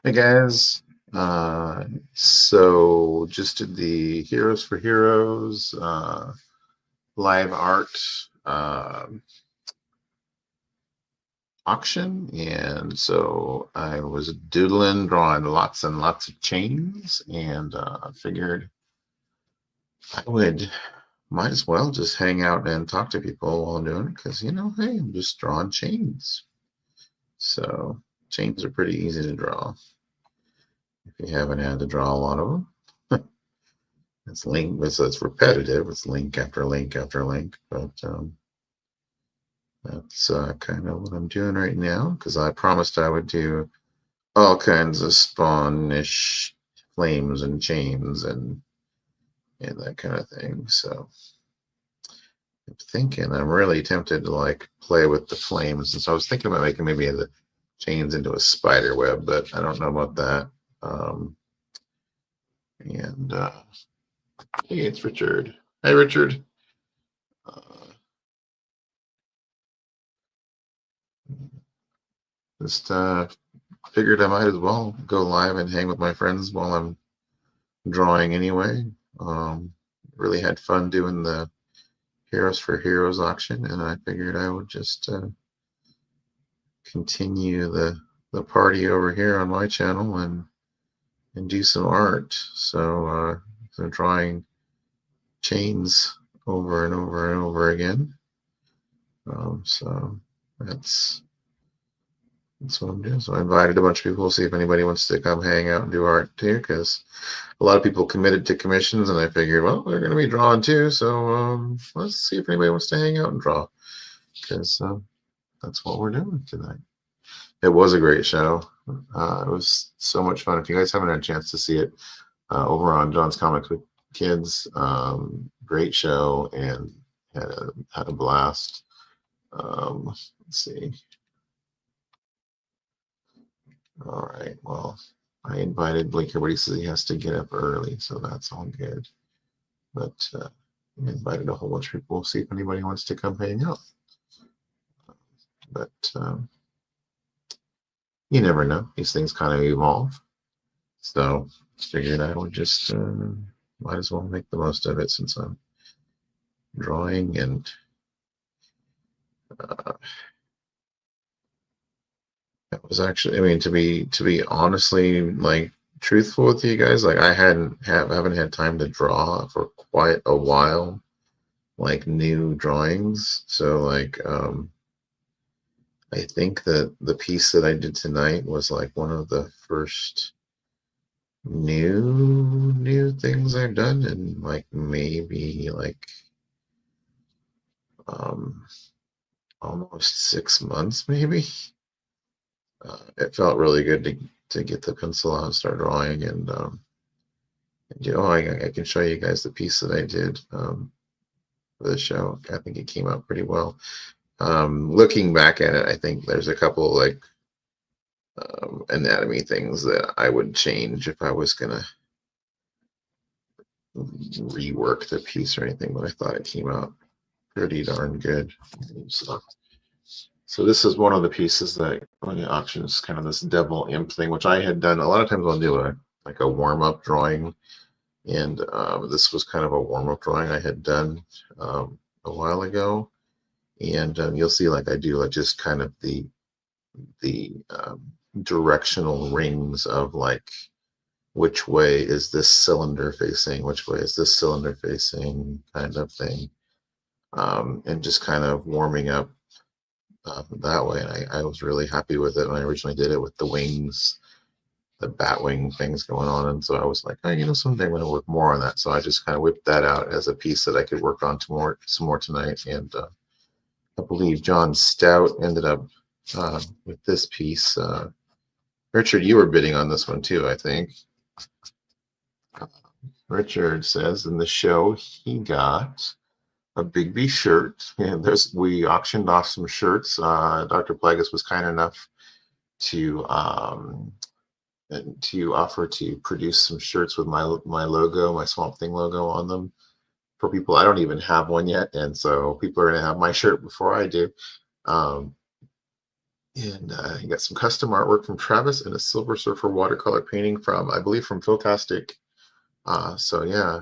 Hey guys, so just did the Heroes for Heroes live art uh, auction, and so I was doodling, drawing lots and lots of chains, and figured I would might as well just hang out and talk to people while I'm doing it because hey, I'm just drawing chains. So chains are pretty easy to draw if you haven't had to draw a lot of them. It's link, it's repetitive. It's link after link after link, but that's kind of what I'm doing right now because I promised I would do all kinds of spawn-ish flames and chains and that kind of thing. So I'm thinking I'm really tempted to like play with the flames, and so I was thinking about making maybe the chains into a spider web, but I don't know about that. And Hey, it's Richard. Hey, Richard. Uh, just figured I might as well go live and hang with my friends while I'm drawing anyway. Really had fun doing the Heroes for Heroes auction, and I figured I would just continue the party over here on my channel and do some art. So drawing chains over and over and over again. So that's what I'm doing. So I invited a bunch of people to see if anybody wants to come hang out and do art too, because a lot of people committed to commissions, and I figured, well, they're going to be drawing too, so let's see if anybody wants to hang out and draw, because that's what we're doing tonight. It was a great show. It was so much fun. If you guys haven't had a chance to see it, over on John's Comics with Kids, great show, and had a blast. Let's see. All right. Well, I invited Blinker, but he says he has to get up early, so that's all good. But I invited a whole bunch of people. We'll see if anybody wants to come hang out. But you never know. These things kind of evolve. So figured I would just might as well make the most of it since I'm drawing and that was actually, I mean, to be honestly like truthful with you guys, like I haven't had time to draw for quite a while, like new drawings. So like I think that the piece that I did tonight was like one of the first new things I've done in like maybe like um almost 6 months maybe. It felt really good to get the pencil out and start drawing, and I can show you guys the piece that I did for the show. I think it came out pretty well. Looking back at it, I think there's a couple like anatomy things that I would change if I was gonna rework the piece or anything, but I thought it came out pretty darn good. So this is one of the pieces that on the auction is kind of this devil imp thing, which I had done. A lot of times I'll do a warm-up drawing, and this was kind of a warm-up drawing I had done a while ago. And you'll see like I do like just kind of the directional rings of like which way is this cylinder facing, which way is this cylinder facing, kind of thing, and just kind of warming up that way. And I was really happy with it when I originally did it with the wings, the bat wing things going on. And so I was like, oh, someday I'm going to work more on that. So I just kind of whipped that out as a piece that I could work on some more tonight. And I believe John Stout ended up with this piece. Richard, you were bidding on this one too, I think. Richard says in the show he got a Big B shirt, and we auctioned off some shirts. Dr. Plagas was kind enough to offer to produce some shirts with my logo, my Swamp Thing logo on them for people. I don't even have one yet, and so people are gonna have my shirt before I do. And you got some custom artwork from Travis and a Silver Surfer watercolor painting from, I believe, from Philtastic. So yeah,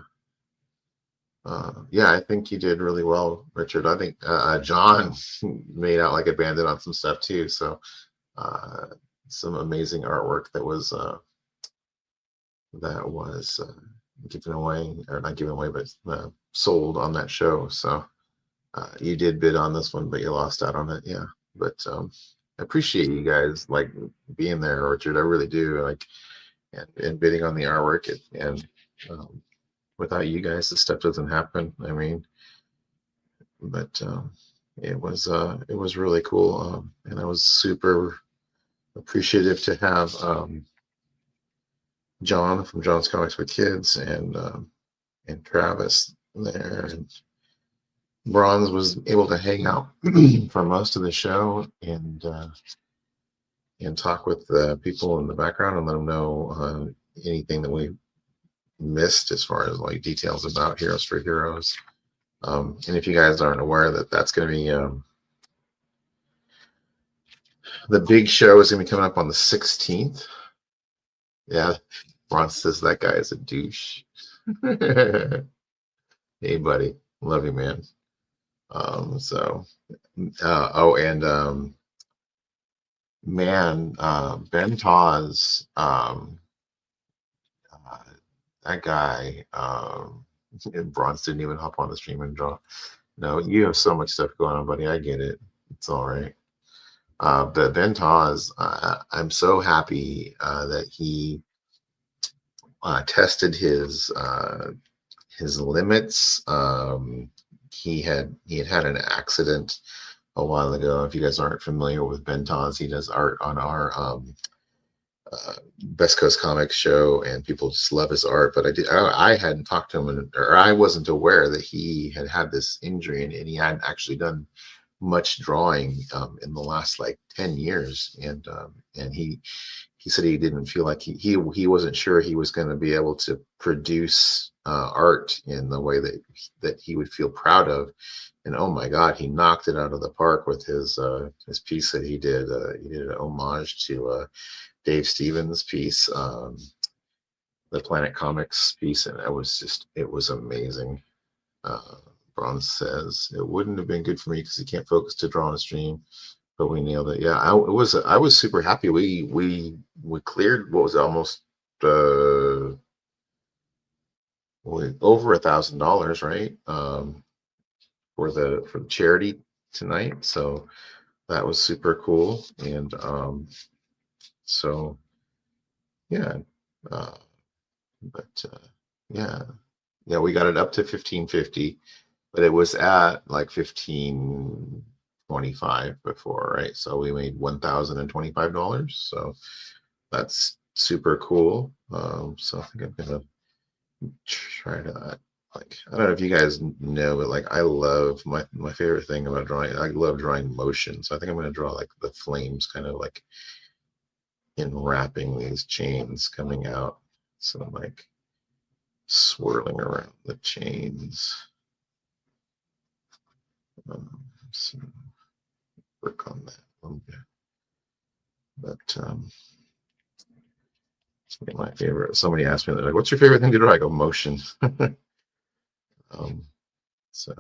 I think you did really well, Richard. I think John made out like a bandit on some stuff too. So uh, some amazing artwork that was given away, or not given away, but sold on that show. So you did bid on this one, but you lost out on it. Yeah, but I appreciate you guys like being there, Richard. I really do. Like and bidding on the artwork, and um, without you guys, this stuff doesn't happen. I mean, but it was really cool, and I was super appreciative to have John from John's Comics for Kids and Travis there. And Bronze was able to hang out for most of the show and talk with the people in the background and let them know anything that we missed as far as like details about Heroes for Heroes. And if you guys aren't aware that that's going to be the big show is going to be coming up on the 16th. Yeah, Ron says that guy is a douche. Hey, buddy, love you, man. So, oh, and man, Ben Taz, uh, that guy, and Bronze didn't even hop on the stream and draw. No, you have so much stuff going on, buddy. I get it. It's all right. But Ben Taz, I'm so happy that he tested his limits. He had an accident a while ago. If you guys aren't familiar with Ben Taz, he does art on our Best Coast Comics show, and people just love his art. But I hadn't talked to him, or I wasn't aware that he had this injury, and he hadn't actually done much drawing in the last like 10 years, and he said he didn't feel like he wasn't sure he was going to be able to produce art in the way that he would feel proud of. And oh my God, he knocked it out of the park with his piece that he did. He did an homage to Dave Stevens' piece, the Planet Comics piece, and it was amazing. Uh, Bronze says it wouldn't have been good for me because he can't focus to draw on a stream, but we nailed it. Yeah, I was super happy. We cleared what was almost over $1,000, right? For the charity tonight. So that was super cool. And so yeah, uh, but yeah, we got it up to 1550, but it was at like 1525 before, right? So we made $1,025. So that's super cool. So I think I'm gonna try to, like, I don't know if you guys know, but like I love my favorite thing about drawing. I love drawing motion. So I think I'm gonna draw like the flames kind of like enwrapping these chains coming out. So I'm like swirling around the chains. So work on that a little bit. But my favorite. Somebody asked me, like, "What's your favorite thing to draw?" I go, "Motion." So,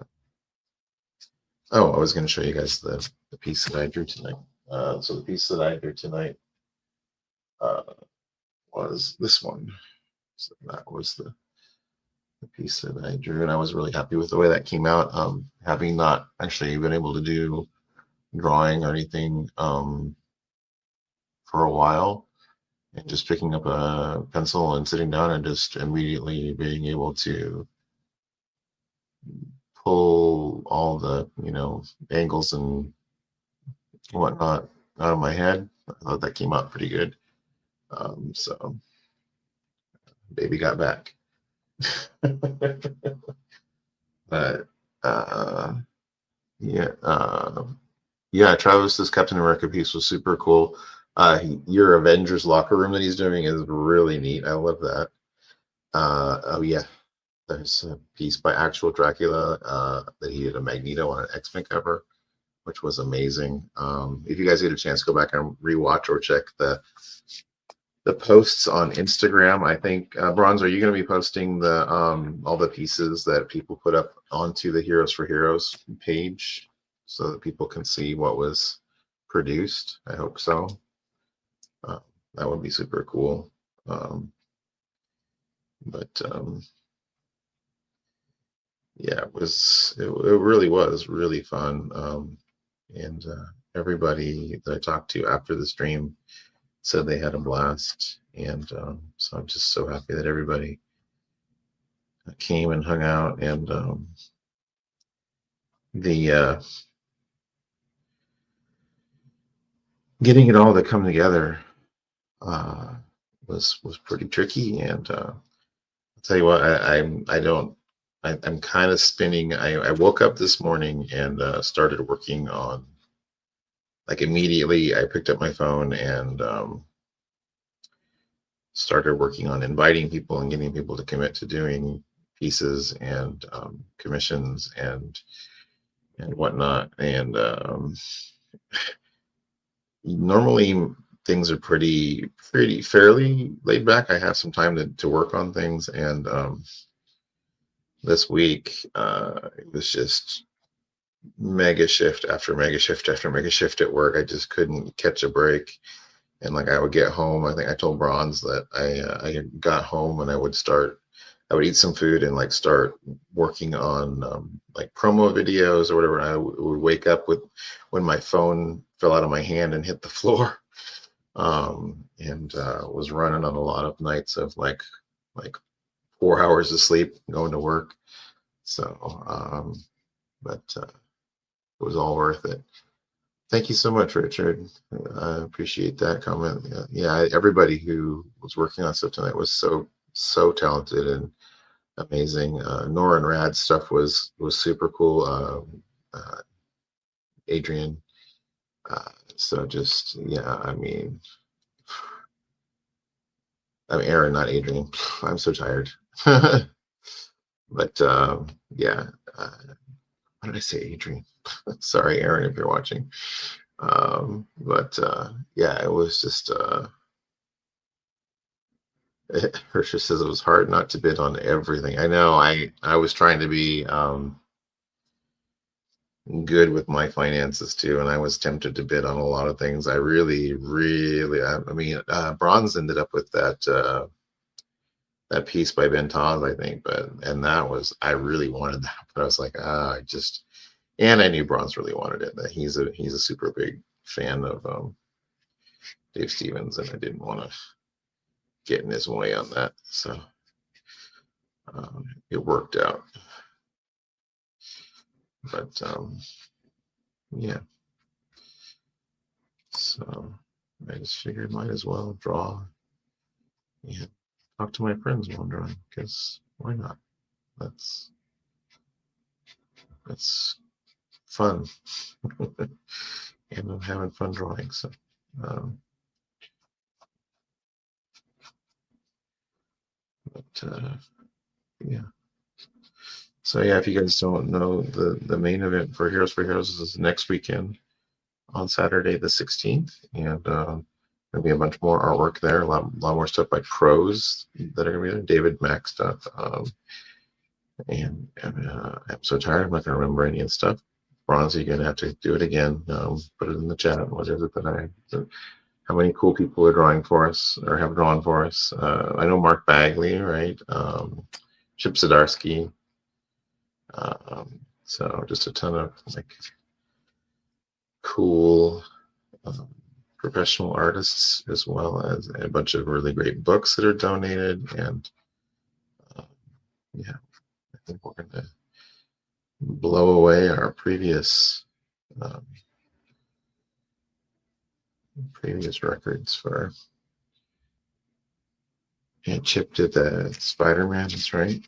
oh, I was going to show you guys the piece that I drew tonight. So the piece that I drew tonight was this one. So that was the piece that I drew, and I was really happy with the way that came out. Having not actually been able to do drawing or anything for a while, and just picking up a pencil and sitting down and just immediately being able to pull all the angles and whatnot out of my head. I thought that came out pretty good. So baby got back. But yeah, Travis's Captain America piece was super cool. Your Avengers locker room that he's doing is really neat. I love that. Oh yeah, there's a piece by Actual Dracula that he did a Magneto on an X-Men cover. which was amazing. If you guys get a chance, go back and rewatch or check the posts on Instagram. I think Bronze, are you going to be posting the all the pieces that people put up onto the Heroes for Heroes page so that people can see what was produced? I hope so. Uh, that would be super cool. But yeah, it really was really fun. And everybody that I talked to after the stream said they had a blast. And so I'm just so happy that everybody came and hung out. And the getting it all to come together uh, was pretty tricky. And I'll tell you what, I don't. I'm kind of spinning. I woke up this morning and started working on, like, immediately. I picked up my phone and started working on inviting people and getting people to commit to doing pieces and commissions and whatnot. And normally things are pretty fairly laid back. I have some time to work on things, and this week it was just mega shift after mega shift after mega shift at work. I just couldn't catch a break. And like, I would get home. I think I told Bronze that I got home and I would eat some food and like start working on like promo videos or whatever. And I would wake up with when my phone fell out of my hand and hit the floor. And was running on a lot of nights of like 4 hours of sleep going to work. So, but it was all worth it. Thank you so much, Richard. I appreciate that comment. Yeah, everybody who was working on stuff tonight was so talented and amazing. Nora and Rad's stuff was super cool. Adrian. So just, yeah, I'm Aaron, not Adrian. I'm so tired. But yeah, why did I say Adrian? Sorry, Aaron, if you're watching. But yeah, it was just. Hersha says it was hard not to bid on everything. I know. I was trying to be good with my finances too, and I was tempted to bid on a lot of things. I really. I mean, Bronze ended up with that piece by Ben Todd, I think, and that was, I really wanted that, but I was like, and I knew Bronze really wanted it. That he's a super big fan of Dave Stevens, and I didn't want to get in his way on that, so it worked out. But yeah, so I just figured might as well draw and talk to my friends while I'm drawing, because why not? That's fun. And I'm having fun drawing. So but yeah. So yeah, if you guys don't know, the main event for Heroes is next weekend on Saturday the 16th, and there'll be a bunch more artwork there, a lot more stuff by pros that are gonna be there. David Mack stuff, and I'm so tired, I'm not gonna remember any of the stuff. Bronze, you're gonna have to do it again. Put it in the chat. What is it how many cool people are drawing for us or have drawn for us? I know Mark Bagley, right? Chip Zdarsky. So just a ton of like cool professional artists, as well as a bunch of really great books that are donated. And yeah, I think we're gonna blow away our previous records for. And Chip did the Spider-Man, that's right.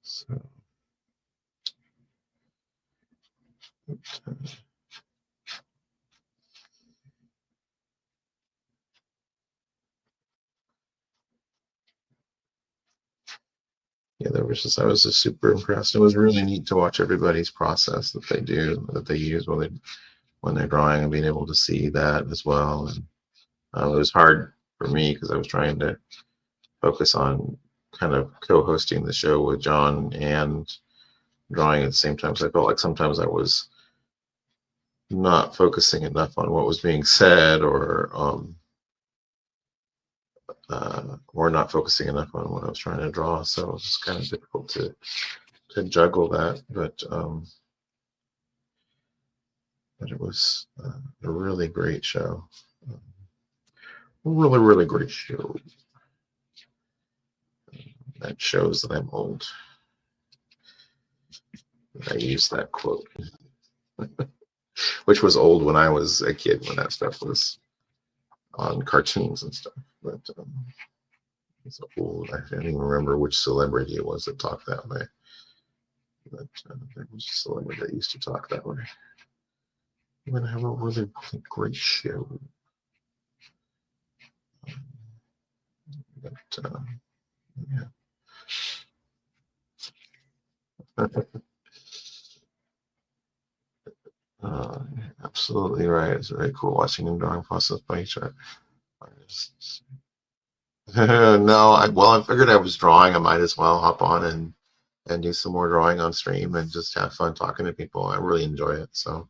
So I was just super impressed. It was really neat to watch everybody's process that they use when they're drawing, and being able to see that as well. And it was hard for me because I was trying to focus on kind of co-hosting the show with John and drawing at the same time. So I felt like sometimes I was not focusing enough on what was being said, or not focusing enough on what I was trying to draw. So it was just kind of difficult to juggle that. But it was a really great show. Really, really great show. That shows that I'm old. I use that quote, which was old when I was a kid, when that stuff was on cartoons and stuff. But it's old. I can't even remember which celebrity it was that talked that way. But there was a celebrity that used to talk that way. I'm going to have a really, really great show. But yeah. Absolutely right. It's very cool watching them drawing process by each artist. No, I figured I was drawing. I might as well hop on and do some more drawing on stream and just have fun talking to people. I really enjoy it. So,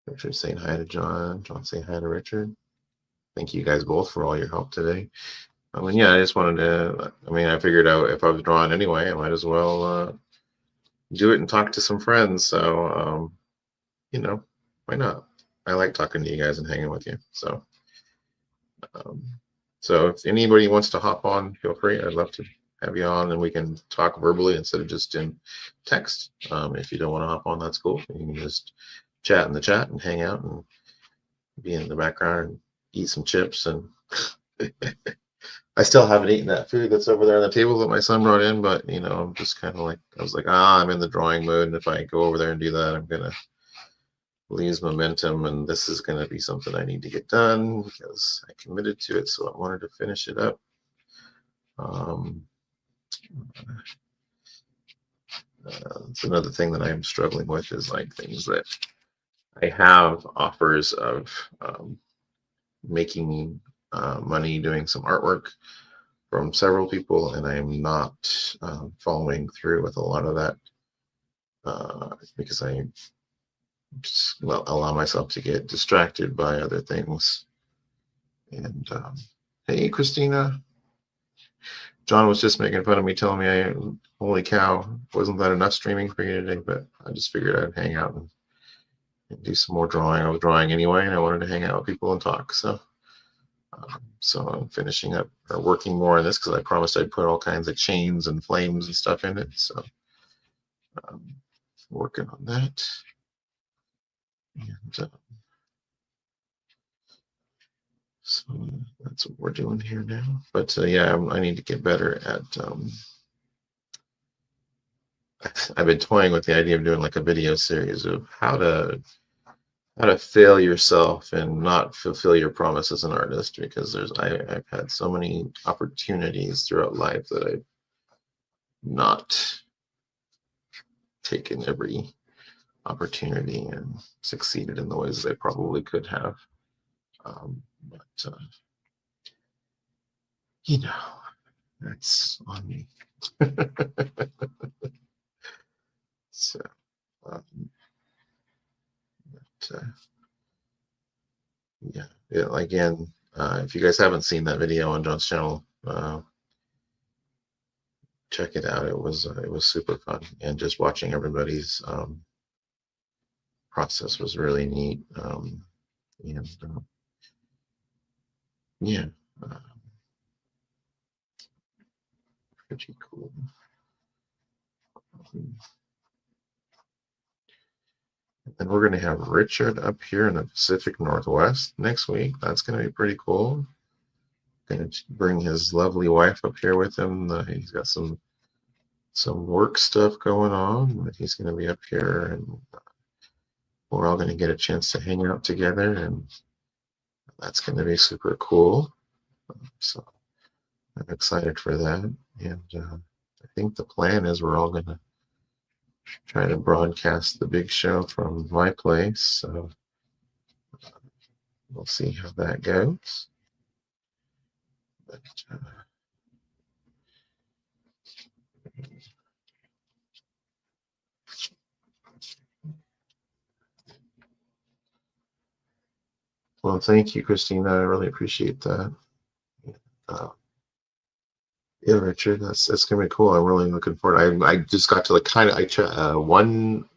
Richard saying hi to John. John saying hi to Richard. Thank you guys both for all your help today. Yeah, I just wanted to. I figured out if I was drawing anyway, I might as well do it and talk to some friends. So, why not? I like talking to you guys and hanging with you. So, if anybody wants to hop on, feel free. I'd love to have you on, and we can talk verbally instead of just in text. If you don't want to hop on, that's cool. You can just chat in the chat and hang out and be in the background and eat some chips. And I still haven't eaten that food that's over there on the table that my son brought in, but I'm just kind of like, I was like, I'm in the drawing mood, and if I go over there and do that, I'm gonna lose momentum, and this is going to be something I need to get done because I committed to it, so I wanted to finish it up. It's another thing that I'm struggling with is like things that I have offers of making money doing some artwork from several people, and I'm not following through with a lot of that because I just, allow myself to get distracted by other things. And hey, Christina. John was just making fun of me, telling me, holy cow, wasn't that enough streaming for you today? But I just figured I'd hang out and do some more drawing. I was drawing anyway, and I wanted to hang out with people and talk. So I'm finishing up or working more on this because I promised I'd put all kinds of chains and flames and stuff in it. So working on that. And so that's what we're doing here now. But yeah, I need to get better at. I've been toying with the idea of doing like a video series of how to fail yourself and not fulfill your promise as an artist, because I've had so many opportunities throughout life that I've not taken every opportunity and succeeded in the ways that I probably could have. But that's on me. So, yeah. Again, if you guys haven't seen that video on John's channel, check it out. It was super fun, and just watching everybody's process was really neat. Yeah, pretty cool. And we're going to have Richard up here in the Pacific Northwest next week. That's going to be pretty cool. Going to bring his lovely wife up here with him. He's got some work stuff going on, but he's going to be up here, and we're all going to get a chance to hang out together, and that's going to be super cool. So I'm excited for that. And I think the plan is we're all going to try to broadcast the big show from my place. So we'll see how that goes. But, well, thank you, Christina. I really appreciate that. Uh, yeah, Richard, that's gonna be cool. I'm really looking forward. I just got to the kind of one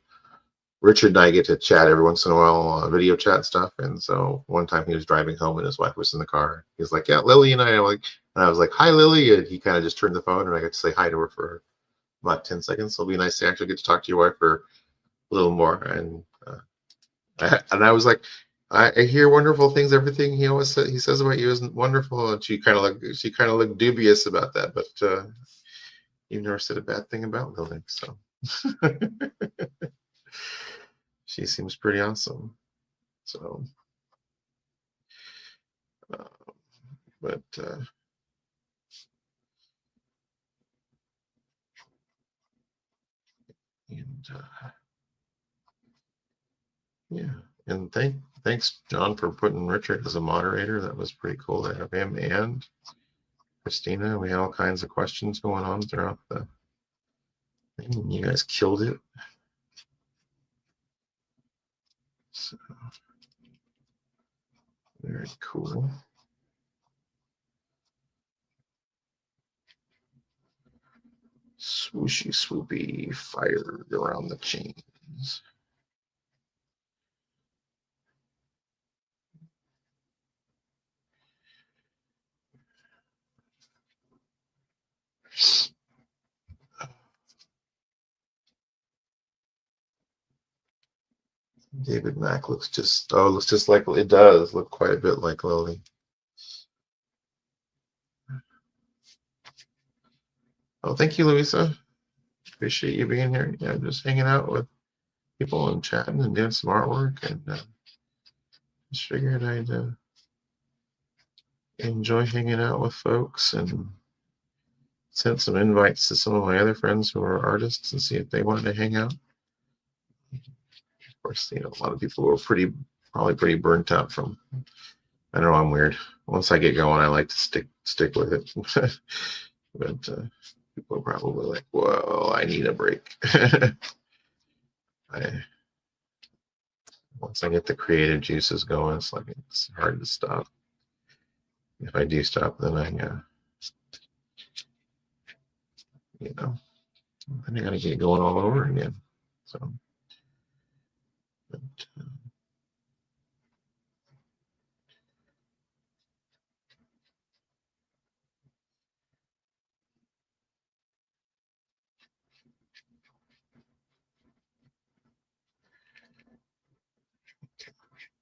Richard and I get to chat every once in a while on video chat stuff. And so one time he was driving home and his wife was in the car. He was like, "Yeah, Lily and I are like," and I was like, "Hi, Lily," and he kind of just turned the phone and I got to say hi to her for about 10 seconds. So it'll be nice to actually get to talk to your wife for a little more. And I was like, I hear wonderful things. Everything he says about you isn't wonderful. And she kind of looked dubious about that, but you never said a bad thing about Lily, so she seems pretty awesome. So, uh, but and yeah, and thanks John for putting Richard as a moderator. That was pretty cool to have him and Christina. We had all kinds of questions going on throughout the thing. You guys killed it. So, very cool. Swooshy swoopy fired around the chains. David Mack looks just like it does look quite a bit like Lily. Oh, thank you, Louisa. Appreciate you being here. Yeah, just hanging out with people and chatting and doing some artwork, and just figured I'd enjoy hanging out with folks and sent some invites to some of my other friends who are artists and see if they wanted to hang out. Of course, a lot of people were probably pretty burnt out from. I know I'm weird. Once I get going, I like to stick with it. But people are probably like, "Whoa, I need a break." I Once I get the creative juices going, it's hard to stop. If I do stop, then you know, then I got to get going all over again. So, but,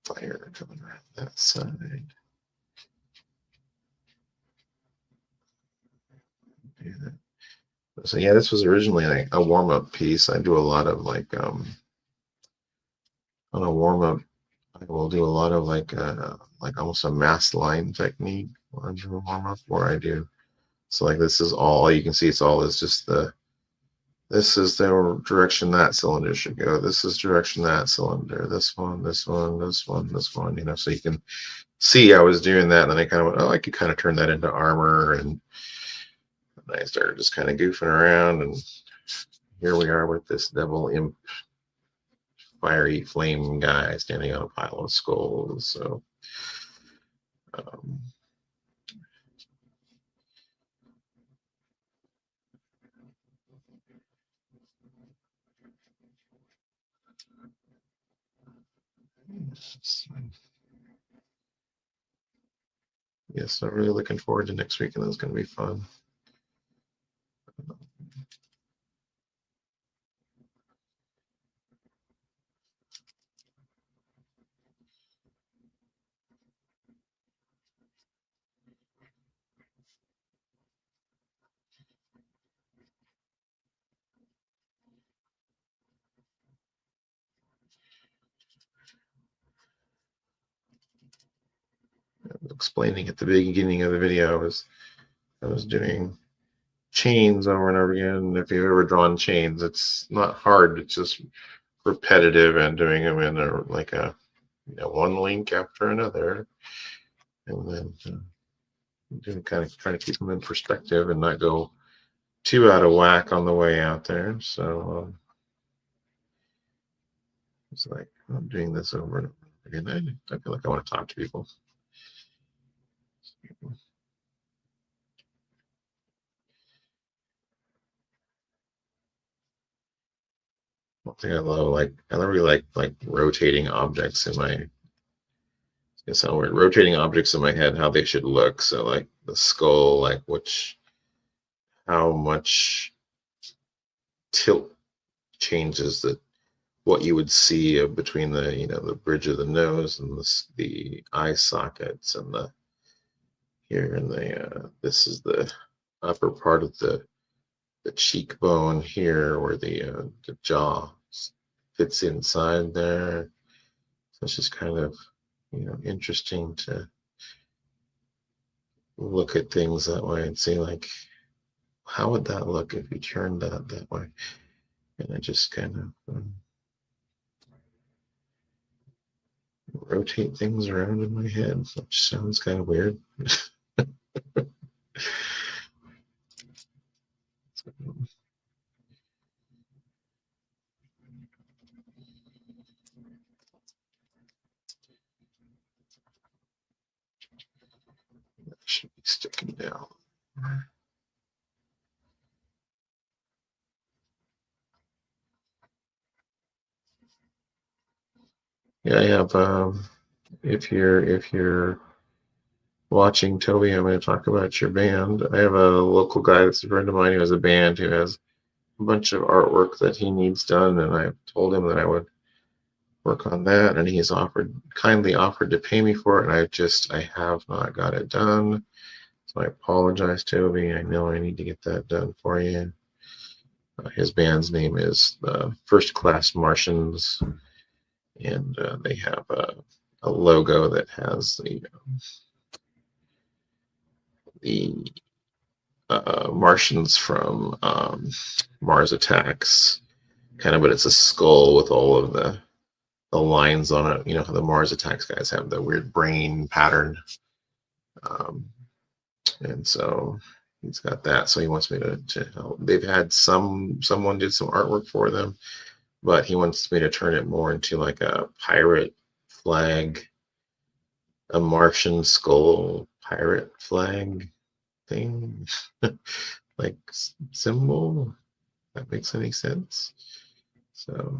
fire coming around that side. Do that. So yeah, this was originally like a warm up piece. I do a lot of on a warm up. I will do a lot of like almost a mass line technique when I do a warm up, where I do. So like this is all you can see. It's all is just this is the direction that cylinder should go. This is direction that cylinder. This one, this one, this one, this one. So you can see I was doing that, and then I kind of went, oh, I could kind of turn that into armor, and I started just kind of goofing around, and here we are with this devil imp, fiery flame guy standing on a pile of skulls. So, um, yes, I'm really looking forward to next week, and it's going to be fun. Explaining at the beginning of the video is I was doing chains over and over again. If you've ever drawn chains, it's not hard. It's just repetitive and doing them in a like a one link after another, and then doing kind of trying to keep them in perspective and not go too out of whack on the way out there. So it's like I'm doing this over and over again. I feel like I want to talk to people. One thing I love, like I really like rotating objects in my. It's how weird. Rotating objects in my head, how they should look. So like the skull, like how much tilt changes that what you would see between the the bridge of the nose and the eye sockets and the here and the this is the upper part of the cheekbone here where the jaw fits inside there. So it's just kind of interesting to look at things that way and see like how would that look if you turned that way. And I just kind of rotate things around in my head, which sounds kind of weird. That should be sticking down. Yeah, I have. If you're watching Toby, I'm going to talk about your band. I have a local guy that's a friend of mine who has a band who has a bunch of artwork that he needs done, and I told him that I would work on that, and he's kindly offered to pay me for it, and I have not got it done. So I apologize, Toby. I know I need to get that done for you. His band's name is First Class Martians, and they have a logo that has the Martians from Mars Attacks, kind of, but it's a skull with all of the lines on it. You know how the Mars Attacks guys have the weird brain pattern, and so he's got that. So he wants me to help. They've had someone did some artwork for them, but he wants me to turn it more into like a pirate flag, a Martian skull pirate flag thing, like symbol. That makes any sense. So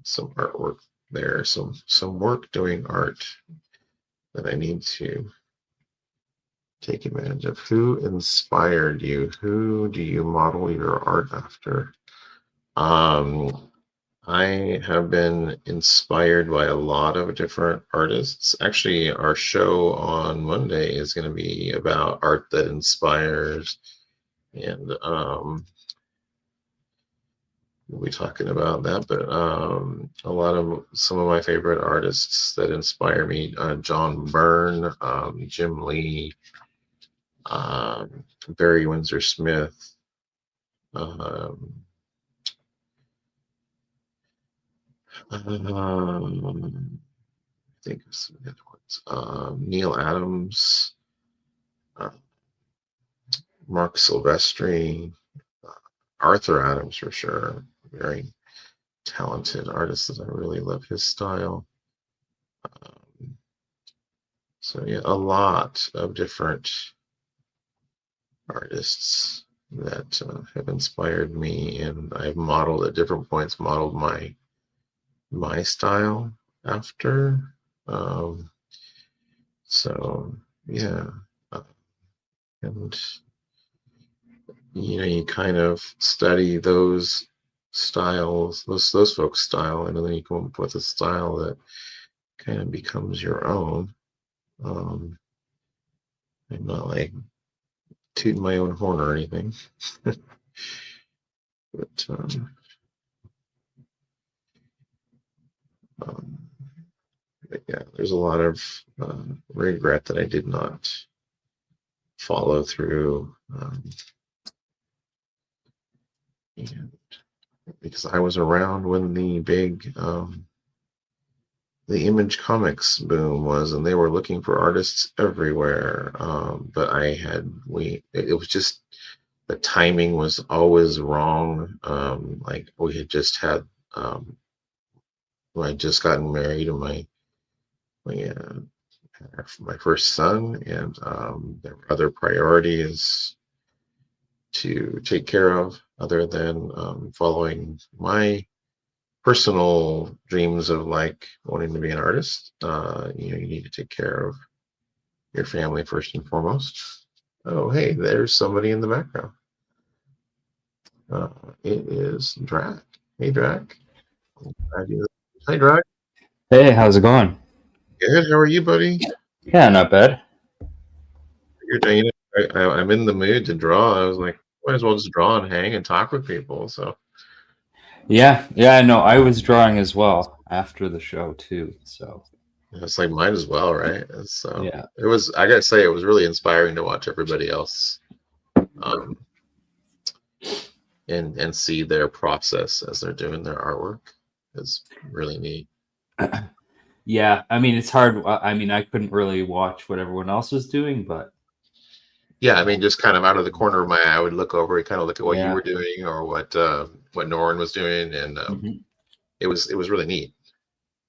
some artwork there, some work doing art that I need to take advantage of. Who inspired you? Who do you model your art after? I have been inspired by a lot of different artists. Actually, our show on Monday is going to be about art that inspires, and we'll be talking about that. But some of my favorite artists that inspire me: John Byrne, Jim Lee, Barry Windsor Smith. Um, I think of some other ones. Neil Adams, uh, Mark Silvestri, uh, Arthur Adams for sure. Very talented artist that I really love his style. So yeah, a lot of different artists that have inspired me, and I've modeled at different points, modeled my style after. So yeah, uh, and you kind of study those styles, those folks' style, and then you come up with a style that kind of becomes your own. I'm not like tooting my own horn or anything, but um, but yeah, there's a lot of regret that I did not follow through. And because I was around when the big the Image Comics boom was, and they were looking for artists everywhere. But it was just the timing was always wrong. Like we had just had, I just gotten married, and my my first son, and there were other priorities to take care of other than following my personal dreams of like wanting to be an artist. You need to take care of your family first and foremost. Oh, hey, there's somebody in the background. It is Drac. Hey, Drac. Hi, Drac. Hey, how's it going? Good. How are you, buddy? Yeah, not bad. I'm in the mood to draw. I was like, might as well just draw and hang and talk with people. So Yeah, no, I was drawing as well after the show too. So it's like might as well, right? So yeah, it was. I gotta say, it was really inspiring to watch everybody else, um, and see their process as they're doing their artwork. It's really neat. yeah. I mean, it's hard. I mean, I couldn't really watch what everyone else was doing, but Yeah, I mean, just kind of out of the corner of my eye, I would look over and kind of look at what you yeah, were doing or what Norrin was doing, and hmm it was really neat.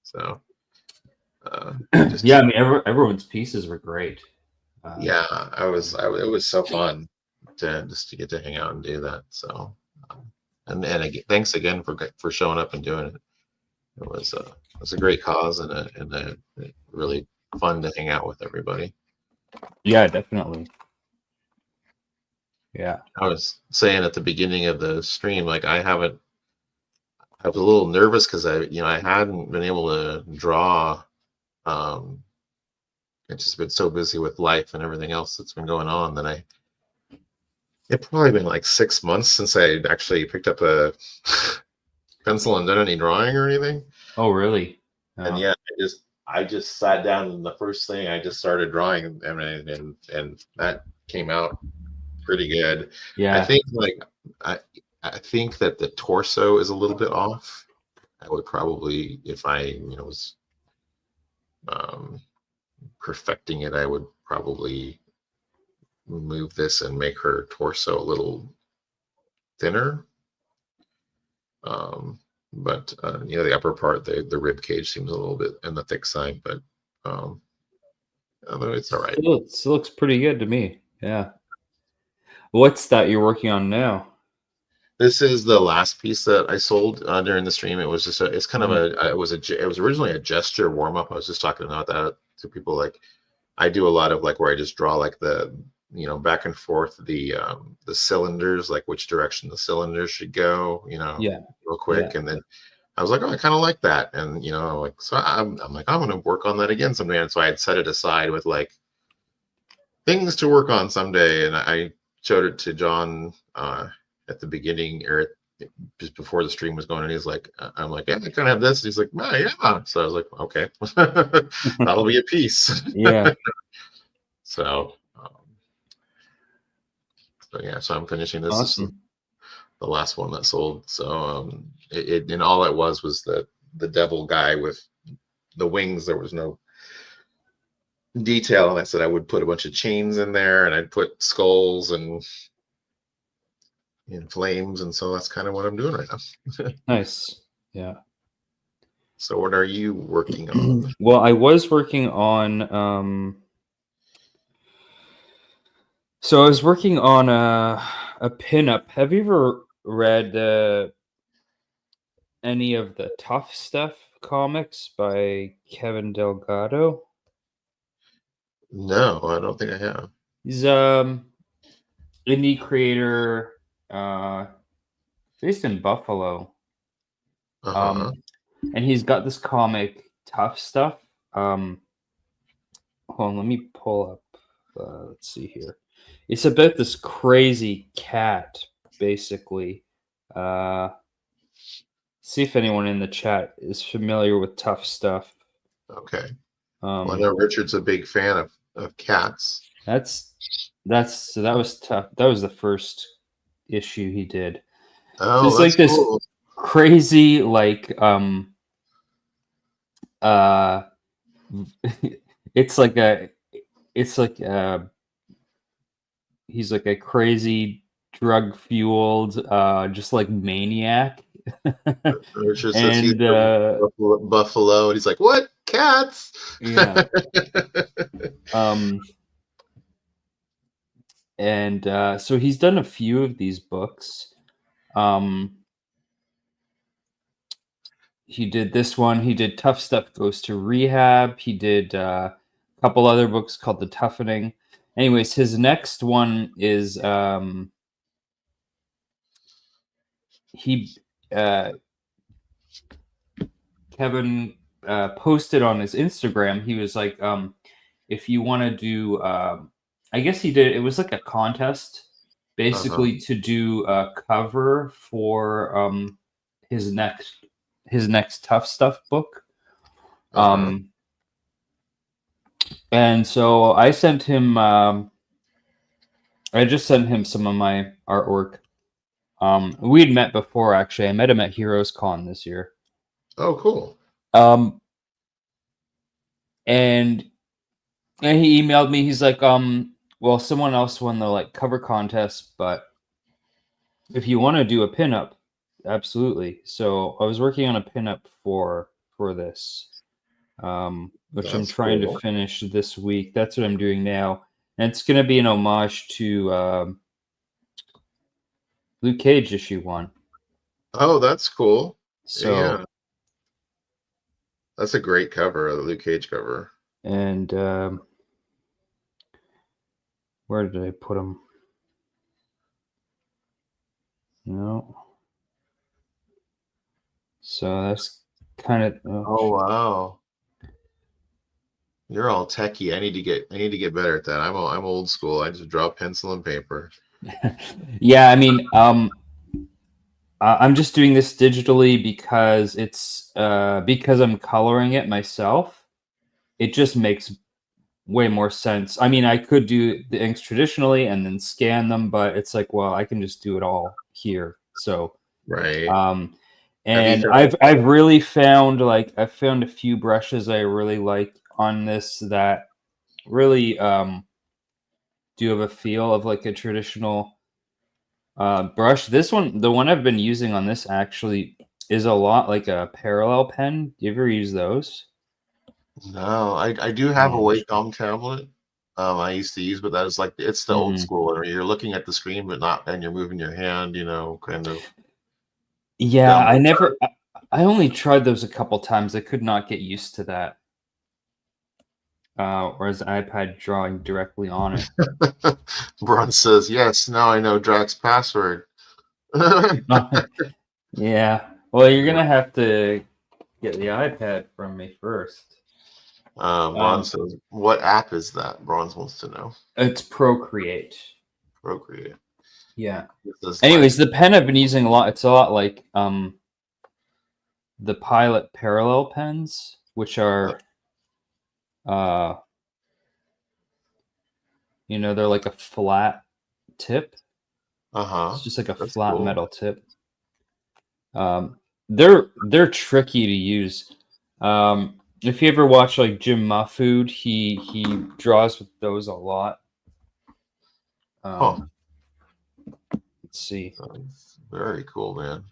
So yeah. I just mean, everyone's pieces were great. Uh, yeah, it was so fun to just to get to hang out and do that. So and again, thanks again for showing up and doing it. It was a great cause and really fun to hang out with everybody. yeah, definitely. Yeah, I was saying at the beginning of the stream, like I was a little nervous because I hadn't been able to draw. Um, I've just been so busy with life and everything else that's been going on that it probably been like 6 months since I actually picked up a pencil and done any drawing or anything. Oh, really? And yeah, I just sat down and the first thing I just started drawing, and that came out pretty good. I Yeah. think like I I think that the torso is a little bit off. I would probably, if I was um, perfecting it, I would probably move this and make her torso a little thinner. Um, but the upper part, the rib cage seems a little bit on the thick side, but um, although it's all right. Still looks pretty good to me. Yeah. What's that you're working on now? This is the last piece that I sold during the stream. It was just it's kind of Mhm. it was originally a gesture warm up. I was just talking about that to people. Like I do a lot of like where I just draw like the back and forth the cylinders, like which direction the cylinders should go, Yeah. real Yeah. quick. And then I was like, oh, I kind of like that. And like so I'm like, I'm gonna work on that again someday. And so I had set it aside with like things to work on someday. And I showed it to John at the beginning or just before the stream was going, and he's like, I'm like, yeah, I kind of have this. And he's like, oh, yeah. So I was like, okay, that'll be a piece. Yeah. So, so yeah, so I'm finishing this. This is Awesome. the last one that sold. So and all it was the devil guy with the wings. There was no detail, and I said I would put a bunch of chains in there, and I'd put skulls and flames, and so that's kind of what I'm doing right now. Nice. Yeah. So what are you working on? Well, I was working on so I was working on a pinup. Have you ever read any of the Tough Stuff comics by Kevin Delgado? No, I don't think I have. He's indie creator uh based in Buffalo. Uh-huh. Um and he's got this comic Tough Stuff. Hold on, let me pull up let's see here. It's about this crazy cat basically. Uh See if anyone in the chat is familiar with Tough Stuff. Okay. Well, I Um, know Richard's a big fan of cats. that's that was tough. That was the first issue he did. So Oh, it's that's like this cool. crazy uh it's like a it's like he's like a crazy drug fueled just like maniac. Richard says he's And from Buffalo, and he's like, "What cats?" yeah. Um and so he's done a few of these books. Um he did this one. He did Tough Stuff Goes to Rehab. He did a couple other books called The Toughening. Anyways, his next one is he uh, Kevin posted on his Instagram. He was like, if you want to do, I guess he did. It was like a contest, Uh-huh. basically to do a cover for his next his next Tough Stuff book. Uh-huh. Um, And so I sent him. I just sent him some of my artwork. We'd met before, actually. I met him at Heroes Con this year. Oh, cool. Um, and and he emailed me. He's like, well, someone else won the like cover contest, but if you want to do a pinup, absolutely. So I was working on a pinup for this, which I'm That's trying to cool. finish this week. That's what I'm doing now, and it's gonna be an homage to Luke Cage issue 1. Oh, that's cool. So Yeah, that's a great cover, the Luke Cage cover. and where did I put him? No. So that's kind of Oh, wow. You're all techie. I need to get better at that. I'm old school. I just draw pencil and paper. yeah. I mean, I'm just doing this digitally because I'm coloring it myself. It just makes way more sense. I mean, I could do the inks traditionally and then scan them, but it's like, well, I can just do it all here. So Right. Um, Have you and found I've really found like I've found a few brushes I really like on this that really do have a feel of like a traditional brush. This one, the one I've been using on this actually is a lot like a parallel pen. Do you ever use those? No, I do have a Yeah. Wacom tablet. I used to use, but that is like it's the old Mhm. school where you're looking at the screen, but not, and you're moving your hand, kind of Yeah, down I the never. I only tried those a couple times. I could not get used to that. Whereas iPad drawing directly on it. side. Bron says, "Yes, now I know Drax's password." Yeah. Well, you're gonna have to get the iPad from me first. Bron Um, says, "What app is that?" Bronze wants to know. it's Procreate. Procreate. Yeah. This is like, Anyways, the pen I've been using a lot. It's a lot like the Pilot parallel pens, which are uh they're like a flat tip. uh-huh. It's just like a That's flat cool. metal tip. They're tricky to use. If you ever watch like Jim Mahfood, he draws with those a lot. Huh. Um, let's see. That's very cool, man.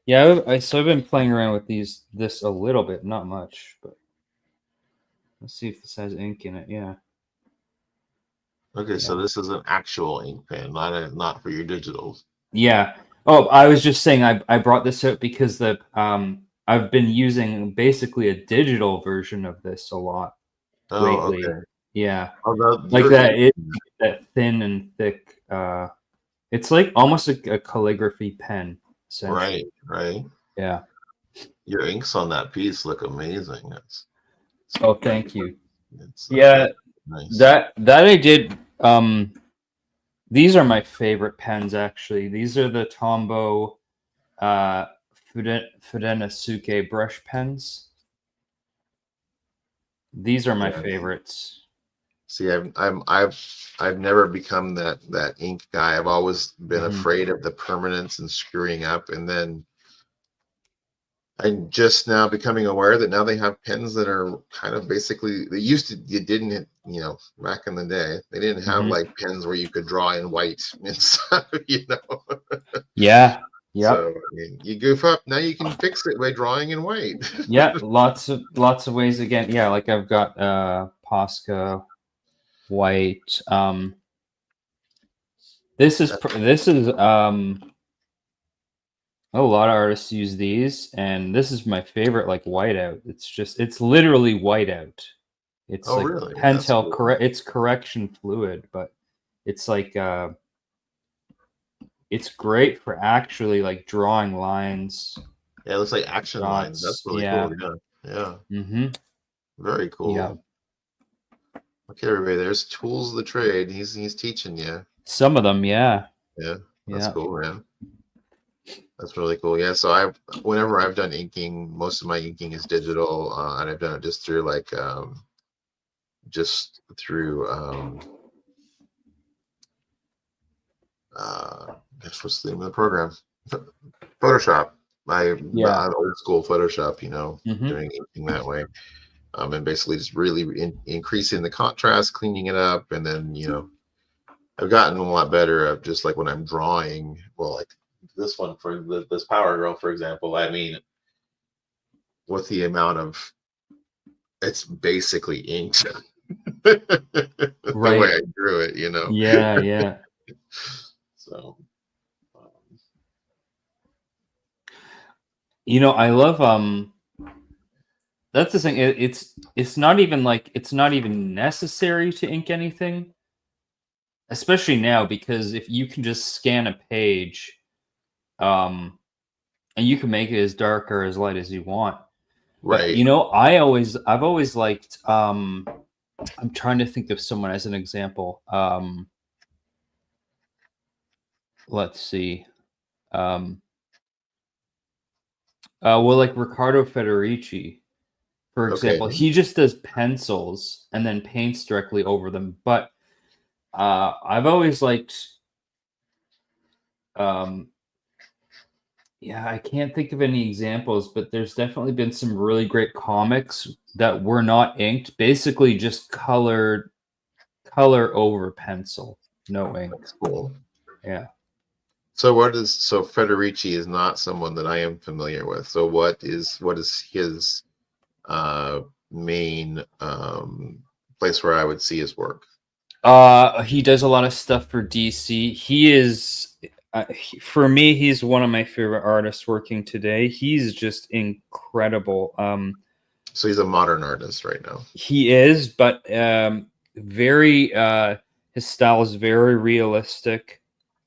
Yeah, so I've been playing around with this a little bit, not much, but let's see if this has ink in it. Yeah, Okay, yeah, so this is an actual ink pen, not for your digitals. yeah. Oh, I was just saying I brought this out because the I've been using basically a digital version of this a lot Oh, lately. okay. Yeah, Oh, no, like your that. ink, That thin and thick. It's like almost a calligraphy pen, right, essentially. right. Yeah. Your inks on that piece look amazing. It's Oh, thank you. very Yeah, nice. that I did. These are my favorite pens, actually. These are the Tombow uh, Fudenasuke brush pens. These are my Yeah. favorites. See, I've never become that ink guy. I've always been Mhm. afraid of the permanence and screwing up, and then I'm just now becoming aware that now they have pens that are kind of basically, they used to, you didn't, back in the day, they didn't have Mhm. like pens where you could draw in white and stuff. Yeah. Yep. So, I mean, you goof up, now you can fix it by drawing in white. Yeah. Lots of ways again. Yeah, like I've got Posca white. This is a lot of artists use these, and this is my favorite, like whiteout. It's literally whiteout. It's Oh, like really? That's Pentel cool. correct. It's correction fluid, but it's like it's great for actually like drawing lines, Yeah, it looks like action lines. That's dots. really Yeah. cool. Yeah. Yeah. Mm-hmm. Very Yeah. cool. Okay, everybody, there's tools of the trade. He's teaching you. Some of them, yeah. Yeah, that's Yeah. cool, man. That's really cool. Yeah, so whenever I've done inking, most of my inking is digital, and I've done it just through gosh, what's the name of the program? Photoshop. Yeah. I'm old school Photoshop, Mm-hmm. doing inking that way. And basically just really increasing the contrast, cleaning it up, and then I've gotten a lot better of just like when I'm drawing. Well, like this one for this Power Girl, for example. I mean, with the amount of, it's basically inked the way Right. I drew it. Yeah. Yeah. So I love that's the thing. It's not even like it's not even necessary to ink anything, especially now because if you can just scan a page, um, and you can make it as dark or as light as you want. But right, I've always liked I'm trying to think of someone as an example. Let's see. Um, well, like Riccardo Federici, for okay, example, he just does pencils and then paints directly over them. But I've always liked, um, yeah, I can't think of any examples, but there's definitely been some really great comics that were not inked, basically just color over pencil, no ink. that's cool. Yeah. So Federici is not someone that I am familiar with. So what is his uh main place where I would see his work? He does a lot of stuff for DC. He is, for me, he's one of my favorite artists working today. He's just incredible. So he's a modern artist right now. He is, but very. His style is very realistic.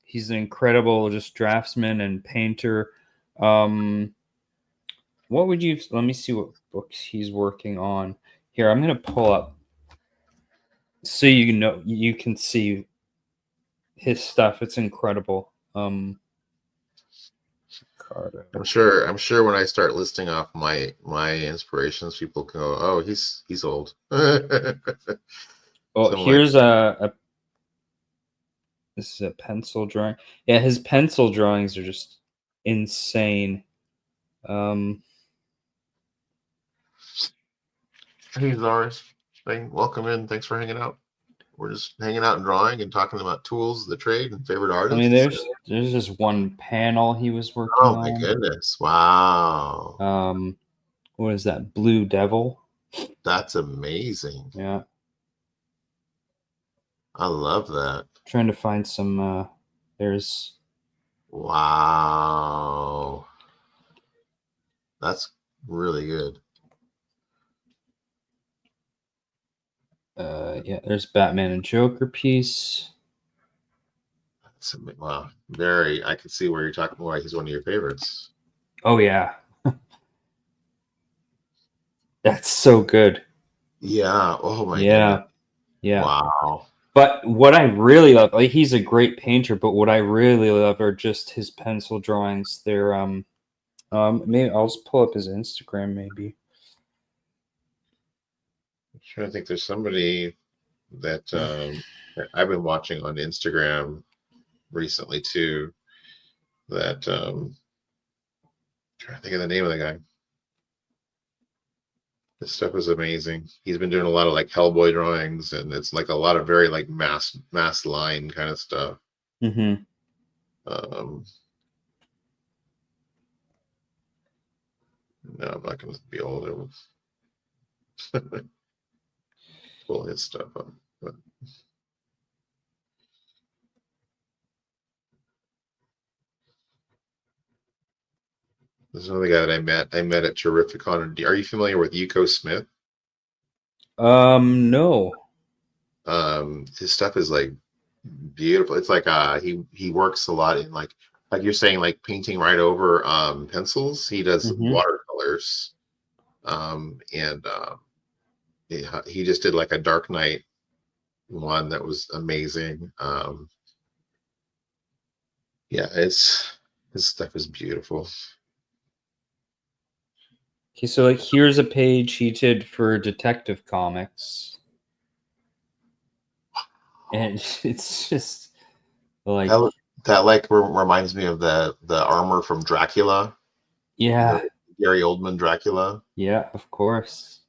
He's an incredible just draftsman and painter. Um, what would you? Let me see what books he's working on. Here, I'm gonna pull up so you can see his stuff. It's incredible. Carter. I'm sure when I start listing off my inspirations, people can go, "Oh, he's old." So Oh, I'm like, here's a this is a pencil drawing. Yeah, his pencil drawings are just insane. Um, "Hey, Zars, welcome in. Thanks for hanging out. We're just hanging out and drawing and talking about tools, the trade, and favorite I mean, artists." there's just one panel he was working Oh my on. goodness! Wow, What is that? Blue Devil. that's amazing. Yeah, I love that. trying to find some. There's Wow, that's really good. yeah, there's Batman and Joker piece. Wow, very. I can see where you're talking. Why he's one of your favorites. Oh yeah, that's so good. Yeah. Oh my goodness. Yeah, yeah. Wow. But what I really love, like he's a great painter, but what I really love are just his pencil drawings. They're maybe I'll just pull up his Instagram maybe. I'm trying to think. There's somebody that I've been watching on Instagram recently too. That trying to think of the name of the guy. This stuff is amazing. He's been doing a lot of like Hellboy drawings, and it's like a lot of very like mass line kind of stuff. Mm-hmm. Um, no, I'm not going to be older. Pull his stuff up. But there's another guy that I met. I met at Terrificon. Are you familiar with Yuko Smith? No. His stuff is like beautiful. It's like he works a lot in like you're saying, like painting right over pencils. He does Mm-hmm. watercolors. And he just did like a Dark Knight one that was amazing. Yeah, it's his stuff is beautiful. Okay, so like here's a page he did for Detective Comics, and it's just like, That like reminds me of the armor from Dracula, the yeah, Gary Oldman Dracula. yeah, of course.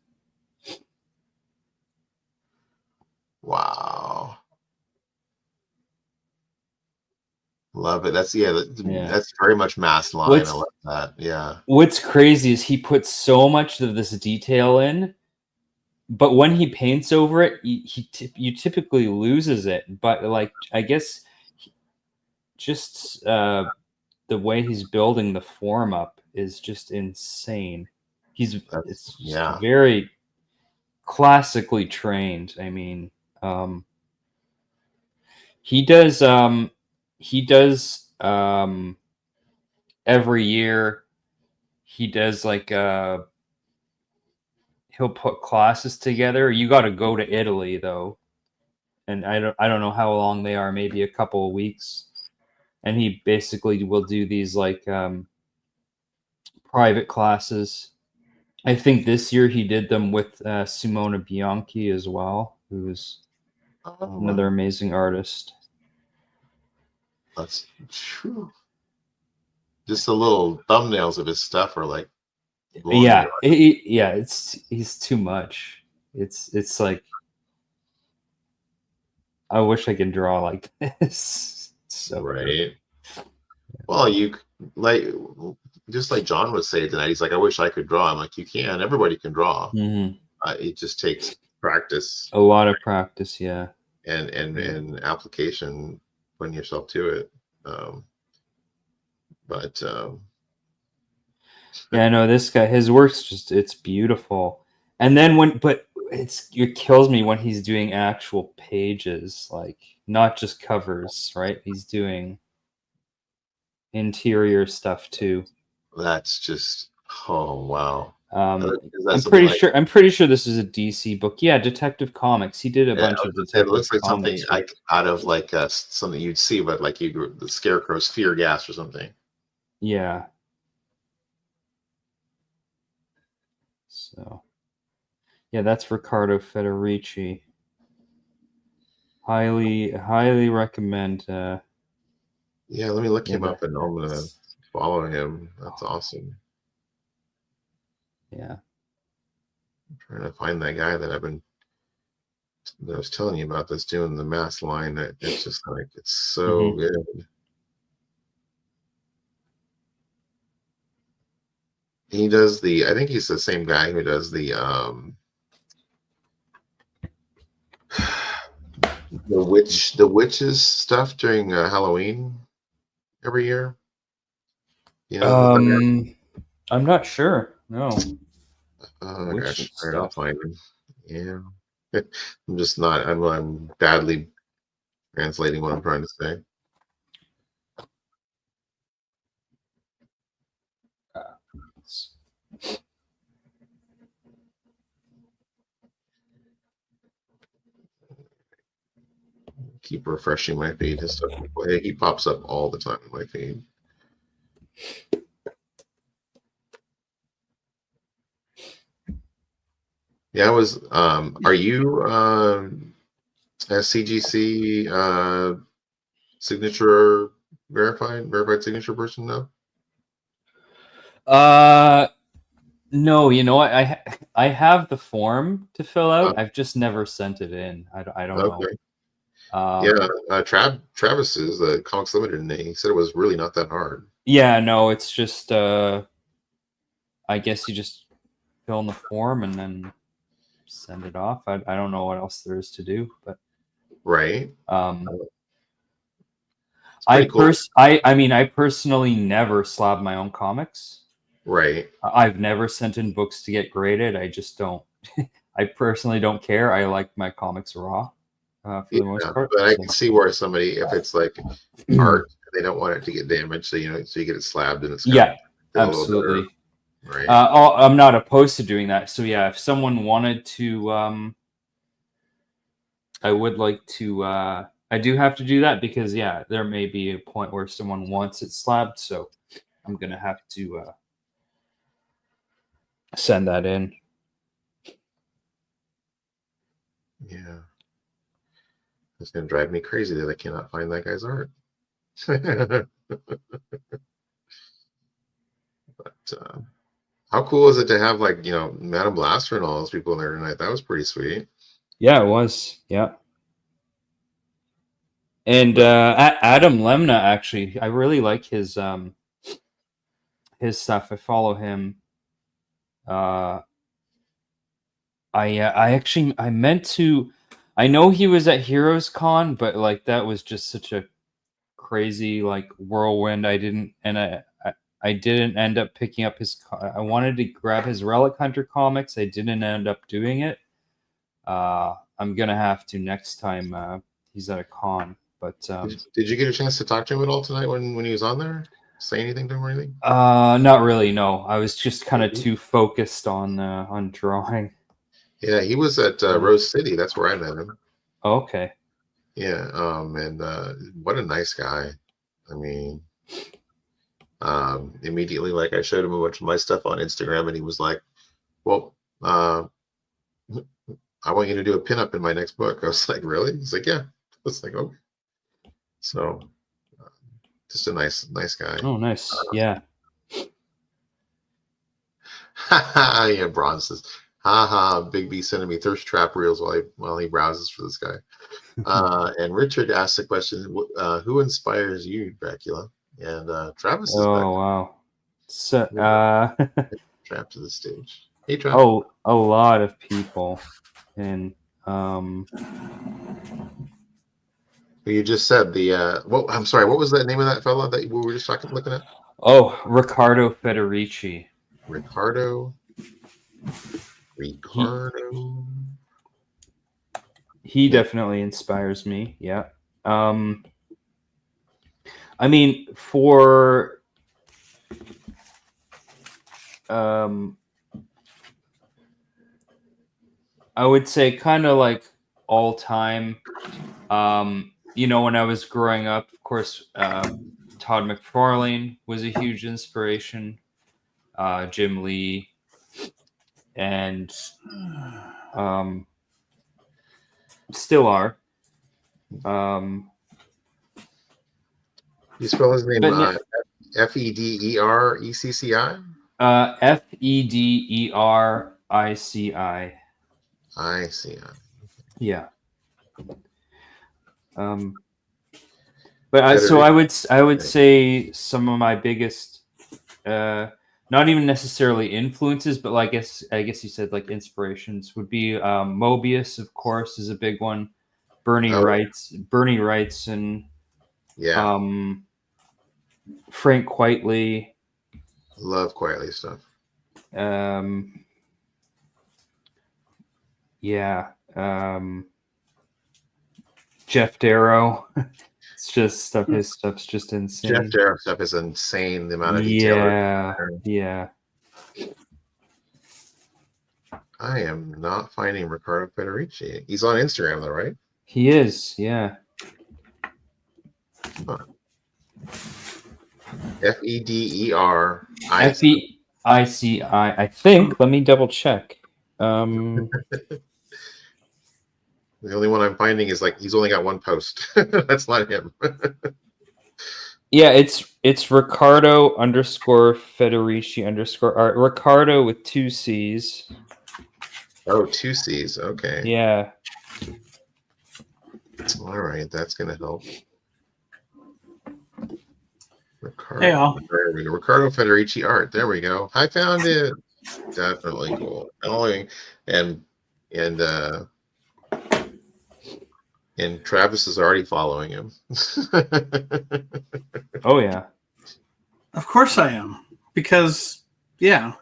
Wow, love it. Yeah. That's very much mass line. I What's love that. Yeah, what's crazy is he puts so much of this detail in, but when he paints over it, you typically loses it. But like, I guess just the way he's building the form up is just insane. that's It's just yeah. very classically trained. I mean, um, he does every year he does like he'll put classes together. You got to go to Italy though, and I don't know how long they are, maybe a couple of weeks. And he basically will do these like private classes. I think this year he did them with Simona Bianchi as well, who's Oh, another wow. amazing artist. That's true. Just the little thumbnails of his stuff are like blowing me Yeah, away. yeah, he's too much. It's like I wish I could draw like this. It's so good. Right. Well, like just like John was saying tonight. He's like, I wish I could draw. I'm like, you can. Everybody can draw. Hmm. It just takes practice A lot of practice, yeah. Yeah. and application, putting yourself to it. Um, but Yeah, no, this guy, his work's just it's beautiful. And then but it kills me when he's doing actual pages, like not just covers, right? He's doing interior stuff too. that's just oh wow. Um, Is that something like I'm pretty sure this is a DC book. Yeah, Detective Comics. He did a yeah, I bunch was of gonna say it Detective looks like something Comics work. like out of like something you'd see, but like the Scarecrow's fear gas or something. Yeah. So yeah, that's Riccardo Federici. Highly recommend. Yeah, let me look Yeah, him up and I'm gonna that's follow him. That's awesome. yeah. I'm trying to find that guy that I was telling you about that's doing the mass line. It's just like it's so Hmm. good. He does I think he's the same guy who does the witches stuff during Halloween every year. You know the guy? Um, I'm not sure. No, Oh my which gosh, I'm trying to stuff? find him. Yeah. I'm just not I'm badly translating what I'm trying to say. It's- Keep refreshing my feed. His stuff he pops up all the time in my feed. Yeah, I was are you SCGC signature verified signature person now? No, you know what? I have the form to fill Oh, out. I've just never sent it in. I don't know. okay. Um, Yeah, Travis's Comics Limited, and he said it was really not that hard. yeah, no, it's just I guess you just fill in the form and then send it off. I don't know what else there is to do, but Right. um, It's pretty cool. I mean I personally never slab my own comics. Right. I've never sent in books to get graded. I just don't. I personally don't care. I like my comics raw for Yeah, the most part. but I So. can see where somebody, if it's like art, they don't want it to get damaged, so so you get it slabbed and it's got Yeah, feel a little better, absolutely. right? I'm not opposed to doing that. So yeah, if someone wanted to, I would like to. I do have to do that because yeah, there may be a point where someone wants it slabbed. So I'm gonna have to send that in. Yeah, it's gonna drive me crazy that I cannot find that guy's art. But how cool is it to have like Madame Blaster and all those people in there tonight? That was pretty sweet. Yeah, it was. Yeah. And But Adam Lemna, actually, I really like his stuff. I follow him. Uh, I actually I meant to. I know he was at Heroes Con, but like that was just such a crazy like whirlwind. I didn't end up picking up his. I wanted to grab his Relic Hunter comics. I didn't end up doing it. I'm gonna have to next time he's at a con. But did you get a chance to talk to him at all tonight when he was on there? Say anything to him or anything? not really. No, I was just kind of too focused on drawing. Yeah, he was at Yeah. Rose City. That's where I met him. Okay. Yeah, and what a nice guy. I mean, immediately, like I showed him a bunch of my stuff on Instagram, and he was like, "Well, I want you to do a pinup in my next book." I was like, "Really?" He's like, "Yeah." I was like, "Oh." So, uh, just a nice guy. Oh, nice. Yeah. Yeah, Bronze says, "Ha ha, Big B sending me thirst trap reels while he browses for this guy." And Richard asked the question, "Who inspires you, Dracula?" And Travis is back. Oh wow. So Trapped to the stage. Hey, Trap. oh, a lot of people, and um, You just said the what? I'm sorry. What was the name of that fellow that we were just looking at? oh, Riccardo Federici. Ricardo. He Ricardo. he Yeah. definitely inspires me. Yeah. Um, I mean, for um, I would say kind of like all time. When I was growing up, of course, Todd McFarlane was a huge inspiration. Jim Lee, and um, still are. You spell his name But Federecci? Federici. I see. Yeah. Um, but so Federici. I would say some of my biggest, not even necessarily influences, but like I guess you said like inspirations would be Mobius, of course, is a big one. Oh, Bernie Wrightson, yeah. um, Frank Quitely, Love quietly stuff. um, yeah, Jeff Darrow. It's just stuff. His stuff's just Jeff insane. Darrow stuff is insane. The amount of detail. Yeah, yeah. I am not finding Riccardo Federici. He's on Instagram though, right? He is. Yeah. Huh. Federicii. Feici. I think. Let me double check. The only one I'm finding is like he's only got one post. That's not him. Yeah, it's Ricardo _ Federici _ Ricardo with 2 C's. Oh, 2 C's. Okay. Yeah. All right, that's gonna help. Hey, all. There we go. Ricardo Federici art. There we go. I found it. Definitely cool. And and uh and Travis is already following him. Oh yeah. Of course I am, because yeah,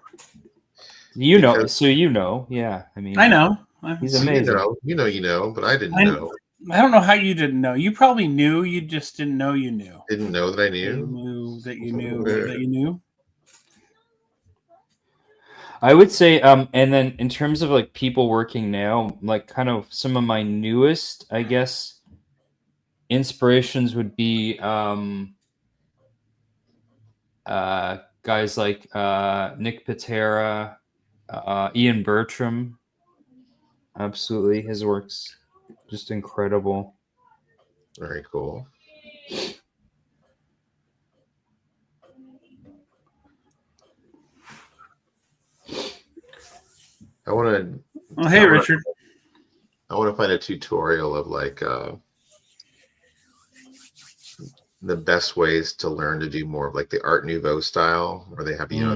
You know, Because- so you know, yeah. I mean, I know. he's So amazing. you know, but I didn't I- know. I don't know how you didn't know. You probably knew. You just didn't know you knew. Didn't know that I You knew. knew that you knew that you knew. I would say, and then in terms of like people working now, like kind of some of my newest, I guess, inspirations would be guys like Nick Patera, Ian Bertram. Absolutely, his work's just incredible. Very cool. I want to. Oh, hey, Richard. I want to find a tutorial of like the best ways to learn to do more of like the Art Nouveau style, where they have you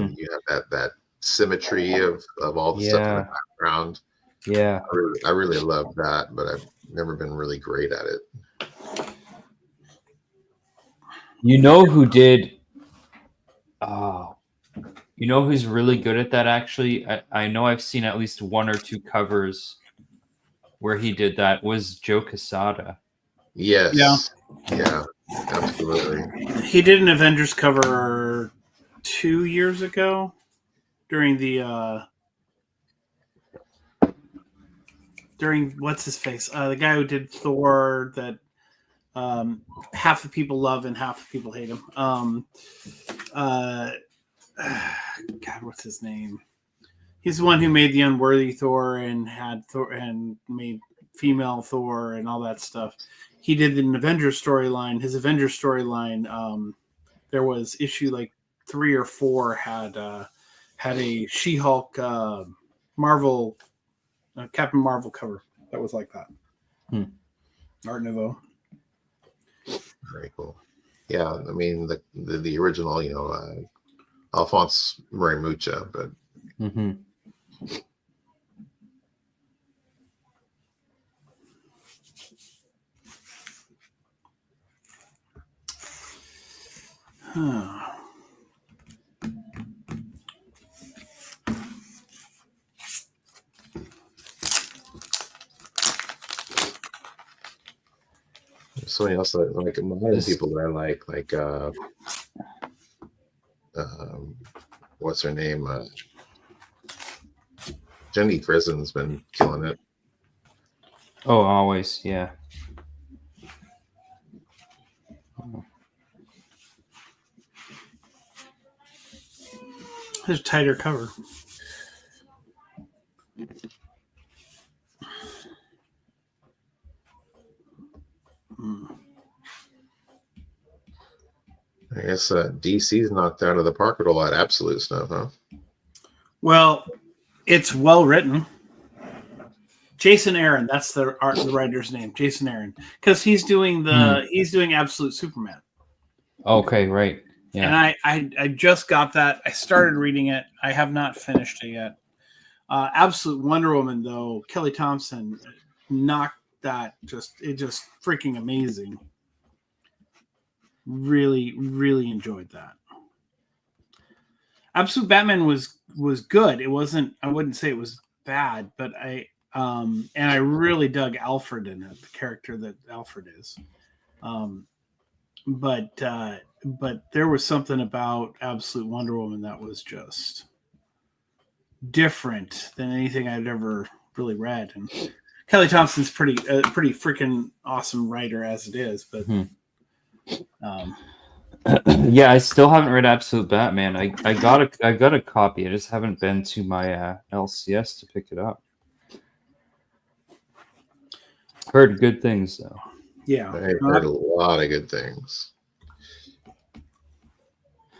have that symmetry of all the stuff in the background. Yeah, I really love that, but I've never been really great at it. you know who did? Oh, you know who's really good at that? Actually, I know I've seen at least 1 or 2 covers where he did that. Was Joe Quesada? Yes. Yeah. Absolutely. He did an Avengers cover 2 years ago during what's his face? The guy who did Thor that half the people love and half the people hate him. God, what's his name? He's the one who made the Unworthy Thor and had Thor and made female Thor and all that stuff. He did an Avengers storyline. His Avengers storyline, there was issue like 3 or 4 had a She-Hulk Marvel Captain Marvel cover that was like that. Art Nouveau. Very cool. Yeah, I mean the original, Alphonse Marie Mucha, but something else that like modern people that I like what's her name? Jenny Frisen's been killing it. Oh, always, yeah. There's a tighter cover. I guess DC's knocked out of the park with all that absolute stuff, huh? Well, it's well written. Jason Aaron, that's the writer's name, Jason Aaron, because he's doing Absolute Superman. Okay, right. Yeah. And I just got that. I started reading it. I have not finished it yet. Absolute Wonder Woman, though, Kelly Thompson knocked that just freaking amazing. Really, really enjoyed that. Absolute Batman was good. It wasn't. I wouldn't say it was bad, but I really dug Alfred in it, the character that Alfred is. But there was something about Absolute Wonder Woman that was just different than anything I'd ever really read. And Kelly Thompson's pretty freaking awesome writer as it is, but yeah, I still haven't read Absolute Batman. I got a copy. I just haven't been to my LCS to pick it up. Heard good things though. Yeah. I heard a lot of good things.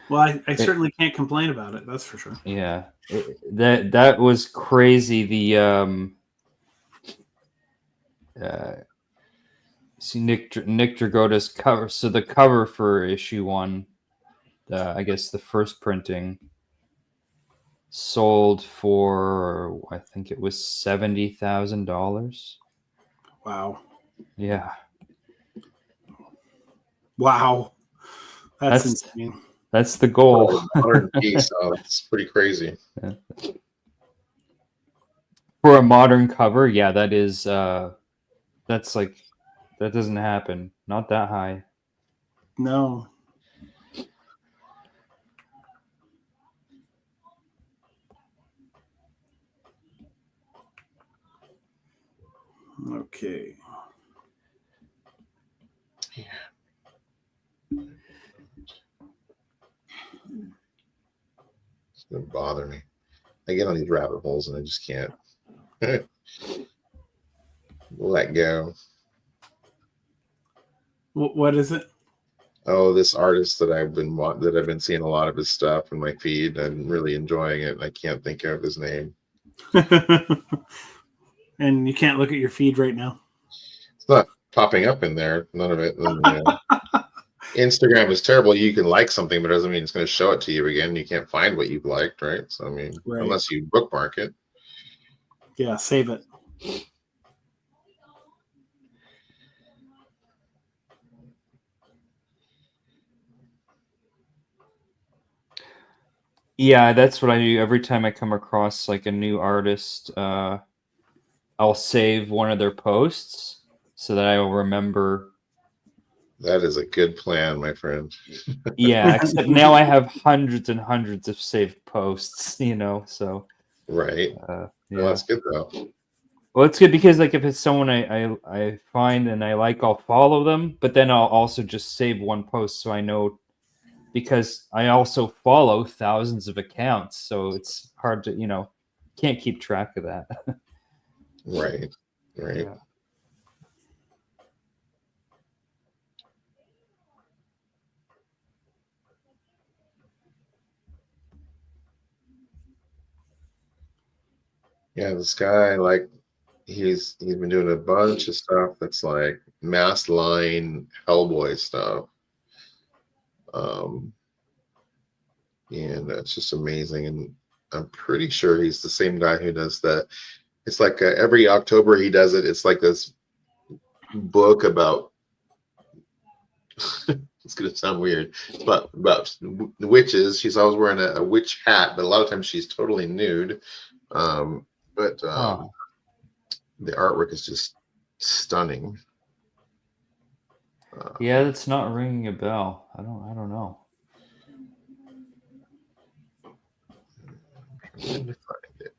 Well, I certainly can't complain about it. That's for sure. Yeah, that was crazy. The see Nick Dragota's cover. So the cover for issue 1, I guess the first printing, sold for I think it was $70,000. Wow. Yeah, Wow. That's That's- insane. that's the goal. For a modern piece, it's pretty crazy. For a modern cover, yeah, that is that's like that doesn't happen. Not that high. No. Okay. It's gonna bother me. I get on these rabbit holes and I just can't let go. What is it? Oh, this artist that I've been seeing a lot of his stuff in my feed. I'm really enjoying it. I can't think of his name. And you can't look at your feed right now. It's not popping up in there. None of it. Instagram is terrible. You can like something, but it doesn't mean it's going to show it to you again. You can't find what you've liked, right? So I mean, Right. unless you bookmark it. Yeah, save it. Yeah, that's what I do every time I come across like a new artist. I'll save one of their posts so that I will remember. That is a good plan, my friend. Yeah, except now I have hundreds and hundreds of saved posts, so Right. yeah. Well, that's good though. Well, it's good because like if it's someone I find and I like, I'll follow them, but then I'll also just save one post so I know, because I also follow thousands of accounts, so it's hard to, can't keep track of that. Right. Right. Yeah. Yeah, this guy, like, he's been doing a bunch of stuff that's like mass line Hellboy stuff. And that's just amazing. And I'm pretty sure he's the same guy who does that. It's like every October he does it. It's like this book about. It's gonna sound weird, but about witches. She's always wearing a witch hat, but a lot of times she's totally nude. But the artwork is just stunning. Yeah, that's not ringing a bell. I don't know. I'm trying to find it.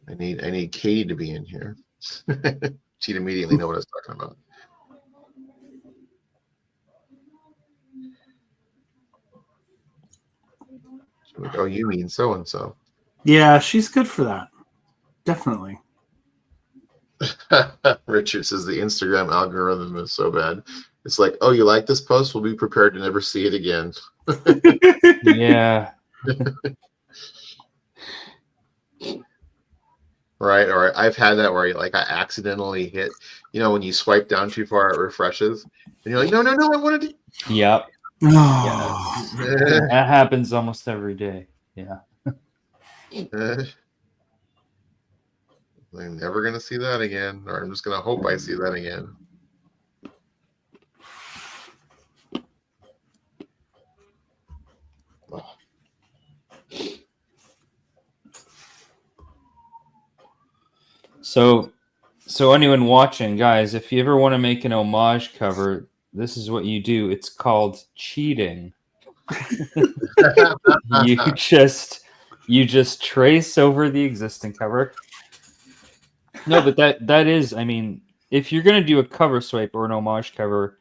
I need Katie to be in here. She'd immediately know what I was talking about. Like, oh, you mean so and so? Yeah, she's good for that. Definitely. Richard says the Instagram algorithm is so bad. It's like, oh, you like this post? We'll be prepared to never see it again. Yeah. Right. Or I've had that where I accidentally hit, when you swipe down too far, it refreshes. And you're like, no, I wanted to. Yep. Oh. That happens almost every day. Yeah. I'm never going to see that again, or I'm just going to hope I see that again. Oh. So anyone watching, guys, if you ever want to make an homage cover, this is what you do. It's called cheating. you just trace over the existing cover. No, but that is, I mean, if you're gonna do a cover swipe or an homage cover,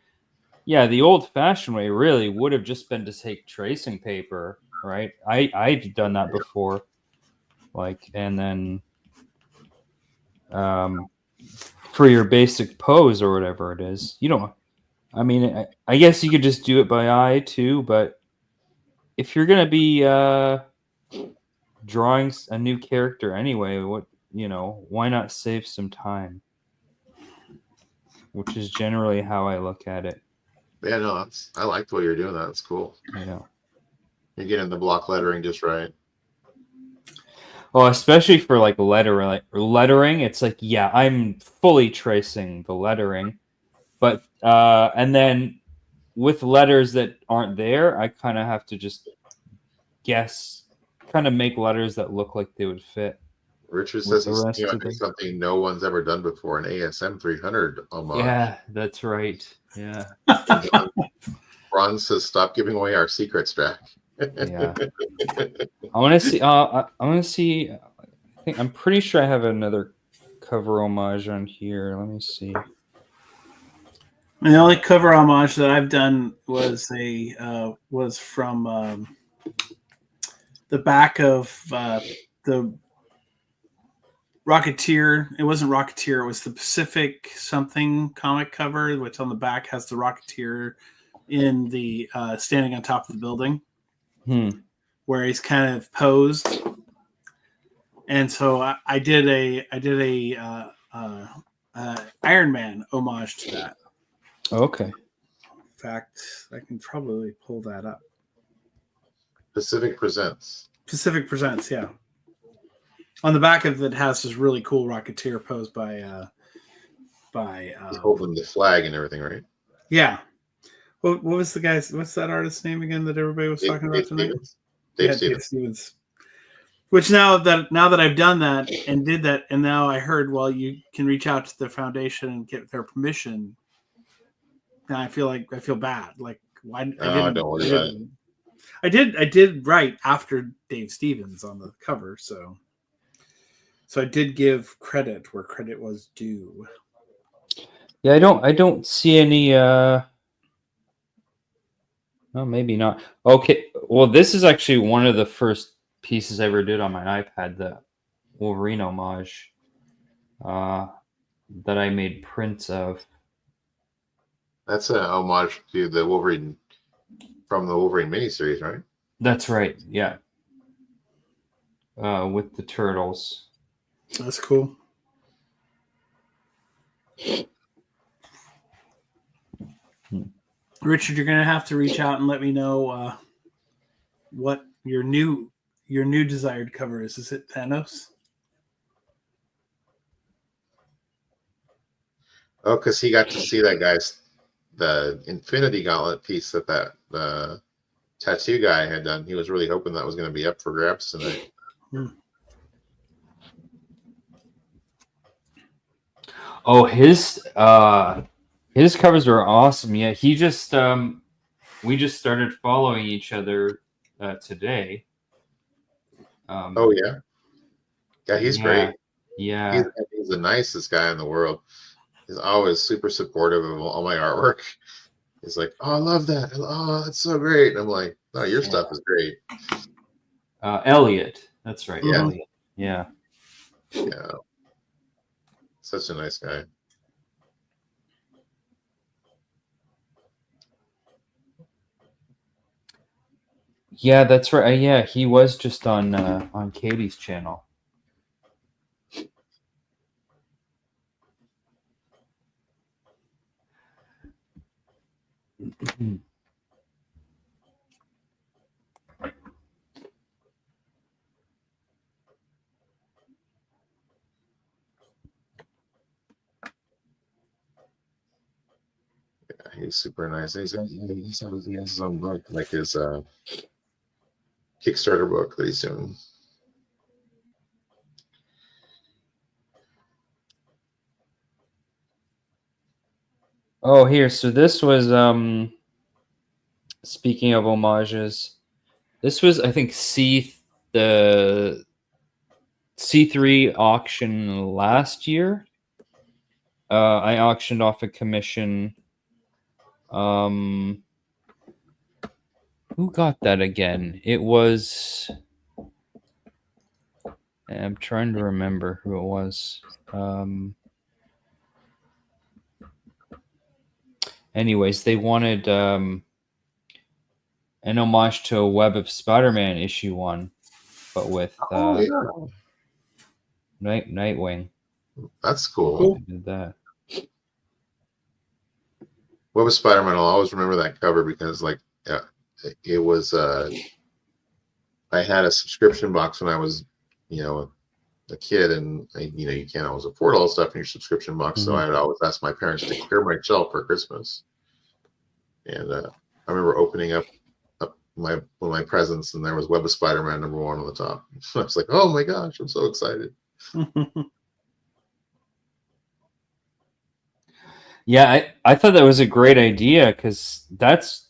yeah, the old-fashioned way really would have just been to take tracing paper right? I've done that before, like, and then for your basic pose or whatever it is, you don't. I mean, I guess you could just do it by eye too, but if you're gonna be drawing a new character anyway, why not save some time? Which is generally how I look at it. Yeah, no, I like the way you're doing that. It's cool. Yeah. You're getting the block lettering just right. Well, especially for like lettering, it's like, yeah, I'm fully tracing the lettering, but and then with letters that aren't there, I kind of have to just guess, kind of make letters that look like they would fit. Richard says the he's rest of doing them. something no one's ever done before, an ASM 300 homage. Yeah, that's right. Yeah. Ron says, "Stop giving away our secrets, Jack." Yeah. I want to see. I want to see. I'm pretty sure I have another cover homage on here. Let me see. And the only cover homage that I've done was from the back of the Rocketeer. It wasn't Rocketeer. It was the Pacific something comic cover, which on the back has the Rocketeer in the standing on top of the building, where he's kind of posed. And so I did a Iron Man homage to that. Okay. In fact, I can probably pull that up. Pacific Presents. Pacific Presents, yeah. On the back of it has this really cool Rocketeer pose by He's holding the flag and everything, right? Yeah. What was the guy's? What's that artist's name again that everybody was talking about tonight? Dave Stevens. Which now that I've done that and did that, and now I heard, well, you can reach out to the foundation and get their permission. Now I feel bad. Like, why? Don't worry about it. I did write after Dave Stevens on the cover, so I did give credit where credit was due. Yeah, I don't see any. No, maybe not. Okay, well, this is actually one of the first pieces I ever did on my iPad, the Wolverine homage that I made prints of. That's a homage to the Wolverine from the Wolverine miniseries, right? That's right. Yeah. With the turtles. That's cool. Richard, you're gonna have to reach out and let me know what your new desired cover is. Is it Thanos? Oh, because he got to see that guy's the Infinity Gauntlet piece that the tattoo guy had done. He was really hoping that was going to be up for grabs tonight. Oh, his covers were awesome. Yeah, he just we just started following each other today. Oh yeah, he's great. Yeah, he's the nicest guy in the world. He's always super supportive of all my artwork. He's like, "Oh, I love that. Oh, that's so great." And I'm like, "No, your stuff is great." Elliot, that's right. Yeah. Elliot. Yeah. Yeah. Such a nice guy. Yeah, that's right. Yeah, he was just on Katie's channel. He's super nice. He has his own book, like his Kickstarter book that he's doing. Oh, here. So this was speaking of homages, this was, I think, the C3 auction last year. I auctioned off a commission. Who got that again? It was. I'm trying to remember who it was. Anyways, they wanted an homage to a Web of Spider-Man issue 1, but with Nightwing. That's cool. Cool. They did that. What was Spider-Man? I'll always remember that cover because, like, it was. I had a subscription box when I was, a kid, and you can't always afford all the stuff in your subscription box. So Mhm. I'd always ask my parents to clear my shelf for Christmas. And I remember opening up one of my presents, and there was Web of Spider-Man #1 on the top. I was like, "Oh my gosh, I'm so excited!" Yeah, I thought that was a great idea because that's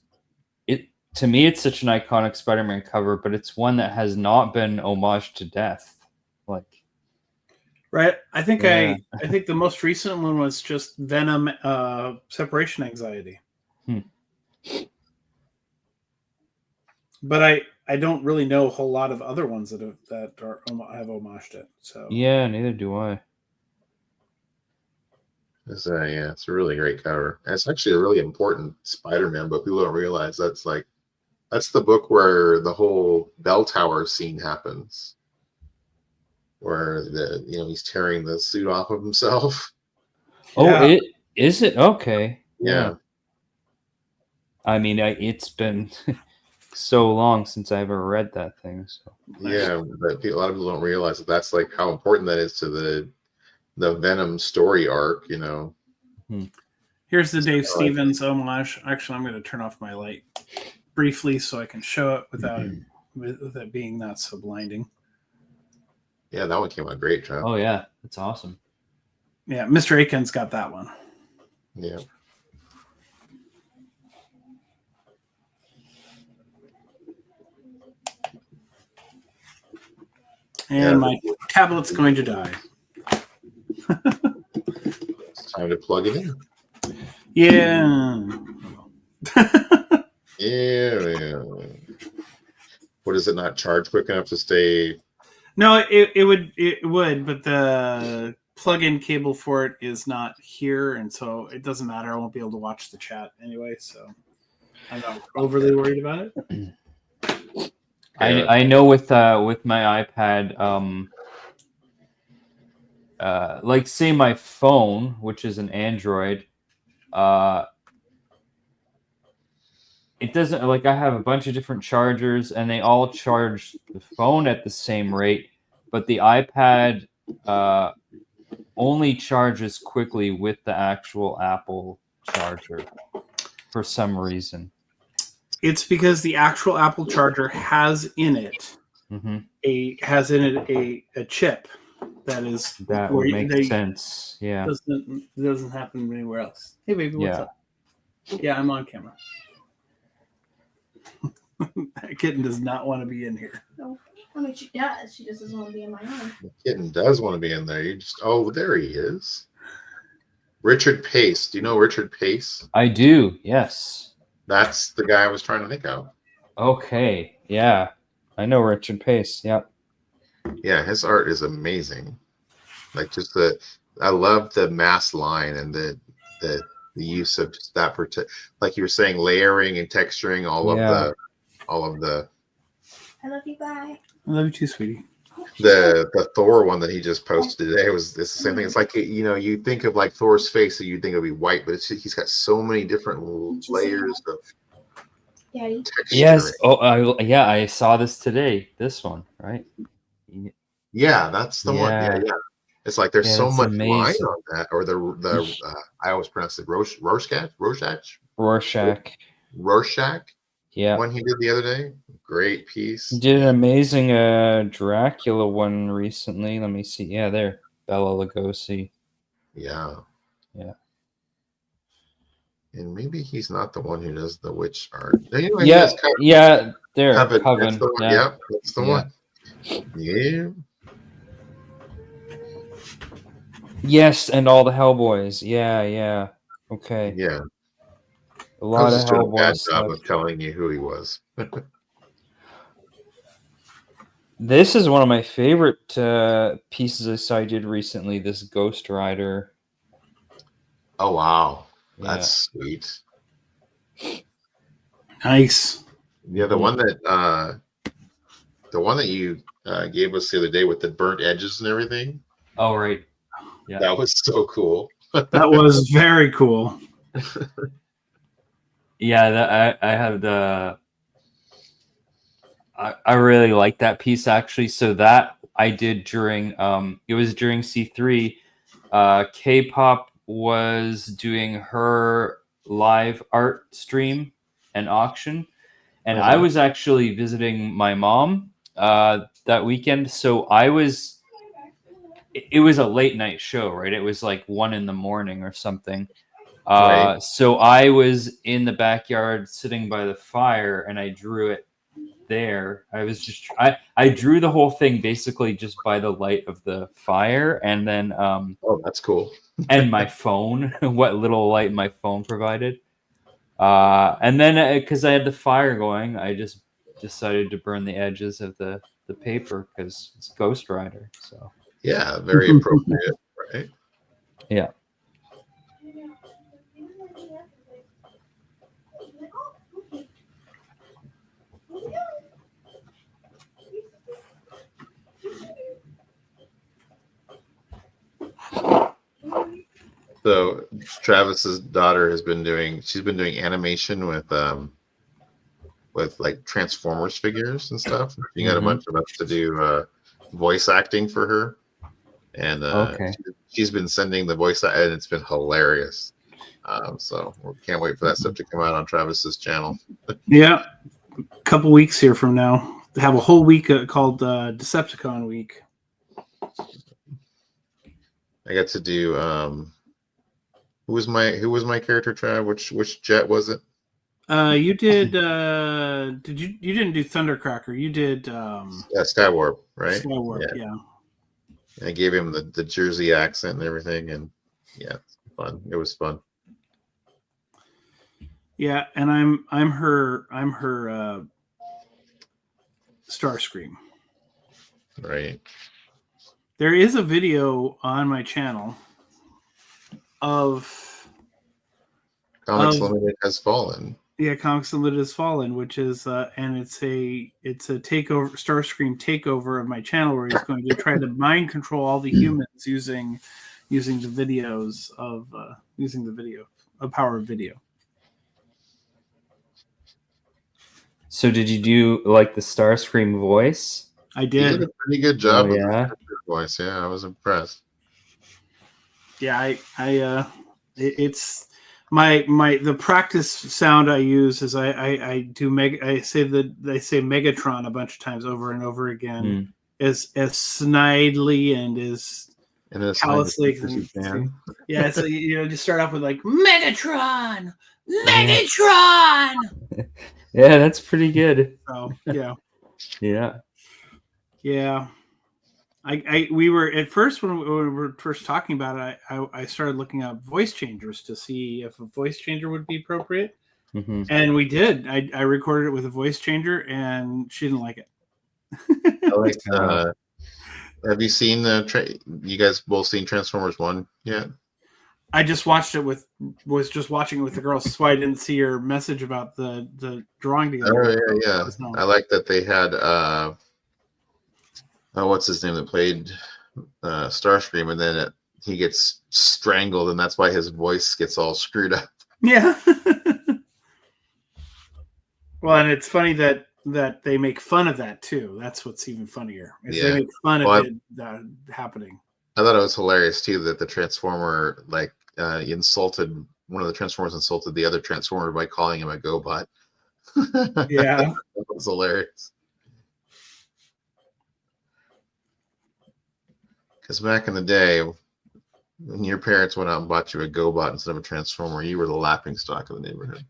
it. To me, it's such an iconic Spider-Man cover, but it's one that has not been homaged to death. Like, Right. I think Yeah. I think the most recent one was just Venom separation anxiety. But I don't really know a whole lot of other ones that have homaged it. So yeah, neither do I. It's it's a really great cover. And it's actually a really important Spider-Man book. People don't realize that's the book where the whole bell tower scene happens, where he's tearing the suit off of himself. Oh, Yeah. is it? Okay. Yeah. I mean, it's been so long since I ever read that thing. So Yeah, but a lot of people don't realize that that's like how important that is to the Venom story arc. Here's the Dave Stevens homage. Actually, I'm going to turn off my light briefly so I can show it without it being not so blinding. Yeah, that one came out great, John. Oh yeah, that's awesome. Yeah, Mr. Aiken's got that one. Yeah. And my tablet's going to die. It's time to plug it in. Yeah. Yeah. What, does it not charge quick enough to stay? No, it would, but the plug-in cable for it is not here, and so it doesn't matter. I won't be able to watch the chat anyway, so I'm not overly worried about it. I know with my iPad, like say my phone, which is an Android, it doesn't, like, I have a bunch of different chargers and they all charge the phone at the same rate, but the iPad only charges quickly with the actual Apple charger for some reason. It's because the actual Apple charger has in it a chip that would make sense. Yeah, doesn't happen anywhere else. Hey baby, what's up? Yeah, I'm on camera. That kitten does not want to be in here. No, I mean she does. She just doesn't want to be in my arm. The kitten does want to be in there. There he is. Richard Pace. Do you know Richard Pace? I do. Yes. That's the guy I was trying to think of. Okay. Yeah, I know Richard Pace. Yep. Yeah, his art is amazing. Like I love the mass line and the use of that like you were saying, layering and texturing all of the. I love you, bye. I love you too, sweetie. The Thor one that he just posted today it's the same thing. It's like, you think of like Thor's face, so you think it'll be white, but he's got so many different layers of texture. Yes. Oh, I saw this today. This one, right? Yeah, that's the one. Yeah. It's like there's so much line on that, or the I always pronounce it Rorschach. Yeah. One he did the other day. Great piece. He did an amazing Dracula one recently. Let me see. Yeah, there. Bela Lugosi. Yeah. Yeah. And maybe he's not the one who does the witch art. Anyway, yeah, there. Coven. Coven. That's the one. Yeah. Yep, that's the one. Yeah. Yes, and all the Hellboys. Yeah. Okay. Yeah. A I lot was of just doing a Hellboy bad stuff. job of telling you who he was. This is one of my favorite pieces I saw you did recently. This Ghost Rider. Oh wow, Yeah. that's sweet. Nice. Yeah, the Mhm. one that you gave us the other day with the burnt edges and everything. Oh right. Yeah. That was so cool. That was very cool. Yeah, I have the. I really like that piece actually. So that I did during it was during C3. K-pop was doing her live art stream and auction, and I Uh-huh. was actually visiting my mom that weekend. So it was a late night show, right? It was like 1 a.m. or something. Right. So I was in the backyard sitting by the fire, and I drew it there. I was just I drew the whole thing basically just by the light of the fire, and then Oh, that's cool. and my phone, what little light my phone provided. And then because I had the fire going, I just decided to burn the edges of the paper because it's Ghost Rider. So Yeah, very appropriate, right? yeah. So Travis's daughter has been she's been doing animation with like Transformers figures and stuff. She got a bunch of us to do voice acting for her, and Okay. she's been sending the voice and it's been hilarious. So we can't wait for that stuff to come out on Travis's channel. Yeah, a couple weeks here from now. They have a whole week called Decepticon Week. I got to do who was my character, Trav? Which jet was it? You did you didn't do Thundercracker? You did Yeah, Skywarp, right? Skywarp, Yeah. yeah. I gave him the Jersey accent and everything, and yeah, it's fun. It was fun. Yeah, and I'm her Starscream. Right. There is a video on my channel of Comics Limited has fallen. yeah, Comics Unlimited has fallen, which is and it's a takeover, Starscream takeover of my channel where he's going to try to mind control all the humans using the videos of using the video of power of video. So did you do like the Starscream voice? I He did. did a pretty good job Oh, with yeah? the voice. Yeah, I was impressed. Yeah, it's the practice sound I use is I say Megatron a bunch of times over and over again as snidely and as callously as you can. yeah, so just start off with like Megatron. Yeah, that's pretty good. So Yeah. yeah. We were at first when we were first talking about it. I started looking up voice changers to see if a voice changer would be appropriate, and we did. I recorded it with a voice changer, and she didn't like it. I like. Have you seen you guys both seen Transformers 1 yet? I just watched it was just watching it with the girls, so I didn't see your message about the drawing together. Oh yeah. I like that they had what's his name that played Starscream, and then he gets strangled, and that's why his voice gets all screwed up. Yeah. Well, and it's funny that they make fun of that too. That's what's even funnier. Is they make fun of it happening. I thought it was hilarious too that the Transformer insulted one of the Transformers insulted the other Transformer by calling him a GoBot. Yeah. That was hilarious. Because back in the day, when your parents went out and bought you a GoBot instead of a Transformer, you were the laughing stock of the neighborhood.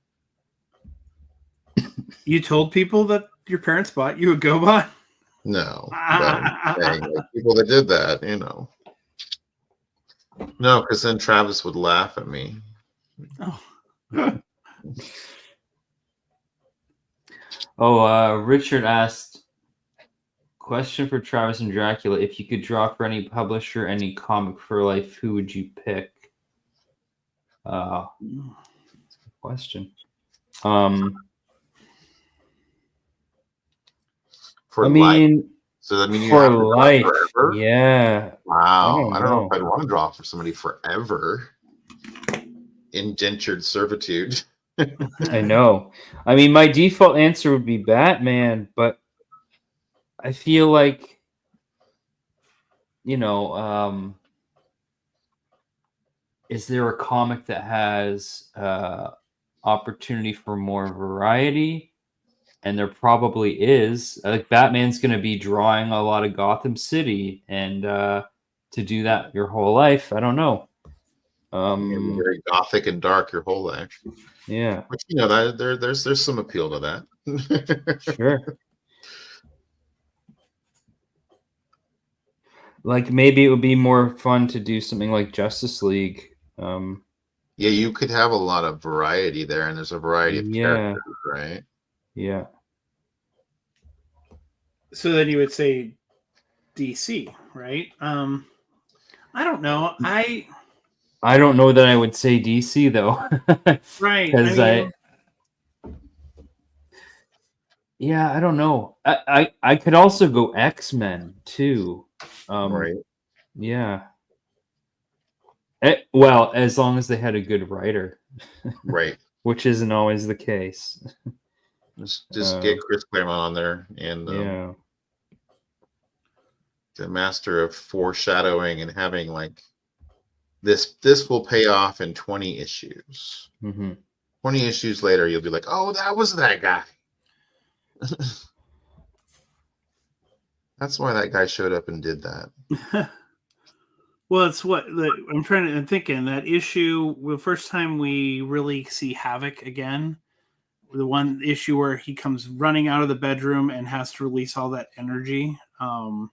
You told people that your parents bought you a GoBot? No. But I'm saying, people that did that, No, because then Travis would laugh at me. Oh. Richard asked, question for Travis and Dracula: if you could draw for any publisher, any comic for life, who would you pick? That's a good question. For I life. mean, So that mean you for have to draw life, forever? yeah. Wow. I I don't don't know know. if I'd want to draw for somebody forever. Indentured servitude. I know. I mean, my default answer would be Batman, but I feel like, is there a comic that has opportunity for more variety? And there probably is. Like, Batman's going to be drawing a lot of Gotham City, and to do that your whole life, I don't know. Very gothic and dark your whole life. Yeah, But that there's some appeal to that. sure. Like, maybe it would be more fun to do something like Justice League. Yeah, you could have a lot of variety there, and there's a variety of characters, right? Yeah. So then you would say DC, right? I don't know. I don't know that I would say DC though. Right. Because I don't know. I could also go X-Men too. Right. Yeah. Well, as long as they had a good writer. Right. Which isn't always the case. Just get Chris Claremont on there, and yeah. the master of foreshadowing and having like this will pay off in 20 issues. Mm-hmm. 20 issues later, you'll be like, oh, that was that guy. That's why that guy showed up and did that. Well, it's I'm thinking that issue, the first time we really see Havoc again, the one issue where he comes running out of the bedroom and has to release all that energy. I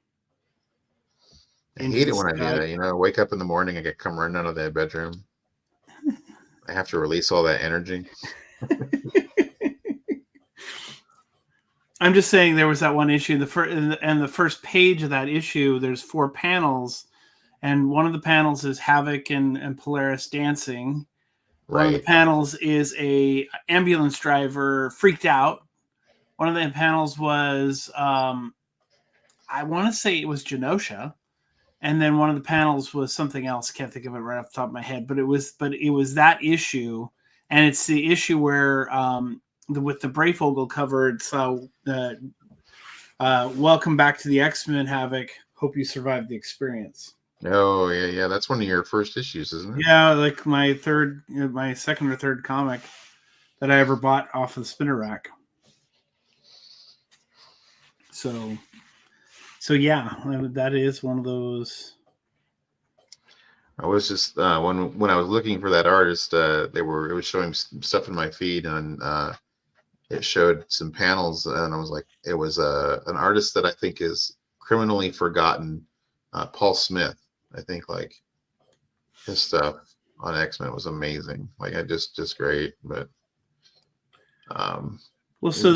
hate it when I do that. Wake up in the morning, I get come running out of that bedroom. I have to release all that energy. I'm just saying there was that one issue. The first page of that issue, there's 4 panels, and one of the panels is Havoc and Polaris dancing. Right. One of the panels is a ambulance driver freaked out. One of the panels was, I want to say it was Genosha. And then one of the panels was something else. Can't think of it right off the top of my head, but it was that issue. And it's the issue where, with the Brayfogle cover, it's welcome back to the X-Men, Havoc. Hope you survived the experience. Oh, yeah. That's one of your first issues, isn't it? Yeah, like my second or third comic that I ever bought off of the spinner rack. So yeah, that is one of those. I was just when I was looking for that artist, it was showing stuff in my feed, and it showed some panels, and I was like, it was an artist that I think is criminally forgotten, Paul Smith. I think like his stuff on X-Men was amazing. Like just great, but well, so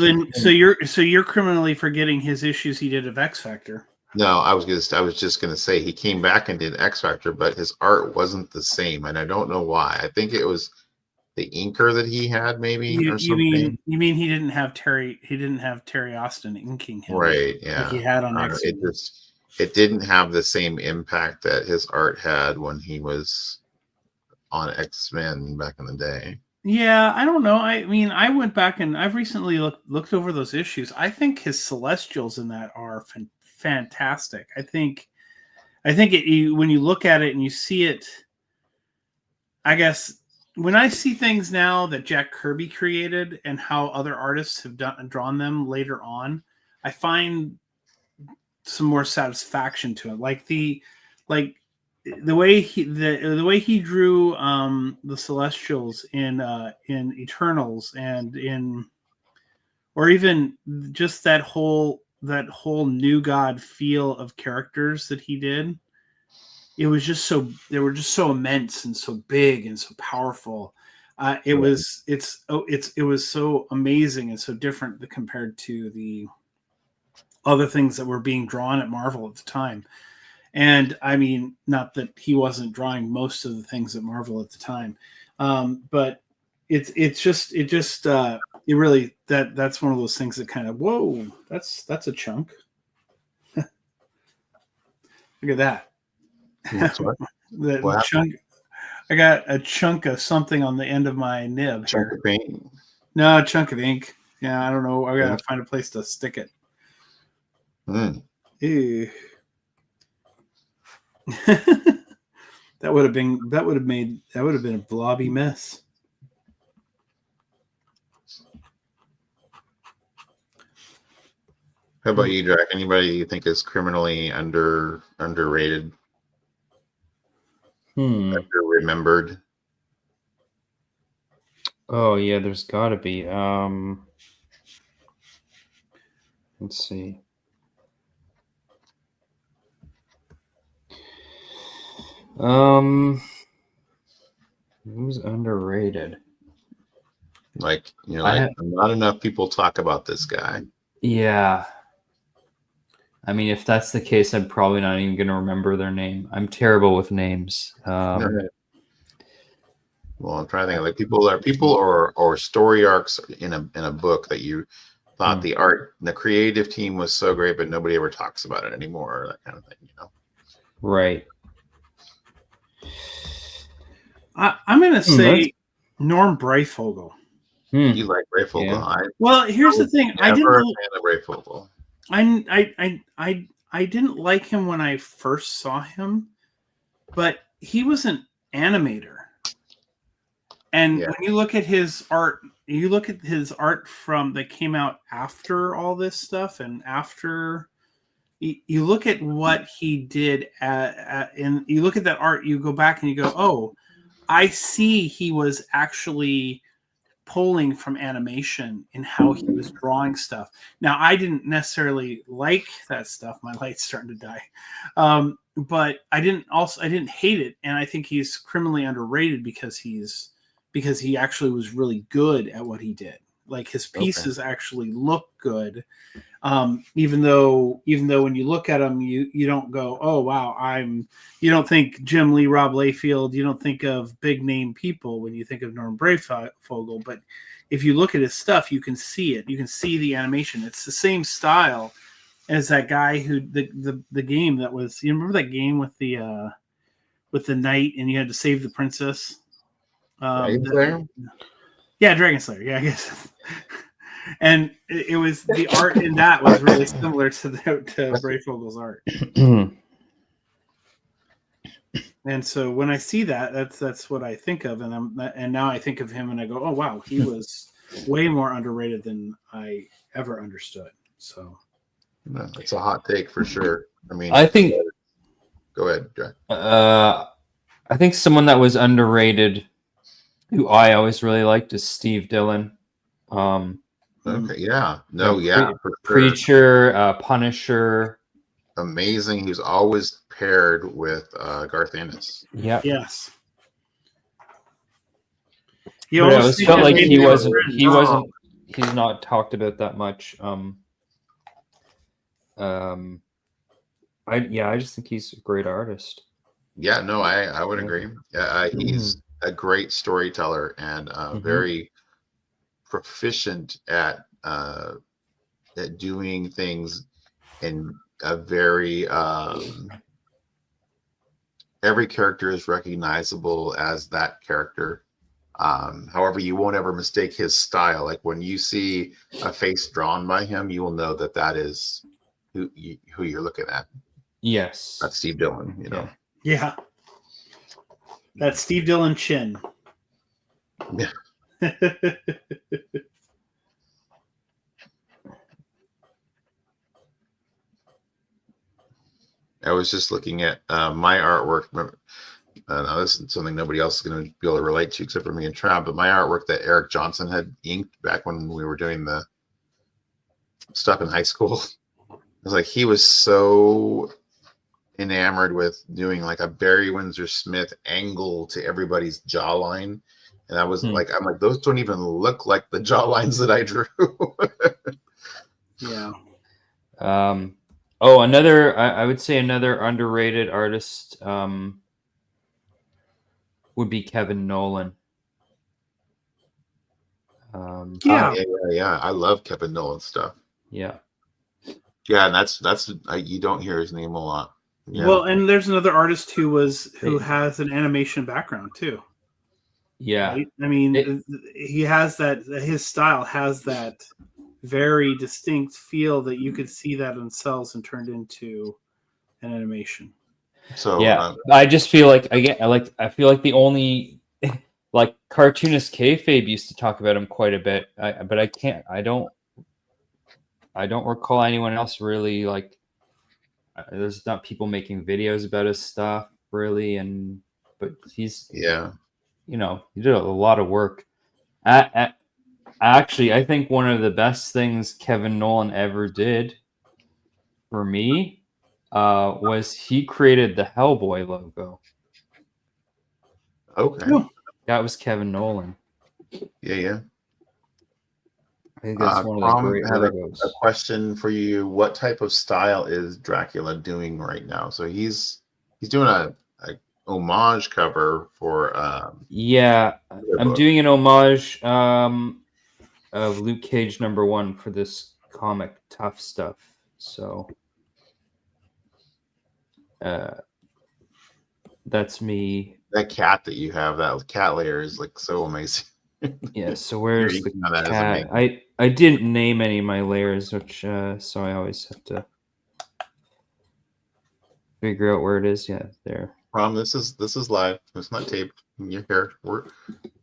you're criminally forgetting his issues he did of X Factor. No, I was just gonna say he came back and did X Factor, but his art wasn't the same, and I don't know why. I think it was the inker that he had, maybe, or something. You mean he didn't have Terry Austin inking him, right? Yeah, like he had on X-Men. It didn't have the same impact that his art had when he was on X-Men back in the day. Yeah, I don't know. I mean, I went back and I've recently looked over those issues. I think his Celestials in that are fantastic. I think when you look at it and you see it, I guess when I see things now that Jack Kirby created and how other artists have drawn them later on, I find some more satisfaction to it. Like the way he drew the Celestials in Eternals and or even just that whole New God feel of characters that he did. They were just so immense and so big and so powerful. It was so amazing and so different compared to the other things that were being drawn at Marvel at the time. And I mean, not that he wasn't drawing most of the things at Marvel at the time, but it really that's one of those things that kind of, whoa, that's a chunk. Look at that. That's what? The What chunk. I got a chunk of something on the end of my nib chunk here. of paint? No, a chunk of ink. Yeah, I don't know. I gotta Ink? find a place to stick it. Mm. Ew. that would have been a blobby mess. How about you, Jack? Anybody you think is criminally underrated, Hmm. under remembered? Oh yeah, there's got to be. Let's see. Who's underrated? Like, you know, I like have- not enough people talk about this guy. Yeah. I mean, if that's the case, I'm probably not even going to remember their name. I'm terrible with names. No. Well, I'm trying to think of like people or story arcs in a book that you thought the creative team was so great, but nobody ever talks about it anymore, or that kind of thing, you know. Right. I'm going to say Norm Breyfogle. You like Ray Fogel? Yeah. Well, here's the thing. I Never a didn't. fan of Ray Fogel. I didn't like him when I first saw him, but he was an animator. And when you look at his art, from that came out after all this stuff, and after you look at what he did, and you look at that art, you go back and you go, oh, I see he was actually pulling from animation in how he was drawing stuff. Now, I didn't necessarily like that stuff. My light's starting to die. But I didn't hate it. And I think he's criminally underrated because he actually was really good at what he did. Like his pieces actually look good. Even though when you look at them, you don't go, oh wow, you don't think Jim Lee, Rob Liefeld, you don't think of big name people when you think of Norm Breyfogle, but if you look at his stuff, you can see it. You can see the animation. It's the same style as that guy who the game that was. You remember that game with the knight and you had to save the princess? Dragon Slayer? Yeah, Dragon Slayer. Yeah, I guess. And it was the art in that was really similar to Breyfogle's art. And so when I see that, that's what I think of, and now I think of him and I go, oh wow, he was way more underrated than I ever understood. So no, it's a hot take for sure. I mean, I think. Go ahead, Jack. I think someone that was underrated, who I always really liked, is Steve Dillon. Okay, yeah, no, yeah, for sure. Preacher, Punisher. Amazing. He's always paired with Garth Ennis. Yeah. Yes. I always felt like he's not talked about that much. I just think he's a great artist. Yeah, no, I would agree. Yeah, he's a great storyteller and very proficient at doing things in a very every character is recognizable as that character. However, you won't ever mistake his style. Like when you see a face drawn by him, you will know that is who you're looking at. Yes, that's Steve Dillon. You know. Yeah. That's Steve Dillon chin. Yeah. I was just looking at my artwork. Now this is something nobody else is going to be able to relate to except for me and Trav, but my artwork that Eric Johnson had inked back when we were doing the stuff in high school. It was like he was so enamored with doing like a Barry Windsor Smith angle to everybody's jawline And I was like, I'm like, those don't even look like the jaw lines that I drew. Yeah. Another I would say another underrated artist would be Kevin Nolan. Yeah. Yeah. I love Kevin Nolan stuff. Yeah. Yeah, and that's you don't hear his name a lot. Yeah. Well, and there's another artist who has an animation background too. Yeah. Right? I mean, he has that. His style has that very distinct feel that you could see that in cells and turned into an animation. So yeah, I just feel like I feel like the only like cartoonist kayfabe used to talk about him quite a bit, but I don't recall anyone else really like. There's not people making videos about his stuff really, but he's he did a lot of work. Actually, I think one of the best things Kevin Nolan ever did for me was he created the Hellboy logo. Okay. Yeah. That was Kevin Nolan. Yeah. I think that's one of the great had logos. a question for you. What type of style is Dracula doing right now? So he's doing a homage cover for Yeah, I'm book. doing an homage of Luke Cage #1 for this comic Tough Stuff. So that's me. That cat that you have, that cat layer is like so amazing. Yeah, so where's the that is cat? amazing. I didn't name any of my layers, which so I always have to figure out where it is. Yeah, there. This is live. It's not taped. You're here.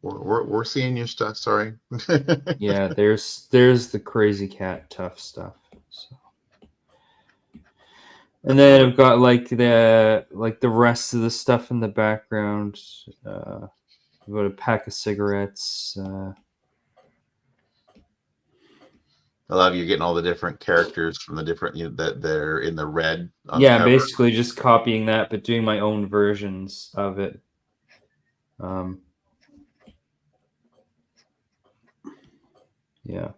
We're seeing your stuff. Sorry. Yeah, there's the crazy cat Tough Stuff. So. And then I've got like the rest of the stuff in the background. I've got a pack of cigarettes. I love you getting all the different characters from the different that they're in the red. On Yeah, the cover. basically just copying that, but doing my own versions of it. Yeah.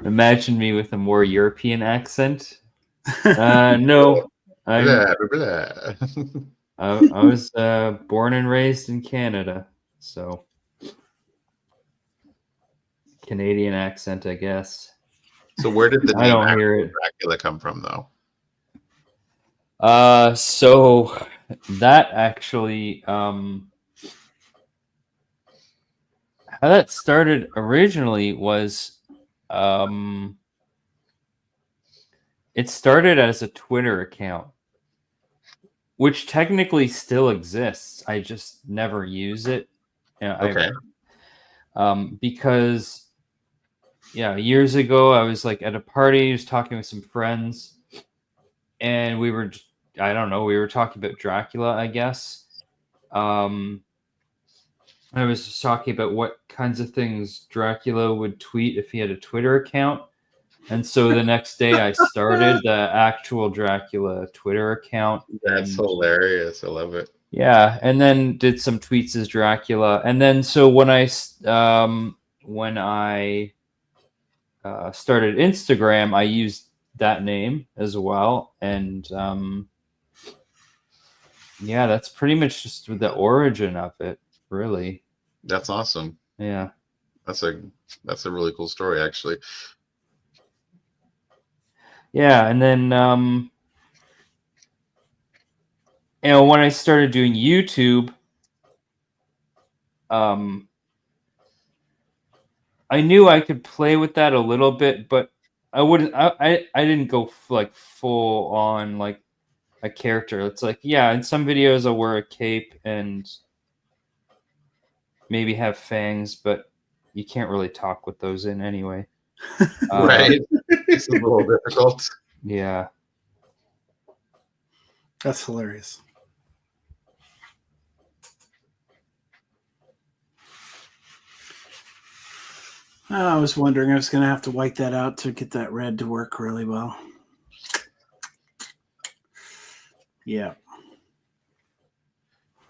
Imagine me with a more European accent. No, I was born and raised in Canada, so Canadian accent, I guess. So where did the I name don't hear it. Dracula come from, though? So that actually, how that started originally was, it started as a Twitter account, which technically still exists. I just never use it. Okay. Because years ago I was like at a party, I was talking with some friends, and we were talking about Dracula, I guess. I was just talking about what kinds of things Dracula would tweet if he had a Twitter account. And so the next day I started the actual Dracula Twitter account. That's hilarious. I love it. Yeah, and then did some tweets as Dracula. And then so when I started Instagram, I used that name as well. And that's pretty much just the origin of it, really. That's awesome. Yeah. That's a really cool story, actually. Yeah, and then when I started doing YouTube, I knew I could play with that a little bit, but I wouldn't. I didn't go like full on like a character. It's like, yeah, in some videos I'll wear a cape and maybe have fangs, but you can't really talk with those in anyway. Right. It's a little difficult. Yeah. That's hilarious. I was wondering, I was going to have to wipe that out to get that red to work really well. Yeah.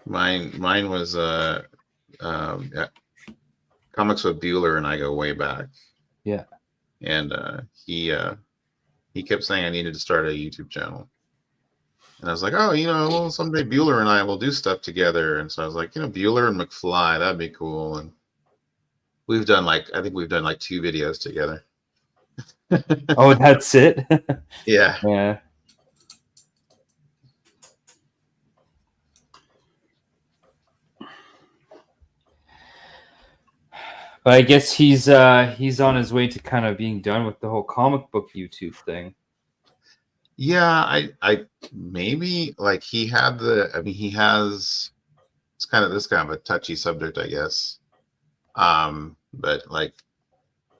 Mine was yeah, Comics with Bueller and I go way back. Yeah. And he kept saying I needed to start a YouTube channel. And I was like, oh, well, someday Bueller and I will do stuff together. And so I was like, Bueller and McFly, that'd be cool. And I think we've done like 2 videos together. Oh, that's it? Yeah. Yeah. But I guess he's on his way to kind of being done with the whole comic book YouTube thing. Yeah, I maybe like he had he has, it's kind of a touchy subject, I guess. But like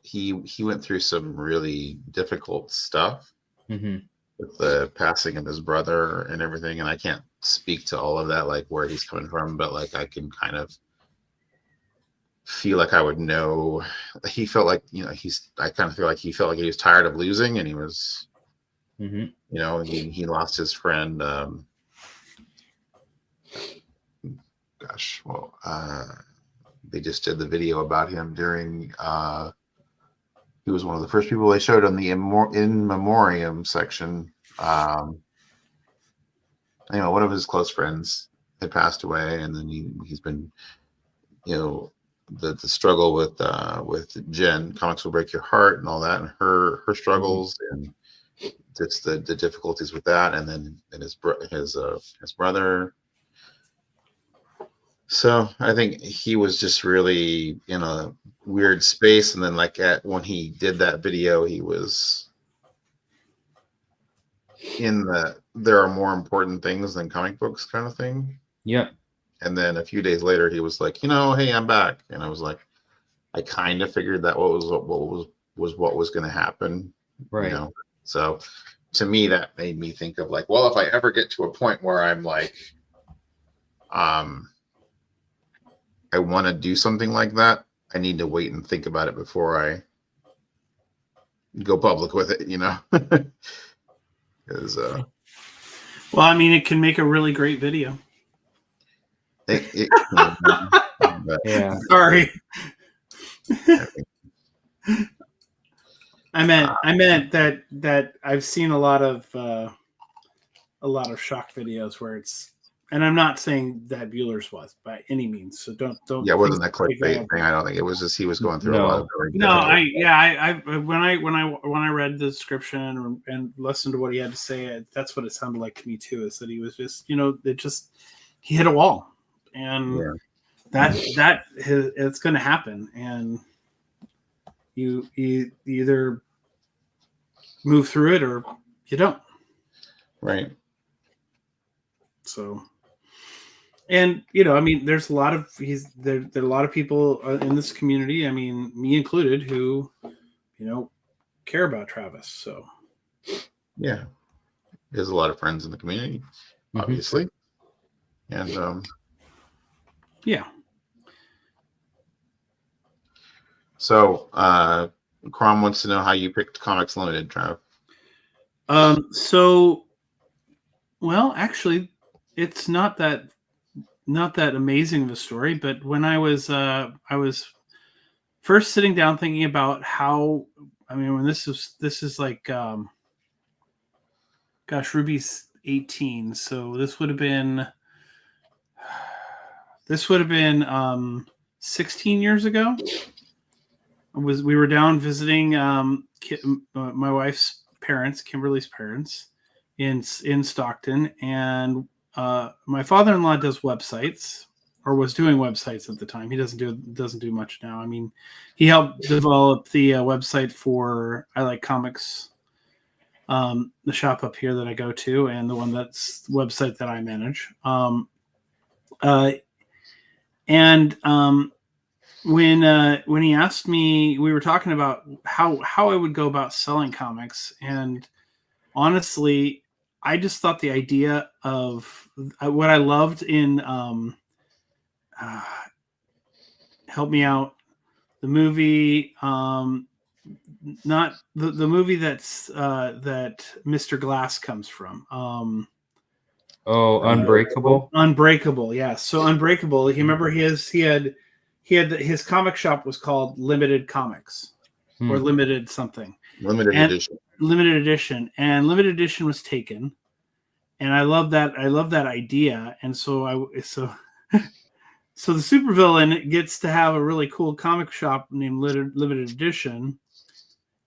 he went through some really difficult stuff Mm-hmm. with the passing of his brother and everything, and I can't speak to all of that, like where he's coming from, but like I can kind of feel like I would know. He felt like, I kind of feel like he felt like he was tired of losing, and he was, Mm-hmm. he lost his friend. They just did the video about him during. He was one of the first people they showed on the in memoriam section. One of his close friends had passed away, and then he's been, the struggle with Jen, Comics Will Break Your Heart, and all that, and her struggles, and just the difficulties with that, and then his brother. So I think he was just really in a weird space, and then when he did that video, he was in there are more important things than comic books kind of thing. Yep. And then a few days later, he was like, hey, I'm back. And I was like, I kind of figured that what was going to happen. Right. So to me, that made me think of like, well, if I ever get to a point where I'm like, I want to do something like that, I need to wait and think about it before I go public with it, Because well, I mean, it can make a really great video. it can, but Yeah. Sorry. I meant that I've seen a lot of shock videos where it's, and I'm not saying that Bueller's was by any means, so don't. Yeah, it wasn't that clickbait thing. I don't think it was just he was going through a lot of. When I read the description and listened to what he had to say, that's what it sounded like to me too. Is that he was just, he hit a wall, and it's going to happen, and you either move through it or you don't. Right. So. And I mean, there's a lot of there are a lot of people in this community. I mean, me included, who care about Travis. So yeah, there's a lot of friends in the community, obviously, and yeah. So Crom wants to know how you picked Comics Limited, Trav. So, well, actually, it's not that amazing of a story, but when I was first sitting down thinking about how, I mean, when this is like, gosh, Ruby's 18, so this would have been 16 years ago. We were down visiting my wife's parents, Kimberly's parents, in Stockton, and my father-in-law does websites, or was doing websites at the time. He doesn't do much now. I mean, he helped develop the website for I Like Comics, the shop up here that I go to, and the website that I manage. when he asked me, we were talking about how I would go about selling comics, and honestly, I just thought the idea of what I loved in uh, help me out, the movie, not the movie that's that Mr. Glass comes from. Oh, Unbreakable. Unbreakable, yeah. So Unbreakable. You remember he had his comic shop was called Limited Comics or Limited something, Limited and edition. Limited Edition, and Limited Edition was taken. And I love that. I love that idea. And so so the supervillain gets to have a really cool comic shop named Limited Edition.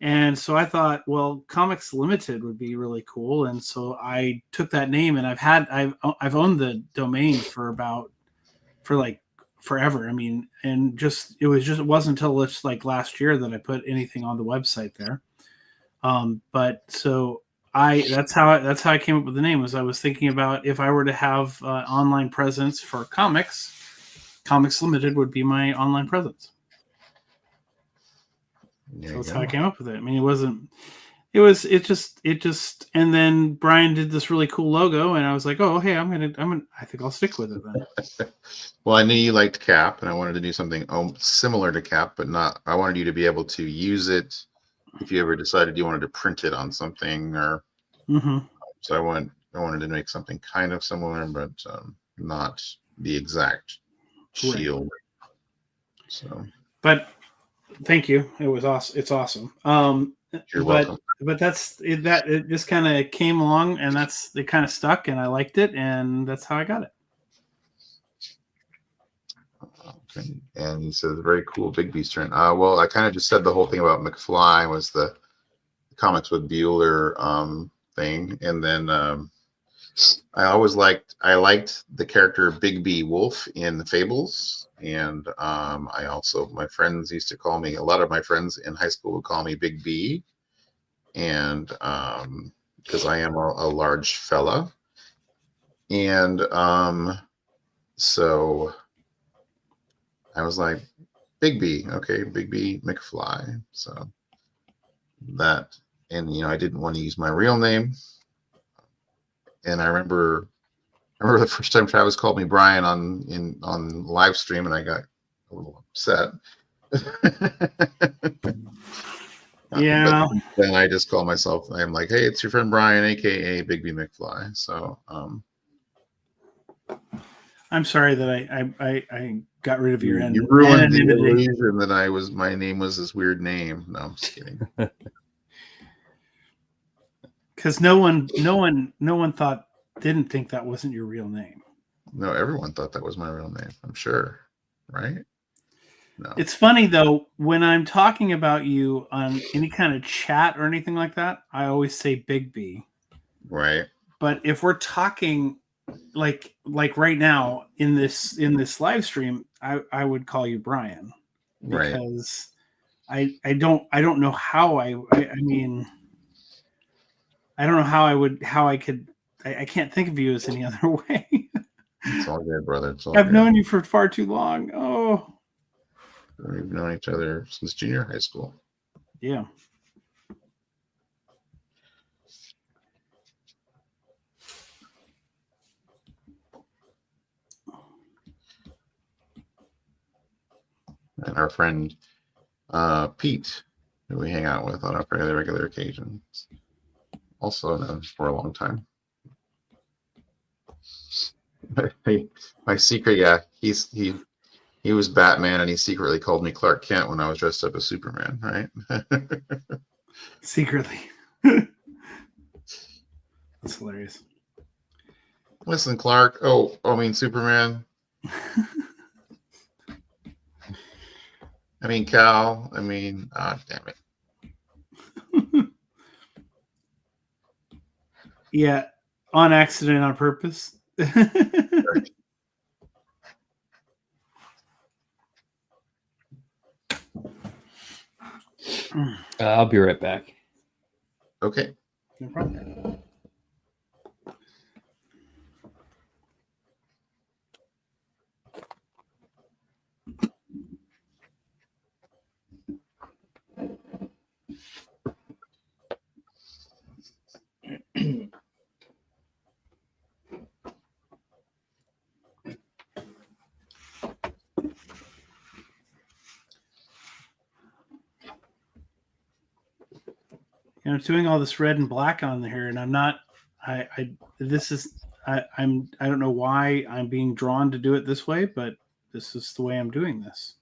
And so I thought, well, Comics Limited would be really cool. And so I took that name, and I've owned the domain for like forever. I mean, and it wasn't until just like last year that I put anything on the website there. But so that's how I came up with the name. Was I was thinking about if I were to have online presence for Comics Limited would be my online presence. So that's how I came up with it. I mean, it just, and then Brian did this really cool logo, and I was like, oh, hey, I think I'll stick with it then. Well, I knew you liked Cap, and I wanted to do something similar to Cap, but not. I wanted you to be able to use it if you ever decided you wanted to print it on something, or so I wanted to make something kind of similar, but not the exact shield. Right. So, but thank you. It was awesome. It's awesome. You're welcome. But that's it. That it just kind of came along, and it kind of stuck, and I liked it, and that's how I got it. Okay. And he says, very cool, Bigby's turn. Well, I kind of just said the whole thing about McFly was the comics with Bueller thing, and then I liked the character Bigby Wolf in the Fables, and I also, my friends used to call me, a lot of my friends in high school would call me Big B, and because I am a large fella, and so I was like, Big B, okay, Big B McFly. So that, and I didn't want to use my real name. And I remember the first time Travis called me Brian on live stream, and I got a little upset. Yeah. But then I just call myself. I'm like, hey, it's your friend Brian, aka Big B McFly. So I'm sorry that I got rid of your you ruined the illusion that my name was this weird name. No, I'm just kidding. Because no one didn't think that wasn't your real name. No, everyone thought that was my real name. I'm sure, right? No. It's funny though, when I'm talking about you on any kind of chat or anything like that, I always say Big B. Right. But if we're talking like right now in this live stream, I would call you Brian, because I don't know how I mean, I don't know I can't think of you as any other way. It's all good, brother. It's all I've good. known you for far too long. Oh, we've known each other since junior high school. Yeah. And our friend Pete, who we hang out with on a fairly regular occasions, also known for a long time. My secret, yeah, he was Batman, and he secretly called me Clark Kent when I was dressed up as Superman, right? Secretly. That's hilarious. Listen, Clark. I mean Superman. I mean Cal. I mean, damn it. Yeah, on accident, on purpose. I'll be right back. Okay. No problem. know, it's doing all this red and black on here, and I'm not. This is. I don't know why I'm being drawn to do it this way, but this is the way I'm doing this.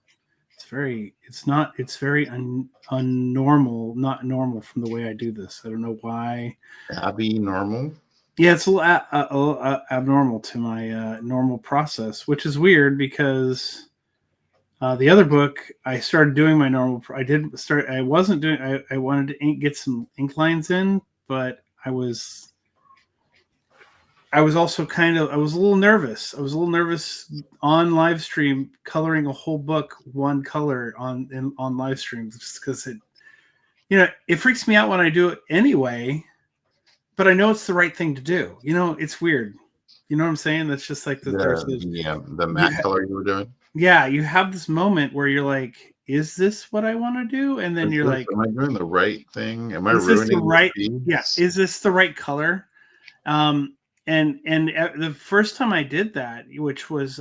It's very. It's not. It's very unnormal. Not normal from the way I do this. I don't know why. Abby normal. Yeah, it's a little abnormal to my normal process, which is weird because the other book I started doing my normal. I did start. I wasn't doing. I wanted to get some ink lines in, but I was also I was a little nervous. I was a little nervous on live stream coloring a whole book one color on live streams just because it freaks me out when I do it anyway. But I know it's the right thing to do. It's weird. You know what I'm saying? That's just like The matte color you were doing. Yeah, you have this moment where you're like, "Is this what I want to do?" And then you're like, "Am I doing the right thing? Am I ruining the right? piece? Yeah, is this the right color?" And the first time I did that, which was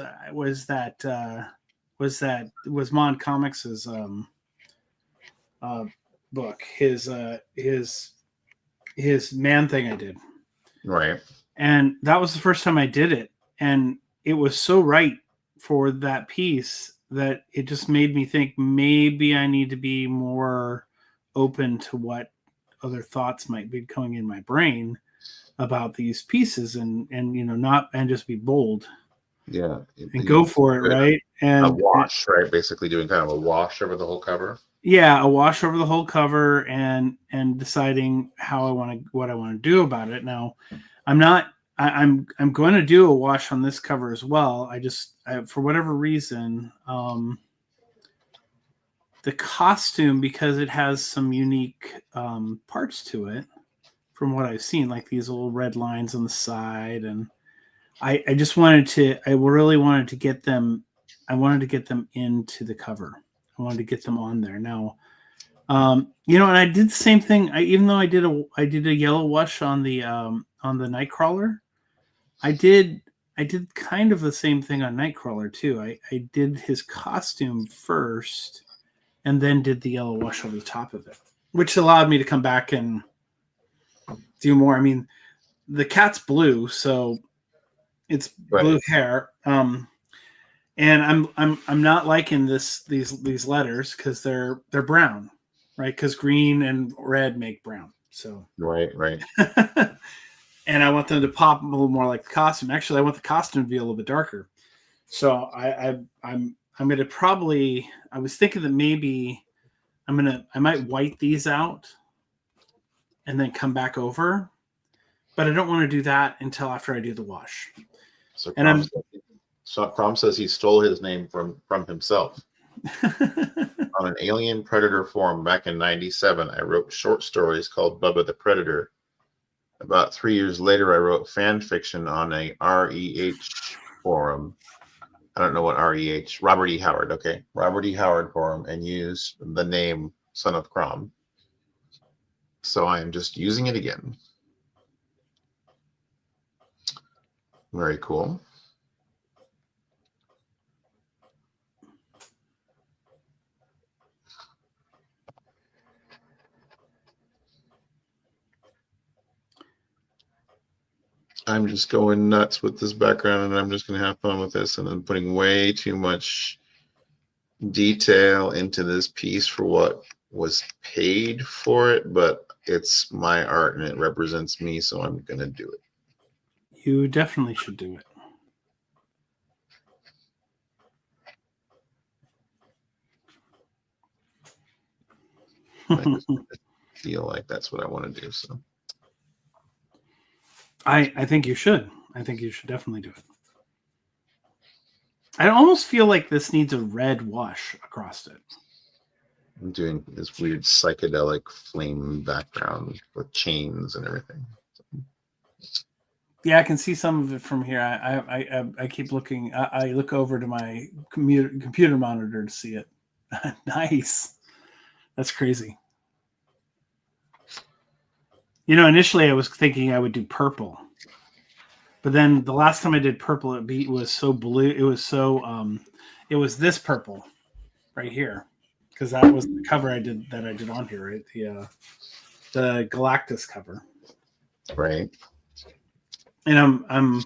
Mon Comics's book, his Man Thing I did. Right. And that was the first time I did it. And it was so right for that piece that it just made me think maybe I need to be more open to what other thoughts might be going in my brain about these pieces and just be bold. Yeah. And go for it, right? And a wash, right? Basically doing kind of a wash over the whole cover. Yeah, a wash over the whole cover and deciding what I want to do about it. Now, I'm going to do a wash on this cover as well. For whatever reason, the costume, because it has some unique parts to it, from what I've seen, like these little red lines on the side, and I really wanted to get them. I wanted to get them into the cover. I wanted to get them on there now. And I did the same thing. Even though I did a yellow wash on the Nightcrawler, I did kind of the same thing on Nightcrawler too. I did his costume first, and then did the yellow wash over the top of it, which allowed me to come back and do more. I mean, the cat's blue, so it's blue hair. And I'm not liking these letters because they're brown, right? Because green and red make brown. So right. And I want them to pop a little more like the costume. Actually, I want the costume to be a little bit darker. So I'm gonna probably. I was thinking that maybe I might white these out and then come back over, but I don't want to do that until after I do the wash. So Crom says he stole his name from himself. On an Alien Predator forum back in '97, I wrote short stories called Bubba the Predator. About 3 years later, I wrote fan fiction on a REH forum. I don't know what REH. Robert E. Howard. Okay, Robert E. Howard forum, and used the name Son of Crom. So I am just using it again. Very cool. I'm just going nuts with this background, and I'm just going to have fun with this, and I'm putting way too much detail into this piece for what was paid for it, but it's my art and it represents me, so I'm going to do it. You definitely should do it. I just feel like that's what I want to do. So I think you should. I think you should definitely do it. I almost feel like this needs a red wash across it. I'm doing this weird psychedelic flame background with chains and everything. Yeah, I can see some of it from here. I keep looking. I look over to my computer monitor to see it. Nice. That's crazy. Initially I was thinking I would do purple, but then the last time I did purple, it was so blue. It was so. It was this purple, right here, because that was the cover I did on here, right? the Galactus cover. Right. And I'm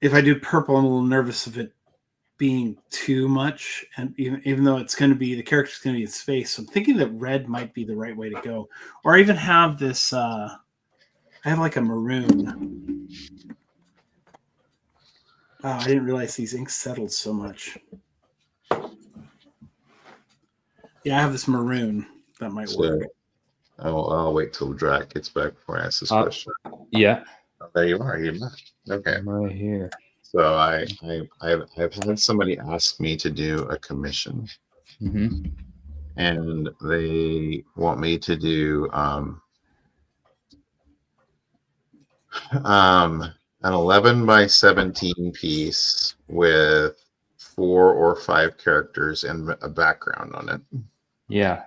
if I do purple, I'm a little nervous of it being too much, and even though it's going to be the character's going to be in space, so I'm thinking that red might be the right way to go, or I even have this. I have like a maroon. Oh, I didn't realize these inks settled so much. Yeah, I have this maroon that might work. I'll wait till Drac gets back before I ask this question. Yeah, Oh, there you are. You're back. Okay. I'm right here. So I've had somebody ask me to do a commission, Mm-hmm. and they want me to do an 11 by 17 piece with 4 or 5 characters and a background on it. Yeah.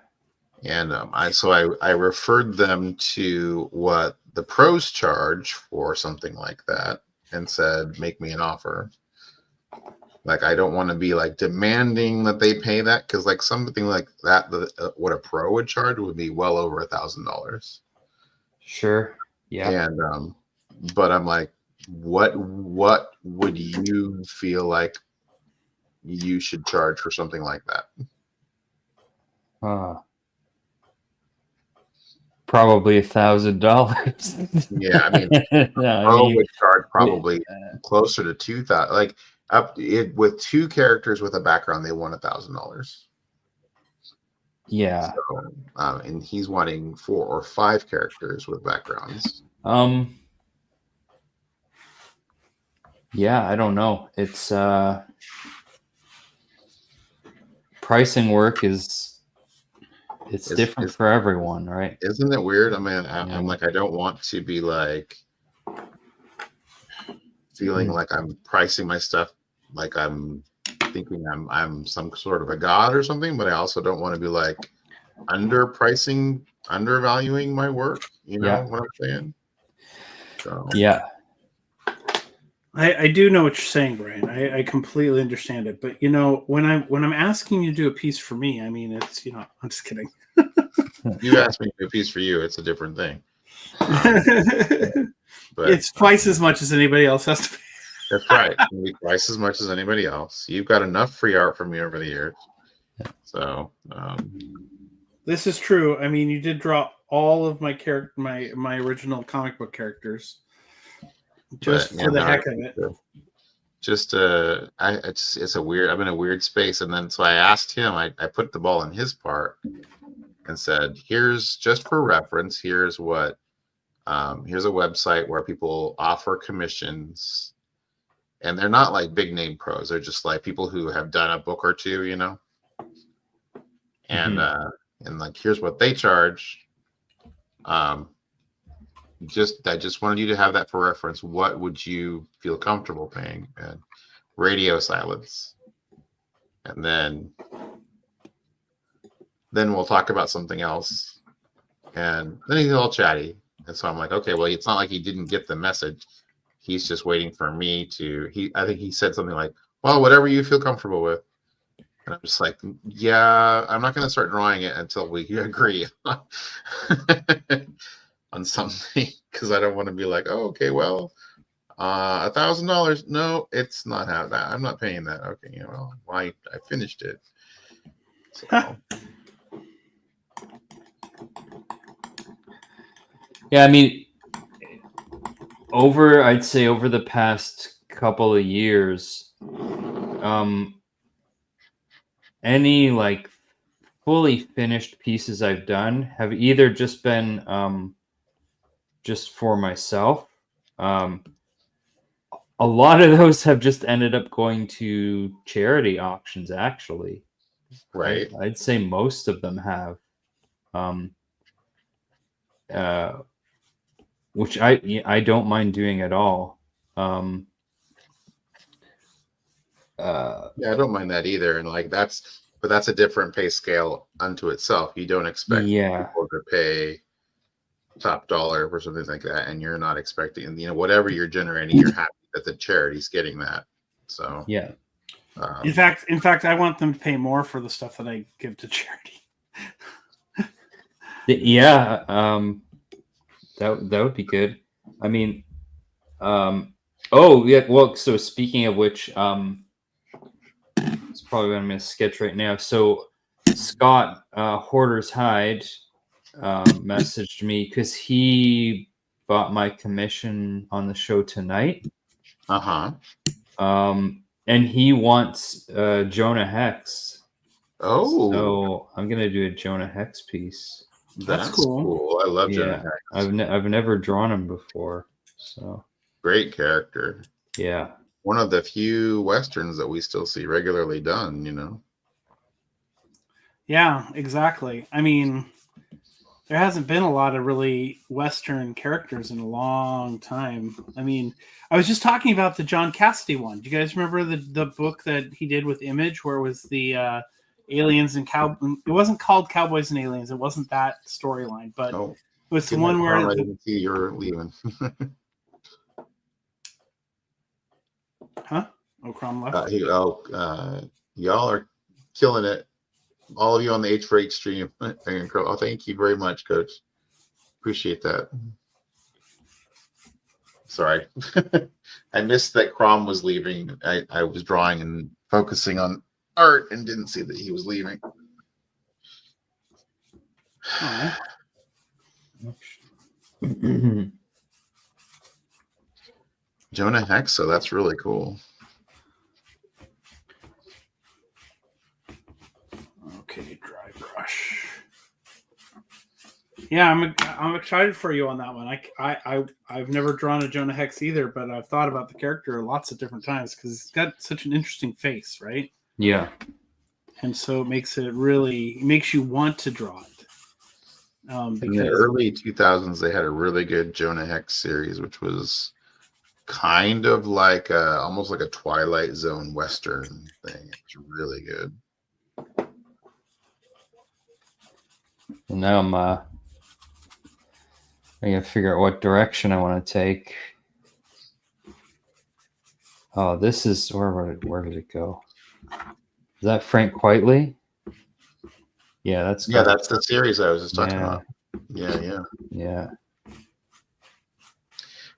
And I referred them to what the pros charge for something like that, and said, make me an offer. Like, I don't want to be like demanding that they pay that, because like something like that, what a pro would charge would be well over $1,000. Sure. Yeah. And but I'm like, what would you feel like you should charge for something like that? Probably $1,000. Yeah, I mean, No, pro would charge probably yeah. closer to 2,000. Like with 2 characters with a background, they want $1,000. Yeah. So, and he's wanting 4 or 5 characters with backgrounds. Yeah, I don't know. It's pricing work is different for everyone, right? Isn't it weird? I mean, I'm like, I don't want to be like feeling like I'm pricing my stuff like I'm thinking I'm some sort of a god or something, but I also don't want to be like undervaluing my work. You know what I'm saying? So yeah. I do know what you're saying, Brian. I completely understand it. But when I'm asking you to do a piece for me, I mean, it's I'm just kidding. You asked me to do a piece for you, it's a different thing. But it's twice as much as anybody else has to pay. That's right. Twice as much as anybody else. You've got enough free art from me over the years. So this is true. I mean, you did draw all of my my original comic book characters. Just for the heck of it. It's a weird. I'm in a weird space, and then so I asked him. I put the ball in his part and said, "Here's just for reference. Here's what. Here's a website where people offer commissions, and they're not like big name pros. They're just like people who have done a book or two, And and like here's what they charge. I just wanted you to have that for reference. What would you feel comfortable paying? And radio silence. And then we'll talk about something else. And then he's all chatty. And so I'm like, okay, well, it's not like he didn't get the message. He's just waiting for me to, I think he said something like, well, whatever you feel comfortable with. And I'm just like, yeah, I'm not going to start drawing it until we agree on something, because I don't want to be like, oh, okay, well, $1,000. No, it's not how that. I'm not paying that. Okay, well, I finished it. So. Yeah, I mean, I'd say over the past couple of years, any like fully finished pieces I've done have either just been just for myself. A lot of those have just ended up going to charity auctions, actually. Right. I'd say most of them have. Which I don't mind doing at all. Yeah, I don't mind that either. And like that's a different pay scale unto itself. You don't expect people to pay top dollar for something like that, and you're not expecting, whatever you're generating, you're happy that the charity's getting that. So yeah. In fact, I want them to pay more for the stuff that I give to charity. Yeah, that would be good. I mean, oh yeah. Well, so speaking of which, it's probably what I'm gonna sketch right now. So Scott Hoarder's Hide messaged me because he bought my commission on the show tonight. And he wants Jonah Hex. Oh, So I'm gonna do a Jonah Hex piece. That's cool. I love Jonah Yeah, Hex. I've never drawn him before. So Great character. yeah. One of the few westerns that we still see regularly done, Yeah, exactly. I mean, there hasn't been a lot of really Western characters in a long time. I mean, I was just talking about the John Cassidy one. Do you guys remember the book that he did with Image, where it was the aliens and cow? It wasn't called Cowboys and Aliens. It wasn't that storyline, but Oh, it was the good one night, where Carl. I didn't see you were leaving. huh? Oh, Crom left. Y'all are killing it. All of you on the H4H stream. Oh, thank you very much, Coach. Appreciate that. Sorry. I missed that Crom was leaving. I was drawing and focusing on art and didn't see that he was leaving. Oh. Jonah Hex, so that's really cool. Okay, dry brush. Yeah, I'm excited for you on that one. I've never drawn a Jonah Hex either, but I've thought about the character lots of different times because it's got such an interesting face, right? Yeah. And so it makes you want to draw it. In the early 2000s, they had a really good Jonah Hex series, which was kind of like almost like a Twilight Zone Western thing. It's really good. And now I gotta figure out what direction I want to take. Oh, this is where did it go? Is that Frank Whiteley? Yeah, that's the series I was just talking about. Yeah.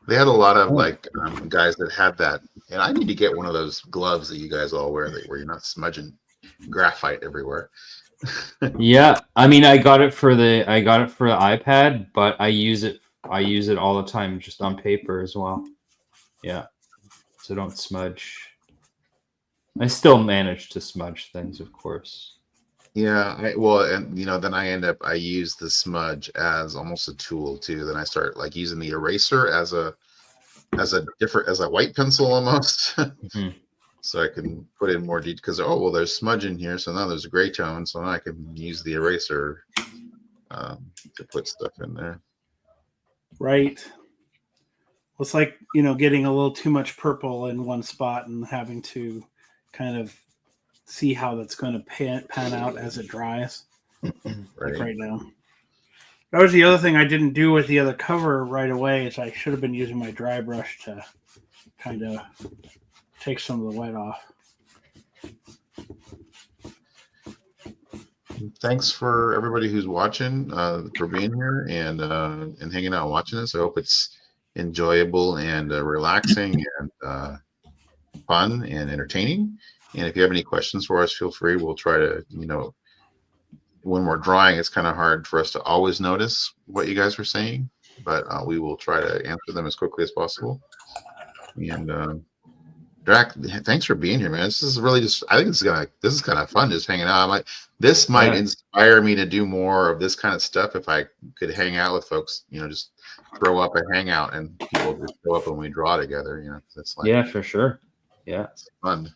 They had a lot of guys that had that, and I need to get one of those gloves that you guys all wear where you're not smudging graphite everywhere. Yeah, I mean, I got it for the iPad, but I use it all the time just on paper as well. Yeah, so don't smudge. I still manage to smudge things, of course. Yeah, then I use the smudge as almost a tool too. Then I start using the eraser as a white pencil almost. Mm-hmm. So I can put in more detail because there's smudge in here, so now there's a gray tone, so now I can use the eraser to put stuff in there. Right. Well, it's like getting a little too much purple in one spot and having to kind of see how that's going to pan out as it dries. Like right now. That was the other thing I didn't do with the other cover right away is I should have been using my dry brush to kind of take some of the wet off. Thanks for everybody who's watching, for being here and hanging out and watching this. I hope it's enjoyable and relaxing and fun and entertaining. And if you have any questions for us, feel free. We'll try to, when we're drawing, it's kind of hard for us to always notice what you guys are saying, but we will try to answer them as quickly as possible. And Drac, thanks for being here, man. This is really I think this is kind of fun just hanging out. This might inspire me to do more of this kind of stuff if I could hang out with folks, just throw up a hangout and people just show up when we draw together, That's yeah, for sure. Yeah. It's fun.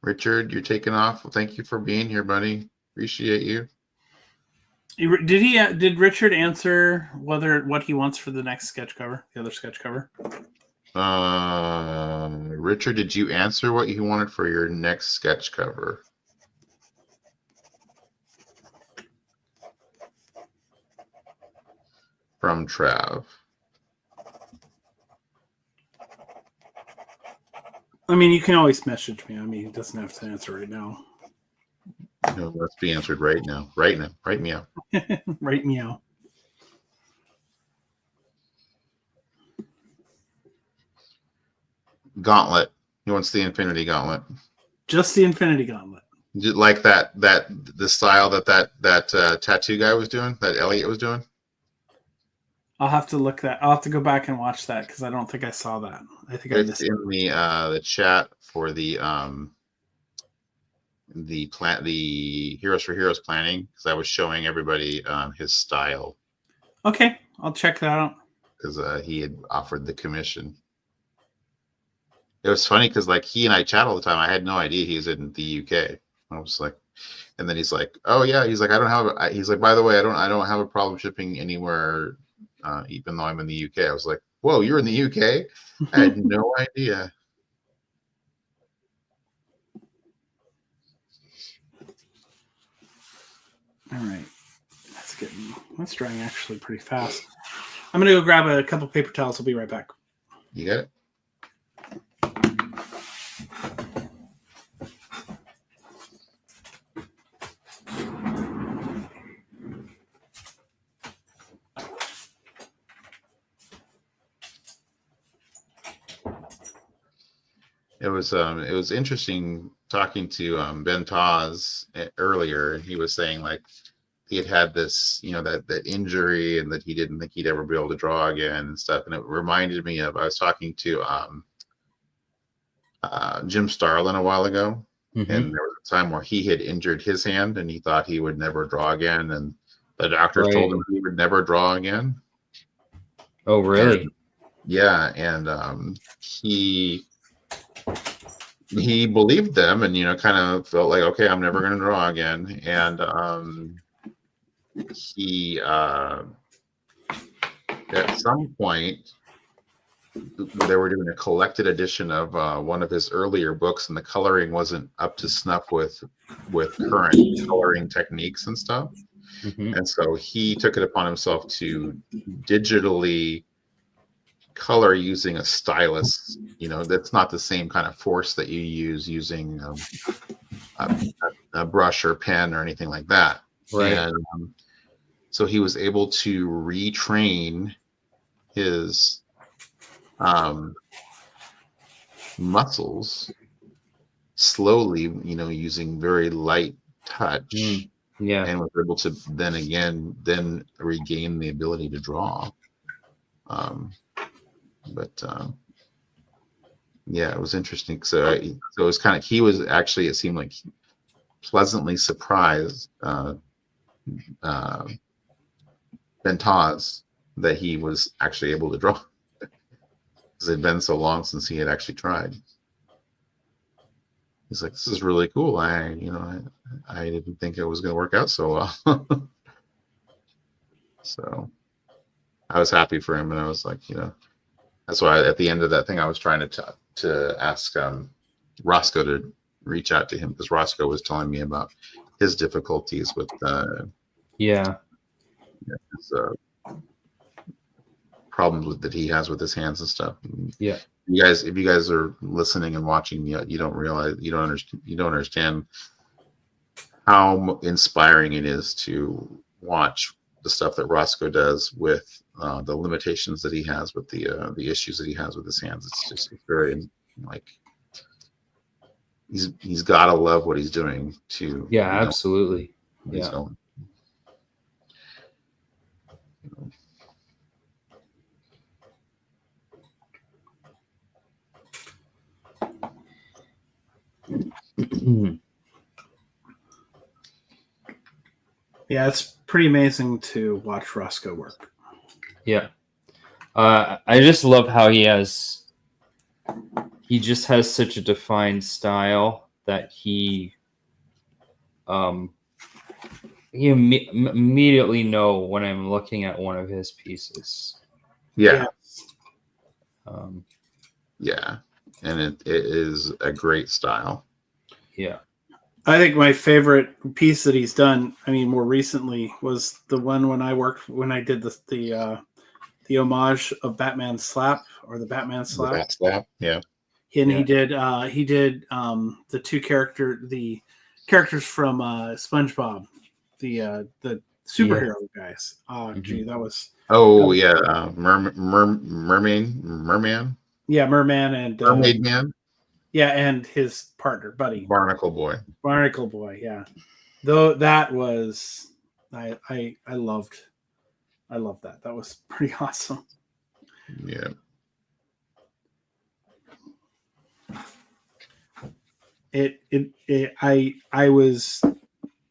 Richard, you're taking off. Well, thank you for being here, buddy. Appreciate you. Did Richard answer what he wants for the next sketch cover, the other sketch cover? Richard, did you answer what you wanted for your next sketch cover? From Trav. I mean, you can always message me. I mean, he doesn't have to answer right now. No, let's be answered right now. Right now. Right meow. Right, meow. Gauntlet. He wants the Infinity Gauntlet. Just the Infinity Gauntlet. Like the style that tattoo guy was doing, that Elliot was doing. I'll have to I'll have to go back and watch that because I don't think I saw that. I think I It's missed in it. the chat for the Heroes for Heroes planning, because I was showing everybody his style Okay, I'll check that out. because he had offered the commission. It was funny because like he and I chat all the time. I had no idea he was in the UK. I was like, and then he's like, "Oh yeah," he's like, he's like, "By the way, I don't have a problem shipping anywhere, even though I'm in the UK." I was like, "Whoa, you're in the UK? I had no idea." All right, that's drying actually pretty fast. I'm gonna go grab a couple paper towels. I'll be right back. You got it. It was interesting talking to Ben Taz earlier, and he was saying like he had this, that injury, and that he didn't think he'd ever be able to draw again and stuff. And it reminded me of, I was talking to Jim Starlin a while ago, Mhm. and there was a time where he had injured his hand and he thought he would never draw again, and the doctors told him he would never draw again. Oh, really? Yeah, and he believed them, and kind of felt like, okay, I'm never going to draw again. And he at some point they were doing a collected edition of one of his earlier books, and the coloring wasn't up to snuff with current coloring techniques and stuff. Mhm. And so he took it upon himself to digitally color using a stylus. That's not the same kind of force that you use using a brush or pen or anything like that. Right. And so he was able to retrain his muscles slowly, using very light touch, Yeah. and was able to then regain the ability to draw. But yeah, it was interesting. So it was kind of, he was actually, it seemed like, pleasantly surprised, Bentaz, that he was actually able to draw, because it had been so long since he had actually tried. He's like, "This is really cool. I didn't think it was going to work out so well." So I was happy for him, and I was like, that's why at the end of that thing, I was trying to ask Roscoe to reach out to him, because Roscoe was telling me about his difficulties with his problems that he has with his hands and stuff. Yeah. If you guys are listening and watching, you don't realize, you don't understand how inspiring it is to watch the stuff that Roscoe does with the limitations that he has with the issues that he has with his hands. It's very, like, he's got to love what he's doing to. Yeah, absolutely. He's Yeah. going. Yeah, it's pretty amazing to watch Roscoe work. Yeah. I just love how he just has such a defined style that you immediately know when I'm looking at one of his pieces. Yeah. Yeah. And it is a great style. Yeah. I think my favorite piece that he's done, I mean, more recently, was the one when I did the homage of Batman Slap, or the Batman Slap. The Bat Slap, yeah. And Yeah. he did the characters from SpongeBob, the superhero guys. Oh, gee, that was Oh yeah, merman, yeah, Merman and mermaid man, yeah, and his partner, Buddy, barnacle boy. Barnacle Boy. Yeah, though that was I loved that. That was pretty awesome. Yeah. I was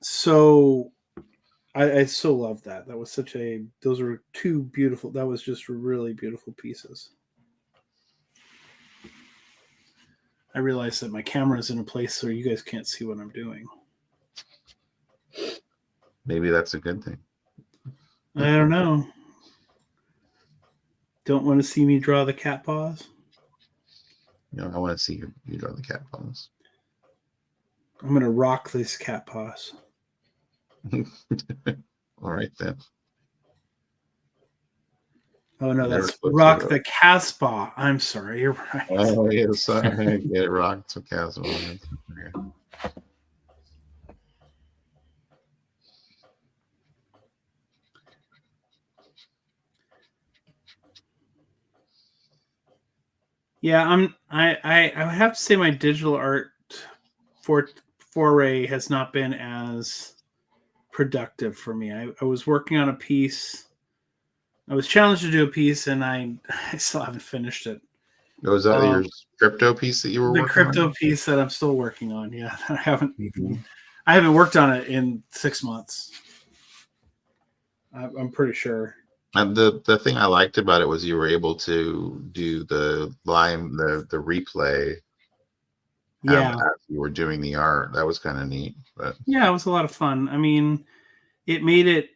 so I so loved that. That was those were two beautiful. That was just really beautiful pieces. I realized that my camera is in a place where you guys can't see what I'm doing. Maybe that's a good thing. I don't know. Don't want to see me draw the cat paws? I want to see you draw the cat paws. I'm going to rock this cat paws. All right then. Oh no, Never that's switch rock it up. the Casbah. I'm sorry, you're right. Oh yes, I get rocked to Castle. Okay. Yeah, I would have to say my digital art foray has not been as productive for me. I was working on a piece. I was challenged to do a piece, and I still haven't finished it. Was that your crypto piece that you were The working crypto on? piece that I'm still working on. Yeah, I haven't Mhm. I haven't worked on it in 6 months. I'm pretty sure. And the thing I liked about it was you were able to do the replay Yeah, as you were doing the art. That was kind of neat. But yeah, it was a lot of fun. I mean, it made it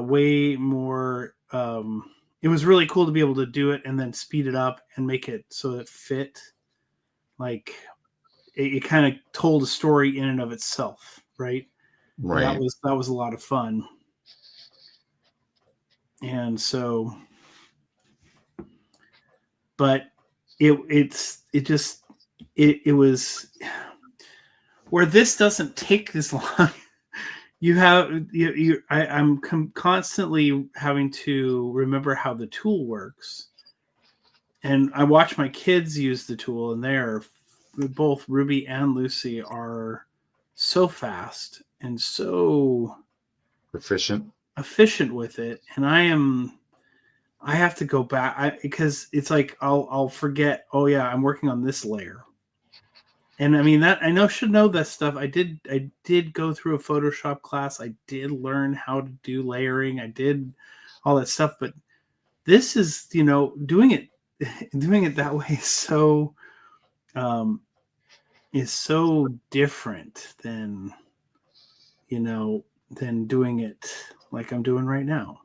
way more. It was really cool to be able to do it and then speed it up and make it so it fit. Like it kind of told a story in and of itself, right? And right, that was a lot of fun. And so, but it was where this doesn't take this long. I'm constantly having to remember how the tool works, and I watch my kids use the tool, and both Ruby and Lucy are so fast and so efficient. efficient with it, and I have to go back because it's like I'll forget. Oh yeah, I'm working on this layer, and I mean that I should know that stuff. I did go through a Photoshop class. I did learn how to do layering. I did all that stuff, but this is doing it that way is so different than than doing it like I'm doing right now.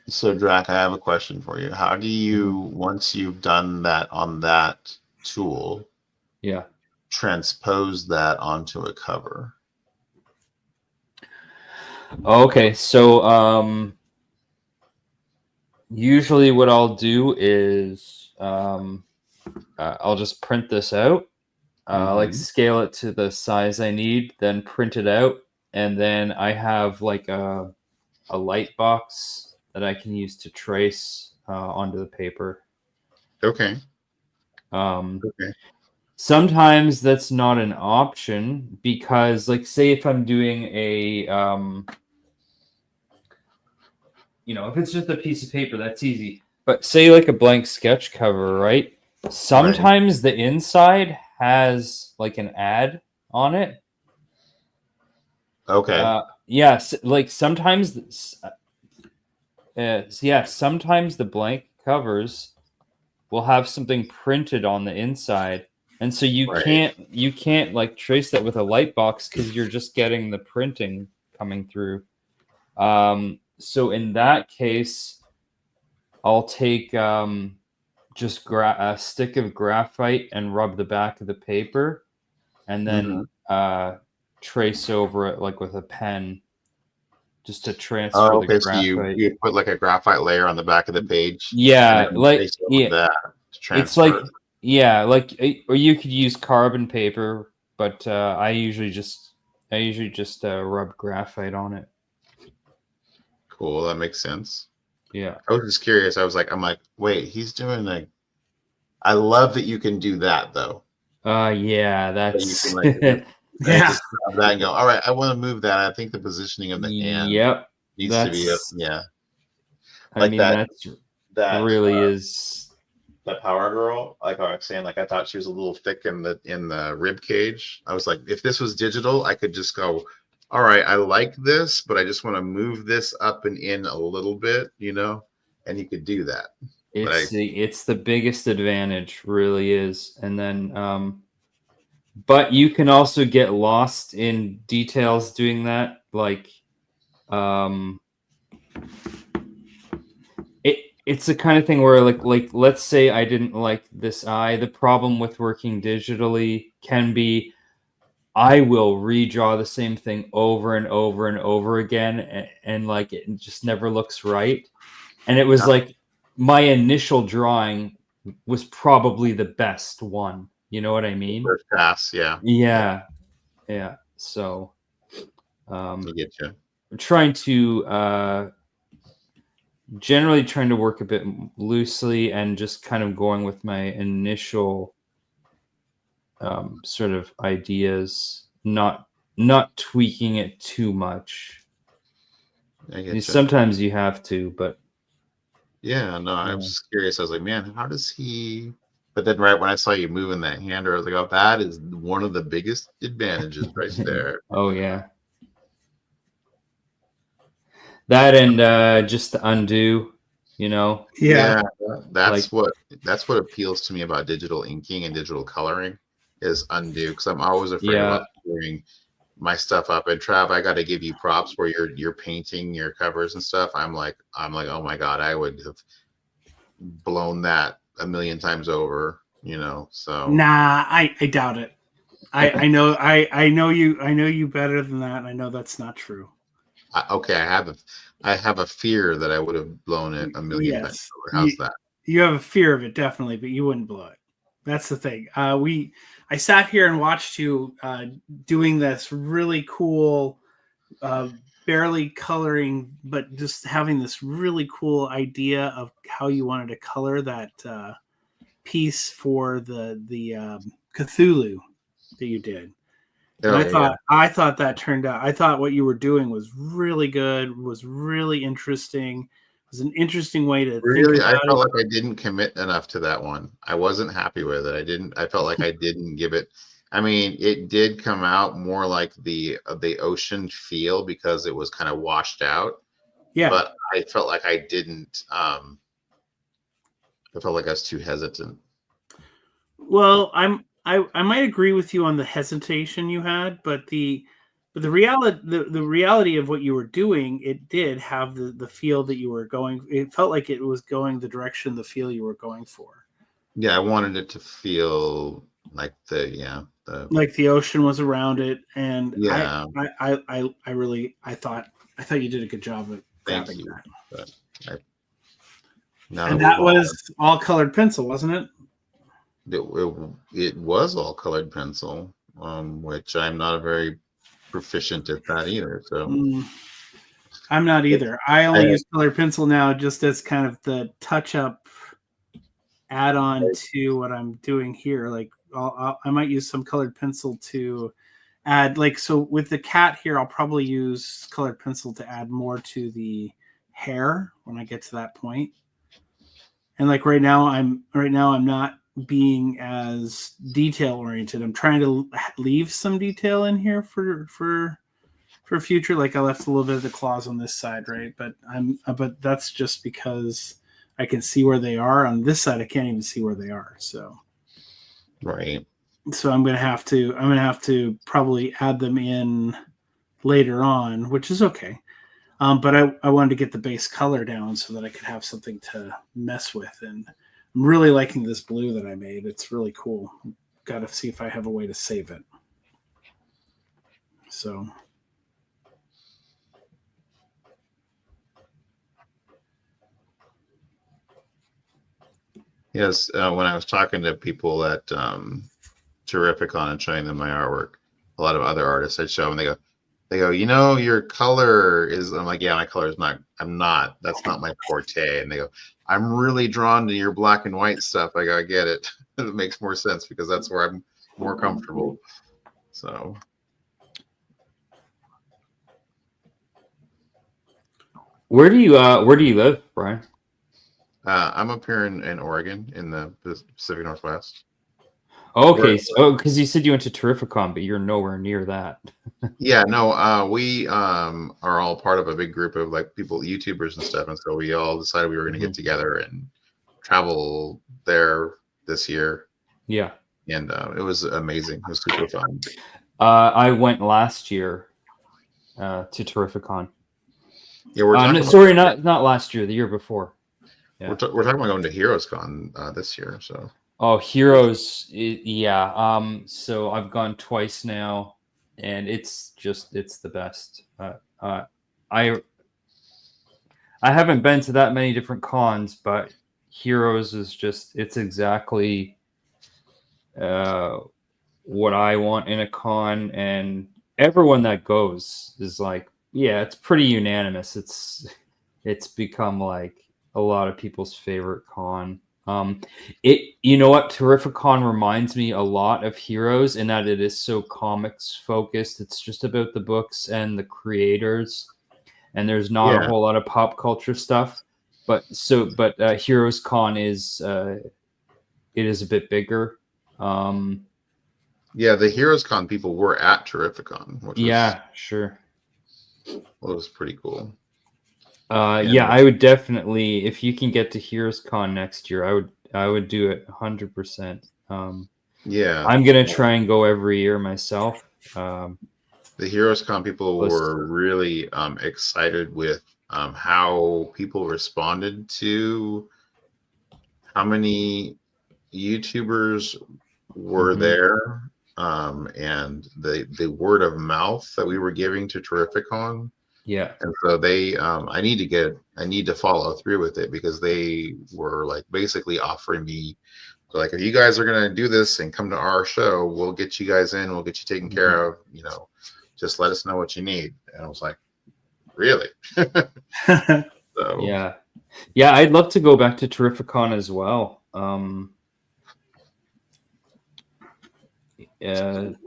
So, Drac, I have a question for you. How do you, once you've done that on that tool, Yeah. transpose that onto a cover? Okay, so usually what I'll do is I'll just print this out, like scale it to the size I need, then print it out, and then I have like a light box that I can use to trace onto the paper. Okay. Okay. Sometimes that's not an option because, like, say if I'm doing a if it's just a piece of paper, that's easy. But say like a blank sketch cover, right? Sometimes the inside has like an ad on it. Okay. Yes, like sometimes, sometimes the blank covers will have something printed on the inside, and so you can't like trace that with a light box because you're just getting the printing coming through. So in that case, I'll take just a stick of graphite and rub the back of the paper, and then trace over it like with a pen, just to transfer the graphite. So you put like a graphite layer on the back of the page. Yeah, like that to transfer. Yeah, like or you could use carbon paper, but I usually just rub graphite on it. Cool, that makes sense. Yeah. I was just curious. I'm like, wait, he's doing like. I love that you can do that though. Yeah, That you that's can like just, Yeah. just grab that and go. All right, I want to move that. I think the positioning of the hand yep. needs to be That's yeah, I like mean that's that really is that Power Girl. Like I was saying, like I thought she was a little thick in the rib cage. I was like, if this was digital, I could just go. All right, I like this, but I just want to move this up and in a little bit, and you could do that. But it's the biggest advantage, really is. And then but you can also get lost in details doing that, like um it's the kind of thing where like let's say I didn't like this eye. The problem with working digitally can be I will redraw the same thing over and over and over again, and like it just never looks right. And it was like my initial drawing was probably the best one. You know what I mean? first pass, yeah, Yeah, yeah. So I get you. I'm trying to generally trying to work a bit loosely and just kind of going with my initial sort of ideas, not tweaking it too much. I get you. Sometimes you have to, but Yeah, no, I Yeah. was just curious. I was like, man, how does he? But then, right when I saw you moving that hand, I was like, oh, that is one of the biggest advantages right there. oh yeah, that and just the undo, Yeah. That's Like- what appeals to me about digital inking and digital coloring is undo, because I'm always afraid Yeah. about screwing my stuff up. And Trav, I got to give you props where you're painting your covers and stuff. I'm like, oh my god, I would have blown that a million times over, So Nah, I doubt it. I know I know you better than that. And I know that's not true. Okay, I have a fear that I would have blown it a million times Yes, over. How's that? you have a fear of it, definitely, but you wouldn't blow it. That's the thing. I sat here and watched you doing this really cool, barely coloring, but just having this really cool idea of how you wanted to color that piece for the Cthulhu that you did. And Oh, I thought that turned out. I thought what you were doing was really good. Was really interesting. It was an interesting way to think really, I about felt it. like I didn't commit enough to that one. I wasn't happy with it. I felt like I didn't give it. I mean, it did come out more like the ocean feel because it was kind of washed out. Yeah. But I felt like I didn't. I felt like I was too hesitant. Well, I might agree with you on the hesitation you had, but the reality of what you were doing, it did have the feel that you were going. It felt like it was going the direction, the feel you were going for. Yeah, I wanted it to feel like the Like the ocean was around it, and yeah. I really I thought you did a good job of Thank grabbing you. that. But now And that that we've all, was all colored pencil, wasn't it? it was all colored pencil, which I'm not very proficient at that either. So I'm not either. I I, only use colored pencil now just as kind of the touch up add on to what I'm doing here. Like I might use some colored pencil to add, like, so with the cat here, I'll probably use colored pencil to add more to the hair when I get to that point. And like right now I'm not being as detail oriented. I'm trying to leave some detail in here for future. Like I left a little bit of the claws on this side, right? But that's just because I can see where they are. On this side, I can't even see where they are. So right. so I'm gonna have to probably add them in later on, which is okay. But I wanted to get the base color down so that I could have something to mess with. And I'm really liking this blue that I made. It's really cool. Got to see if I have a way to save it. So. Yes, when I was talking to people at Terrificon and showing them my artwork, a lot of other artists I'd show them, they go, your color is. I'm like, yeah, my color is not. I'm not. That's not my forte. And they go, I'm really drawn to your black and white stuff. I go, I get it. It makes more sense because that's where I'm more comfortable. So. Where do you live, Brian? I'm up here in Oregon in the Pacific Northwest. Okay, so because you said you went to Terrificon, but you're nowhere near that. Yeah, no, we are all part of a big group of like people, YouTubers and stuff, and so we all decided we were going to get together and travel there this year. Yeah, and it was amazing. It was super fun. I went last year to Terrificon. Yeah, we're talking sorry, not last year, the year before. Yeah. We're talking about going to Heroes Con this year. So. Oh, Heroes, yeah. So I've gone twice now, and it's the best. I haven't been to that many different cons, but Heroes is it's exactly what I want in a con, and everyone that goes is like, yeah, it's pretty unanimous. It's become like a lot of people's favorite con. You know what, Terrificon reminds me a lot of Heroes in that it is so comics focused. It's just about the books and the creators, and there's not a whole lot of pop culture stuff. But Heroes Con is it is a bit bigger. Yeah, the Heroes Con people were at Terrificon, which was pretty cool. Yeah, I would definitely, if you can get to Heroes Con next year, I would do it 100%. Yeah, I'm gonna try and go every year myself. The Heroes Con people were really excited with how people responded to how many YouTubers were there, and the word of mouth that we were giving to Terrificon. Yeah. And so they, I need to follow through with it because they were like basically offering me, like, if you guys are going to do this and come to our show, we'll get you guys in, we'll get you taken care of, just let us know what you need. And I was like, really? So. Yeah. I'd love to go back to Terrificon as well. I don't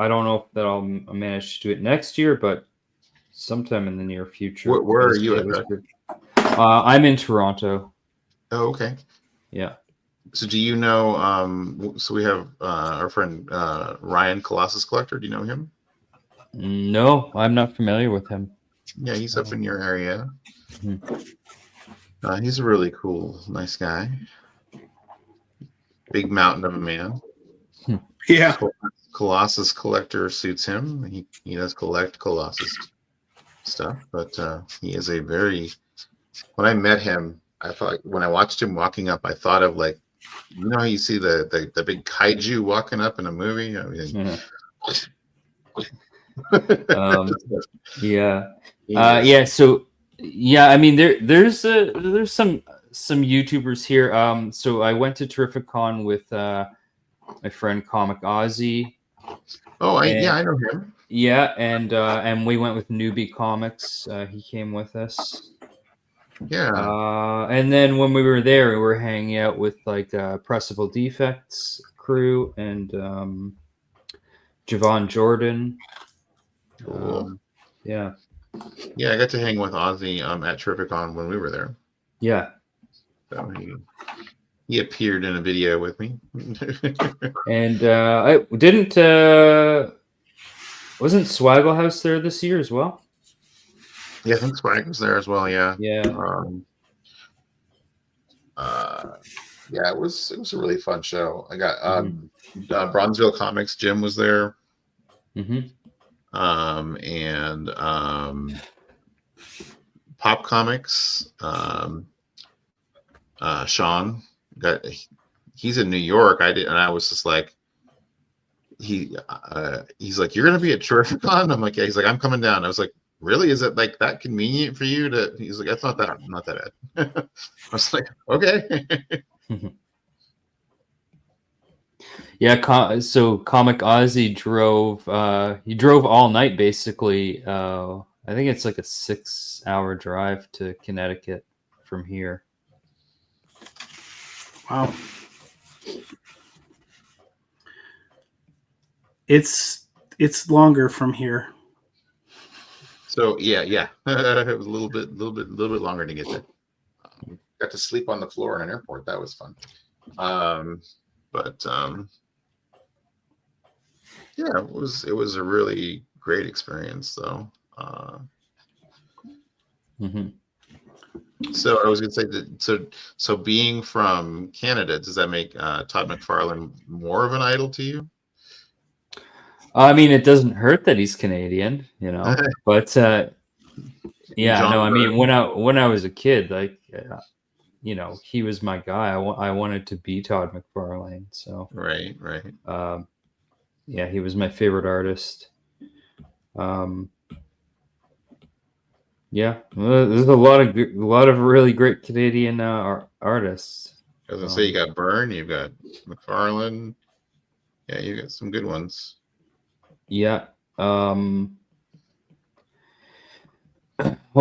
know if that I'll manage to do it next year, but sometime in the near future. Where are you at? I'm in Toronto. Oh, okay. Yeah. So do you know, so we have our friend Ryan, Colossus Collector. Do you know him? No, I'm not familiar with him. Yeah, he's up in your area. He's a really cool, nice guy. Big mountain of a man. Yeah. Colossus Collector suits him. He does collect Colossus stuff, but he is a very. When I met him, I thought, when I watched him walking up, I thought of, like, how you see the big kaiju walking up in a movie. I mean, yeah. So yeah, I mean there's some YouTubers here. So I went to Terrificon with my friend Comic Ozzy. Oh, I know him. Yeah, and we went with Newbie Comics. He came with us. Yeah. And then when we were there, we were hanging out with like Pressable Defects crew and Javon Jordan. Cool. Yeah, I got to hang with Ozzy at Terrificon when we were there. Yeah. So he appeared in a video with me. And I didn't wasn't Swaggle House there this year as well? Yeah, I think Swag was there as well. Yeah. Yeah. Yeah, it was a really fun show. I got Bronzeville Comics. Jim was there. Mm-hmm. And Pop Comics. Sean he's in New York. And I was just like, he's like, you're gonna be at Terrificon? I'm like, yeah. He's like, I'm coming down. I was like, really? Is it like that convenient for you to? He's like, that's not that bad. I was like, okay. Yeah, so Comic Ozzy drove. He drove all night basically. I think it's like a 6-hour drive to Connecticut from here. Wow. It's longer from here. So yeah, it was a little bit longer to get there. Got to sleep on the floor in an airport. That was fun. But yeah, it was a really great experience though. Mm-hmm. So I was going to say that. So being from Canada, does that make Todd McFarlane more of an idol to you? I mean, it doesn't hurt that he's Canadian, you know. But yeah, no. I mean, when I was a kid, like, you know, he was my guy. I wanted to be Todd McFarlane. So right. Yeah, he was my favorite artist. Yeah, there's a lot of really great Canadian artists. I was gonna say you got Byrne, you've got McFarlane. Yeah, you got some good ones. Yeah. Well,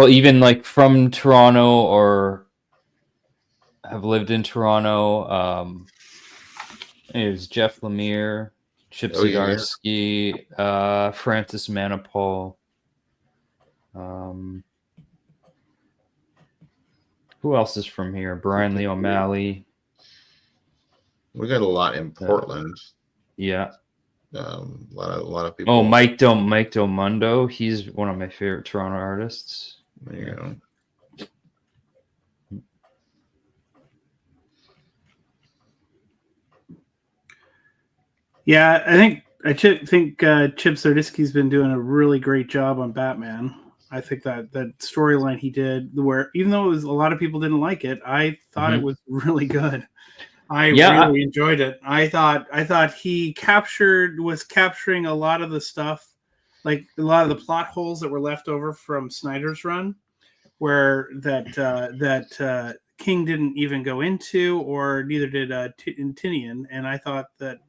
even like from Toronto or have lived in Toronto. There's Jeff Lemire, Chip Zdarsky, Francis Manipul. Who else is from here? Brian Lee O'Malley. We got a lot in Portland. Yeah. A lot of people. Oh, Mike Del Mundo. He's one of my favorite Toronto artists. There you go. Yeah, I think Chip Zdarsky's been doing a really great job on Batman. I think that storyline he did, where even though a lot of people didn't like it, I thought it was really good. I really enjoyed it. I thought he was capturing a lot of the stuff, like a lot of the plot holes that were left over from Snyder's run, where that King didn't even go into, or neither did Tinian. And I thought that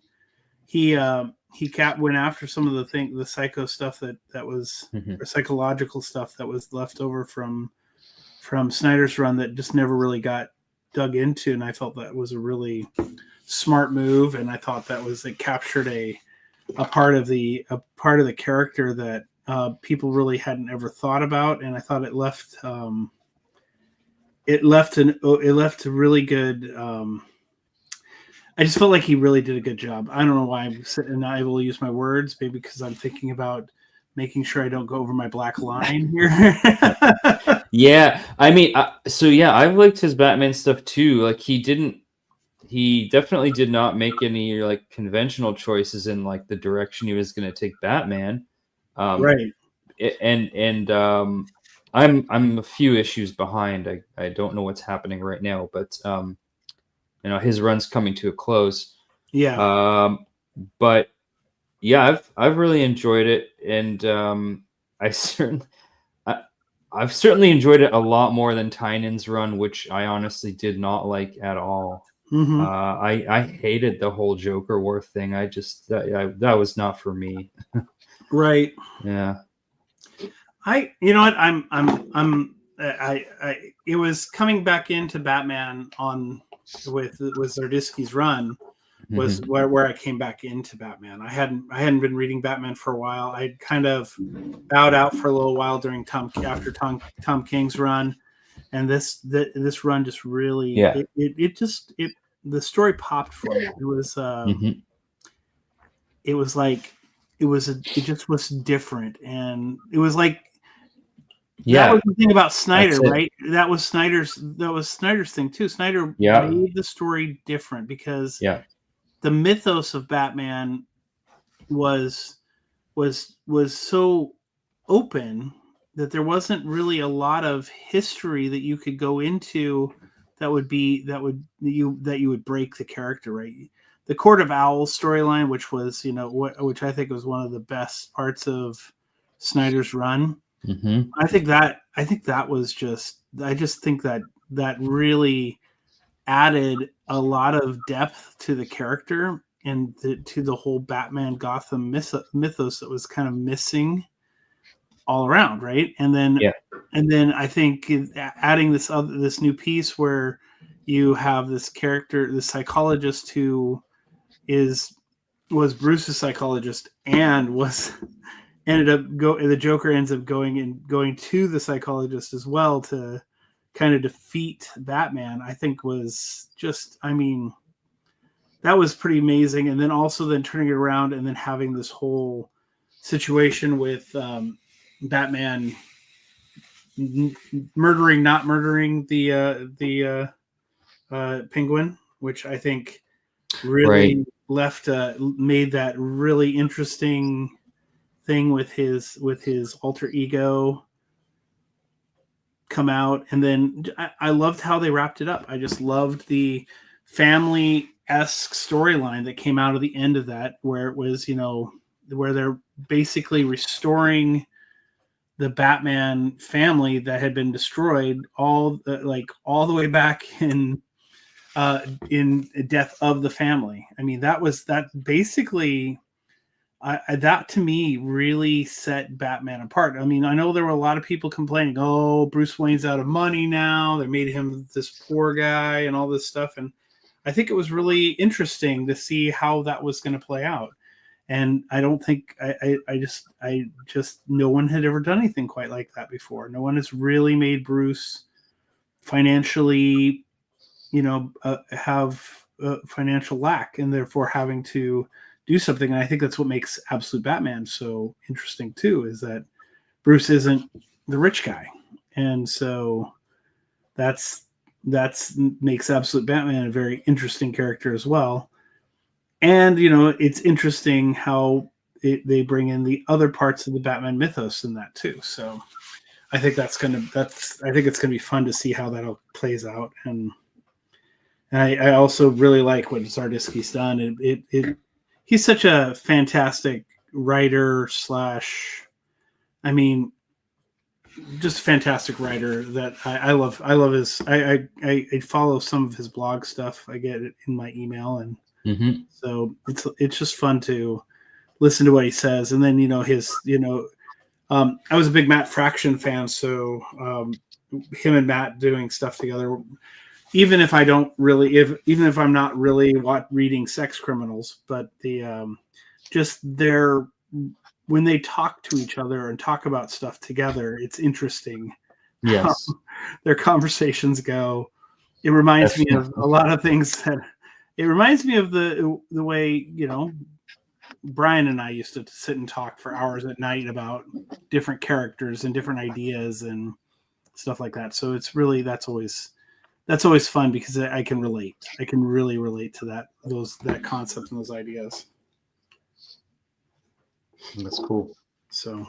he went after some of the psycho stuff that was or psychological stuff that was left over from Snyder's run that just never really got dug into, and I felt that was a really smart move, and I thought it captured a part of the character that people really hadn't ever thought about, and I thought it left a really good. I just felt like he really did a good job. I don't know why I'm not able to use my words, maybe because I'm thinking about making sure I don't go over my black line here. Yeah, I mean, so yeah, I've liked his Batman stuff too. Like he definitely did not make any like conventional choices in like the direction he was going to take Batman. Right. And I'm a few issues behind. I don't know what's happening right now, but you know, his run's coming to a close. Yeah. But yeah, I've really enjoyed it, and I've certainly enjoyed it a lot more than Tynan's run, which I honestly did not like at all. Mm-hmm. I hated the whole Joker War thing. That was not for me. Right. Yeah. You know what? It was coming back into Batman with Zdarsky's run was where I came back into Batman. I hadn't been reading Batman for a while. I'd kind of bowed out for a little while during after Tom King's run, and this run just really the story popped for me. It was it was like it just was different, and it was like that was the thing about Snyder, right? That was Snyder's thing too. Snyder made the story different because the mythos of Batman was so open that there wasn't really a lot of history that you could go into that you would break the character, right? The Court of Owls storyline, which was, which I think was one of the best parts of Snyder's run. Mm-hmm. I think that was just that really added a lot of depth to the character, to the whole Batman Gotham mythos that was kind of missing all around, right? And then I think adding this new piece where you have this character, this psychologist who was Bruce's psychologist and the Joker ends up going to the psychologist as well to kind of defeat Batman. I think was just, I mean, that was pretty amazing. And then also turning it around and then having this whole situation with Batman not murdering the Penguin, which I think really made that really interesting thing with his alter ego come out. And then I loved how they wrapped it up. I just loved the family-esque storyline that came out of the end of that, where it was, where they're basically restoring the Batman family that had been destroyed all the way back in Death of the Family. I mean, that basically that to me really set Batman apart. I mean, I know there were a lot of people complaining, oh, Bruce Wayne's out of money now. They made him this poor guy and all this stuff. And I think it was really interesting to see how that was going to play out. And I don't think I just no one had ever done anything quite like that before. No one has really made Bruce financially, have financial lack and therefore having to do something. And I think that's what makes Absolute Batman so interesting too, is that Bruce isn't the rich guy. And so that's makes Absolute Batman a very interesting character as well. And, it's interesting how they bring in the other parts of the Batman mythos in that too. So I think I think it's going to be fun to see how that all plays out. And I also really like what Zdarsky's done. He's such a fantastic writer just a fantastic writer that I love. I love his. I follow some of his blog stuff. I get it in my email, and so it's just fun to listen to what he says. And then I was a big Matt Fraction fan, so him and Matt doing stuff together. Even if I'm not really reading Sex Criminals, but when they talk to each other and talk about stuff together, it's interesting. Yes, their conversations go. It reminds me of a lot of things it reminds me of the way, Brian and I used to sit and talk for hours at night about different characters and different ideas and stuff like that. So it's really, that's always fun because I can relate. I can really relate to that concept and those ideas. That's cool. So,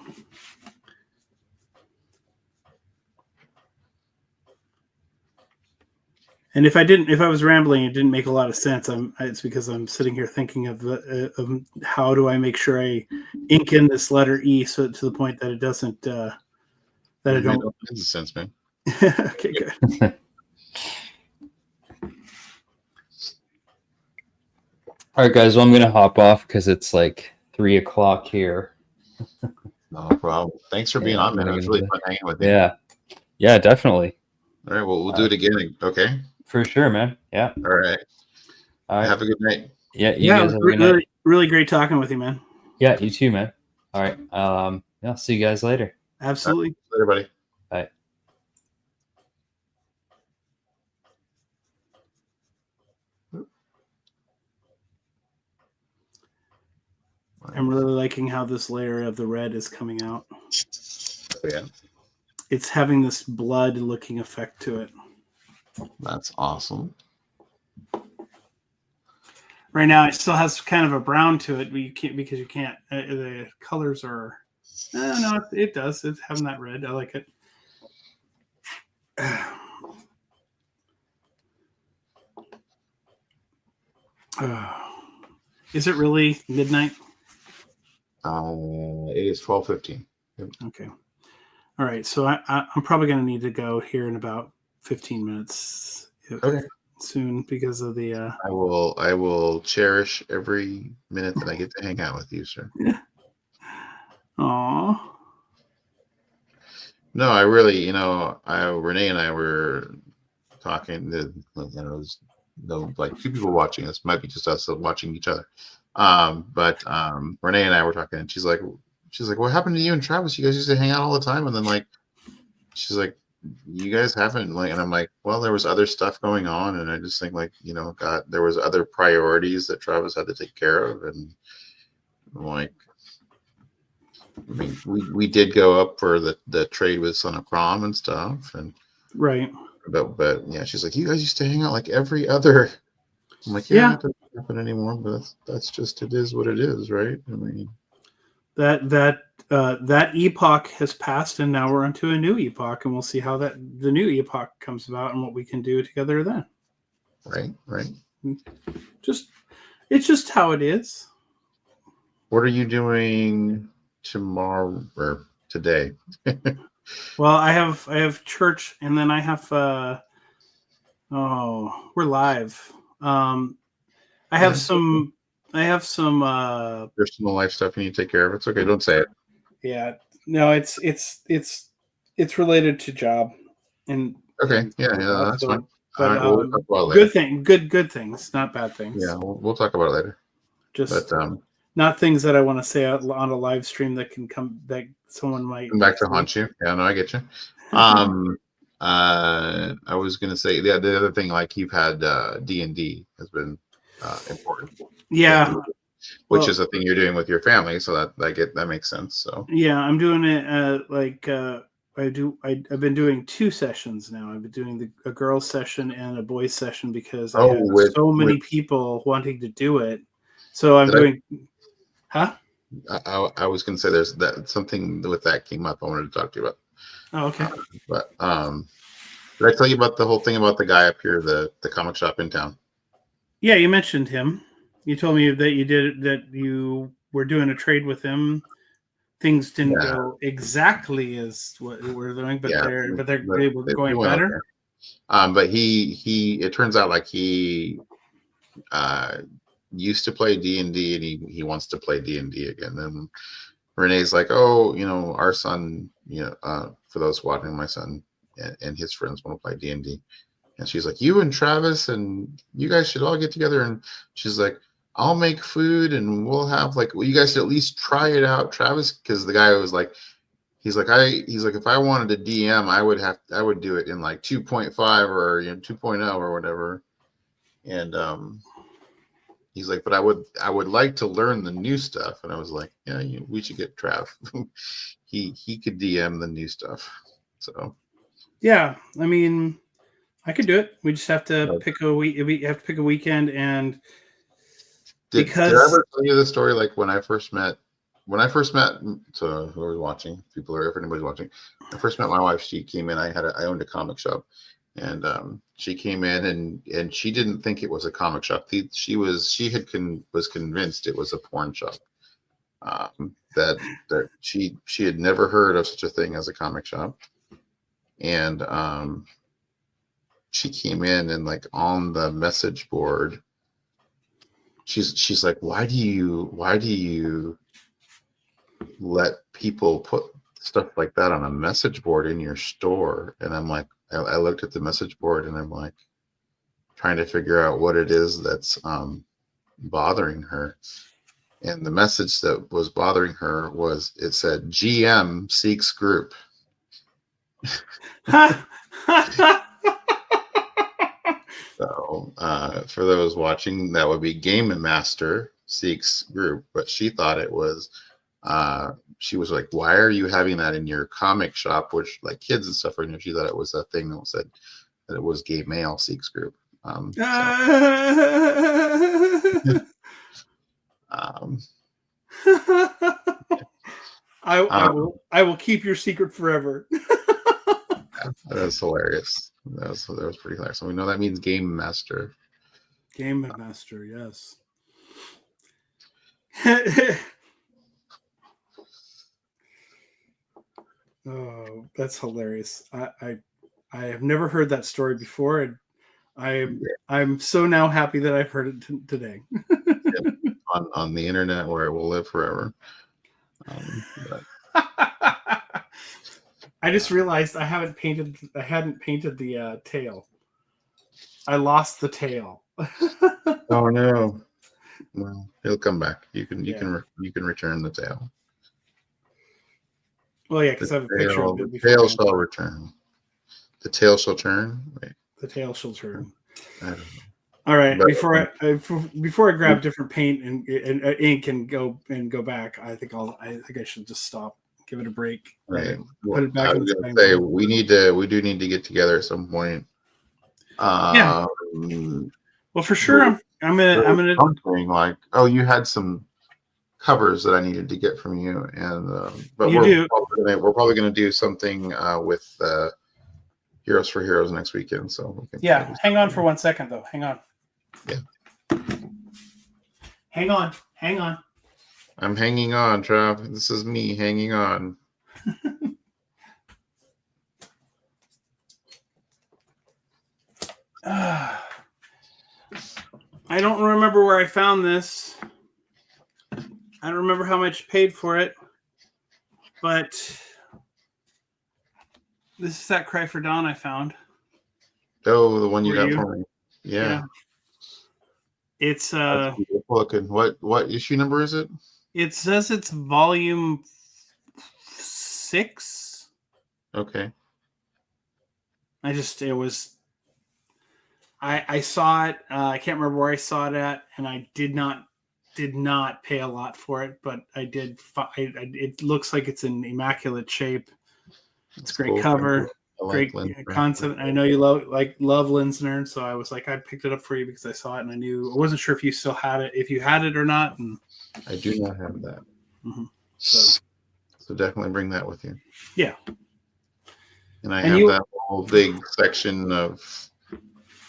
and if I was rambling, it didn't make a lot of sense. It's because I'm sitting here thinking of how do I make sure I ink in this letter E so to the point that it doesn't that I don't. Makes sense, man. Okay, good. All right, guys. Well, I'm gonna hop off because it's like 3:00 here. No problem. Thanks for being on, man. It was really fun hanging with you. Yeah, definitely. All right. Well, we'll do it again. Okay. For sure, man. Yeah. All right. Have a good night. Yeah. You guys have a good night. Really great talking with you, man. Yeah, you too, man. All right. Yeah. See you guys later. Absolutely. Later, buddy. Bye. I'm really liking how this layer of the red is coming out. Oh, yeah. It's having this blood-looking effect to it. That's awesome. Right now, it still has kind of a brown to it, but you can't because you can't. The colors are. No, it does. It's having that red. I like it. Is it really midnight? It is 12:15. Okay. All right. So I'm probably going to need to go here in about 15 minutes. Okay. soon because of the. I will cherish every minute that I get to hang out with you, sir. Aw. No, I really, Renee and I were talking. There's no like two people watching us. Might be just us watching each other. But Renee and I were talking, and she's like, what happened to you and Travis? You guys used to hang out all the time, and then like, she's like, you guys haven't like, and I'm like, well, there was other stuff going on, and I just think like, God, there was other priorities that Travis had to take care of, and I'm like, I mean, we did go up for the trade with Son of Prom and stuff, and Right. but yeah, she's like, you guys used to hang out like every other. I'm like, Yeah. it doesn't happen anymore, but that's just it is what it is, right? I mean, that epoch has passed, and now we're onto a new epoch, and we'll see how the new epoch comes about and what we can do together then. right. It's just how it is. What are you doing tomorrow or today? Well, I have church, and then I have we're live. I have some Personal life stuff you need to take care of. It's okay. Don't say it. yeah. No, it's related to job and Okay. Yeah, that's so, fine. but We'll talk about it later. good things, not bad things. Yeah, we'll talk about it later. Just But not things that I want to say on a live stream that someone might come back to haunt you. Yeah, no, I get you. I was gonna say, yeah, the other thing, like you've had D&D has been important. Yeah. Which is a thing you're doing with your family, so that makes sense. So yeah, I'm doing it I've been doing 2 sessions now. I've been doing a girls session and a boys session because I have so many people wanting to do it. So I'm doing huh? I was gonna say there's that something with that came up I wanted to talk to you about. Oh, okay. But did I tell you about the whole thing about the guy up here, the comic shop in town? Yeah, you mentioned him. You told me that you were doing a trade with him. Things didn't go exactly as what we're doing, but they were going better. But he it turns out like he used to play D&D, and he wants to play D&D again. And Renee's like, oh, our son, for those watching, my son and his friends want to play D&D. And she's like, you and Travis and you guys should all get together. And she's like, I'll make food and we'll have you guys should at least try it out, Travis. Because the guy was like, he's like, if I wanted to DM, I would do it in like 2.5 or 2.0 or whatever. And he's like, but I would like to learn the new stuff. And I was like, yeah, we should get Trav. he could DM the new stuff. So yeah, I mean, I could do it. We just have to pick a week. We have to pick a weekend, and did I ever tell you the story? Like when I first met, so whoever's watching, if anybody's watching, I first met my wife. She came in. I owned a comic shop, and she came in and she didn't think it was a comic shop. She was convinced it was a porn shop. That she had never heard of such a thing as a comic shop, and she came in and like on the message board, she's like, why do you let people put stuff like that on a message board in your store? And I'm like, I looked at the message board and I'm like trying to figure out what it is that's bothering her. And the message that was bothering her it said GM seeks group. So for those watching, that would be Game Master seeks group, but she thought it was she was like, why are you having that in your comic shop, which like kids and stuff are in there? She thought it was a thing that said that it was gay male seeks group. I will keep your secret forever. That was hilarious. That was pretty hilarious. So we know that means Game Master. Game Master, yes. Oh, that's hilarious. I have never heard that story before. I'm so now happy that I've heard it today. on the internet where it will live forever. But I just realized I hadn't painted the tail. I lost the tail. oh no. Well, he'll come back. You can Yeah. return the tail. Well, yeah, because I have a picture of it The tail before. shall return. The tail shall turn. Wait, The tail shall turn. I don't know. All right. But- Before I grab different paint and ink and go back, I think I should just stop. Give it a break. Right. Put it back I in was the gonna time say board. we do need to get together at some point. Yeah. Well, for sure, I'm gonna. something like, oh, you had some covers that I needed to get from you, and but You do. we're probably gonna do something with Heroes for Heroes next weekend. So we can Yeah. maybe Hang on for 1 second, though. Hang on. Yeah. Hang on. Hang on. I'm hanging on, Trav. This is me hanging on. I don't remember where I found this. I don't remember how much I paid for it, but this is that Cry for Dawn I found. Oh, the one you Were got you? for me. Yeah. It's That's beautiful looking. What issue number is it? it says it's volume 6. Okay. I saw it. I can't remember where I saw it at, and I did not pay a lot for it, but I did. It looks like it's in immaculate shape. It's a great cool. cover, I like great Lindner. concept. I know you love Linsner, so I was like, I picked it up for you because I saw it, and I wasn't sure if you still had it, or not. And I do not have that. Mhm. So definitely bring that with you. Yeah. And I And have you- that whole big section of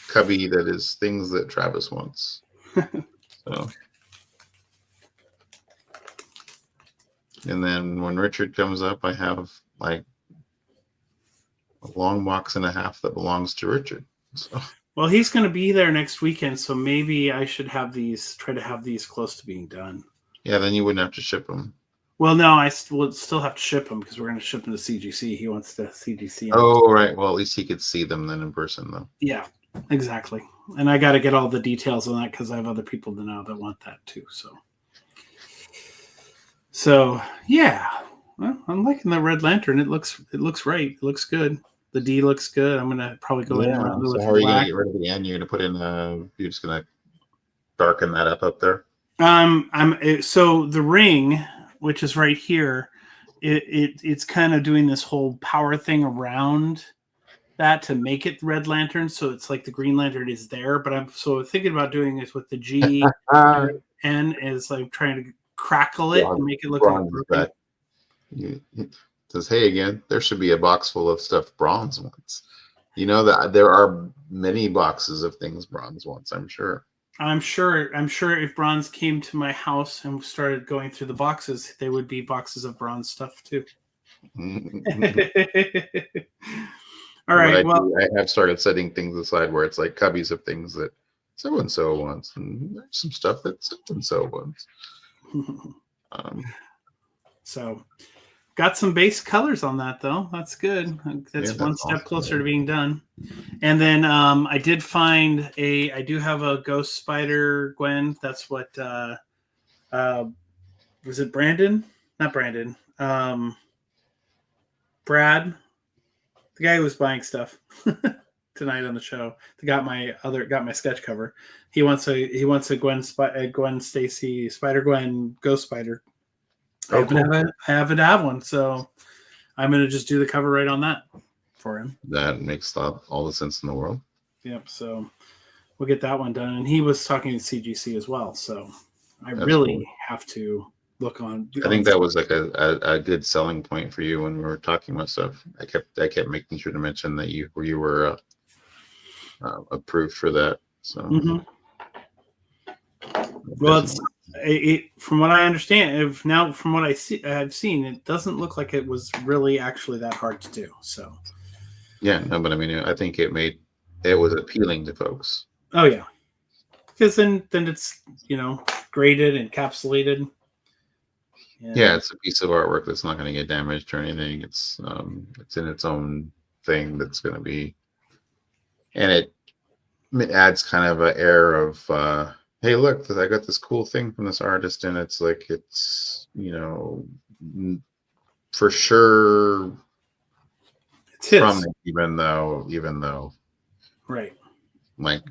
cubby that is things that Travis wants. So. And then when Richard comes up, I have like a long box and a half that belongs to Richard. So well, he's going to be there next weekend, so maybe I should try to have these close to being done. yeah, then you wouldn't have to ship them. Well, no, I will still have to ship them because we're going to ship them to CGC. He wants to CGC. Oh, right. Well, at least he could see them then in person, though. Yeah, exactly. And I got to get all the details on that because I have other people to know that want that too. So yeah, well, I'm liking the Red Lantern. It looks right. It looks good. The D looks good. I'm gonna probably go in around So with how are you going black. to get rid of the N? You're going to put in you're just going to darken that up there? So the ring, which is right here, it's kind of doing this whole power thing around that to make it Red Lantern. So it's like the Green Lantern is there, but I'm so thinking about doing this with the G N is like trying to crackle it and make it look like Bronze it says, hey, again, there should be a box full of stuff bronze wants. You know that there are many boxes of things bronze wants, I'm sure. I'm sure if Bronze came to my house and started going through the boxes, they would be boxes of Bronze stuff too. All right. I have started setting things aside where it's like cubbies of things that so and so wants, and there's some stuff that so and so wants. So, got some base colors on that though. That's good. That's one step awesome, closer to being done. And then I did find I do have a Ghost Spider Gwen. That's what was it Brandon? Not Brandon. Brad, the guy who was buying stuff tonight on the show. Got my sketch cover. He wants a Gwen Stacy Spider Gwen Ghost Spider. I happen to have one, so I'm gonna just do the cover right on that for him. That makes all the sense in the world. Yep. So we'll get that one done. And he was talking to CGC as well, so That's really cool. have to look on. I think that was like a good selling point for you when we were talking about stuff. I kept making sure to mention that you were approved for that. So Well, from what I understand, from what I've seen, it doesn't look like it was really actually that hard to do. So yeah, no, but I mean, I think it made it was appealing to folks. Oh yeah, because then it's graded, encapsulated. Yeah, it's a piece of artwork that's not going to get damaged or anything. It's in its own thing that's going to be, and it adds kind of an air of hey, look, I got this cool thing from this artist, and it's like for sure it's his. from it, even though Right. like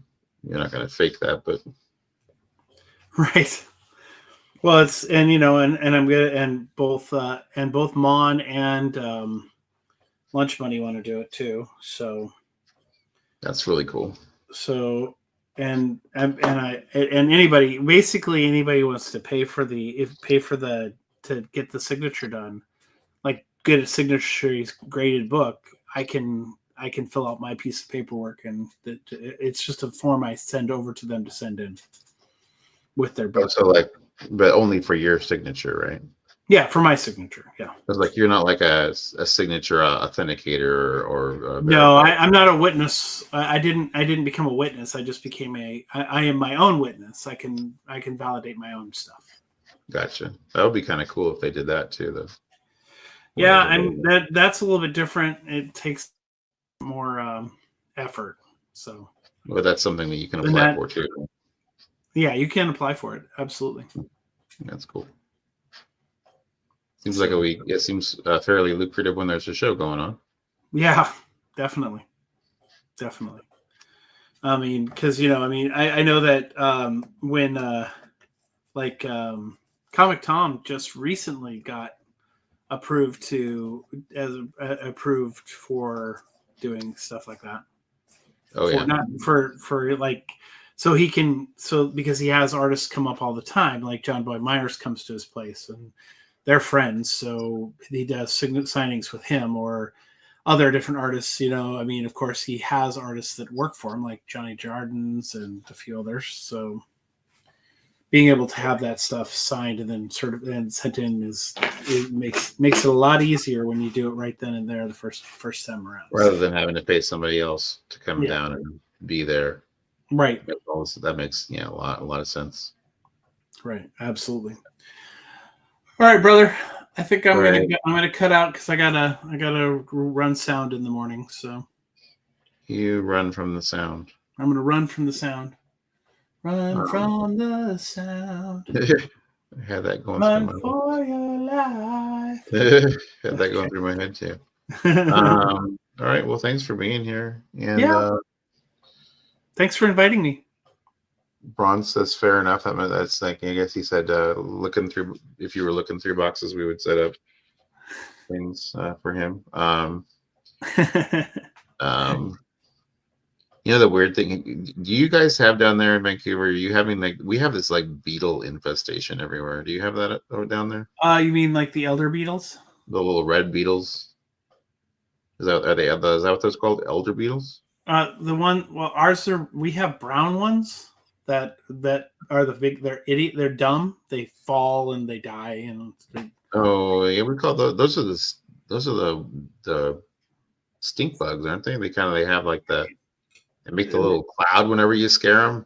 you're not going to fake that, but Right. Well, it's and I'm good, and both Mon and Lunch Money want to do it too. So that's really cool. so and anybody who wants to pay for to get the signature done, like get a signature graded book. I can fill out my piece of paperwork, and it's just a form I send over to them to send in with their book. So but only for your signature, right? Yeah, for my signature. Yeah. Because like you're not like a signature authenticator or No, I'm not a witness. I didn't become a witness. I just became I am my own witness. I can validate my own stuff. Gotcha. That would be kind of cool if they did that too, though. Yeah, that's a little bit different. It takes more effort. So, but that's something that you can apply for too. Yeah, you can apply for it. Absolutely. That's cool. Seems like it seems fairly lucrative when there's a show going on. Yeah, definitely. I mean, because I know that when Comic Tom just recently got approved for doing stuff like that. Oh yeah. Not for like. Because he has artists come up all the time, like John Boy Myers comes to his place and they're friends. So he does signings with him or other different artists, of course he has artists that work for him like Johnny Jardins and a few others. So being able to have that stuff signed and then and sent in makes it a lot easier when you do it right then and there the first time around. Rather than having to pay somebody else to come down and be there. Right. That makes a lot of sense. Right. Absolutely. All right, brother. I think I'm gonna cut out because I gotta run sound in the morning. So you run from the sound. I'm gonna run from the sound. Run from the sound. I had that going run through my for your life. had that going through my head too. All right. Well, thanks for being here. And thanks for inviting me. Bronze says fair enough. That's like, I guess he said if you were looking through boxes, we would set up things for him. The weird thing, do you guys have down there in Vancouver, are you having we have this beetle infestation everywhere. Do you have that down there? You mean like the elder beetles? The little red beetles? Is that what those called? Elder beetles? We have brown ones that are the big. They're dumb. They fall and they die. Oh yeah, we call those are the stink bugs, aren't they? They have they make the little cloud whenever you scare them.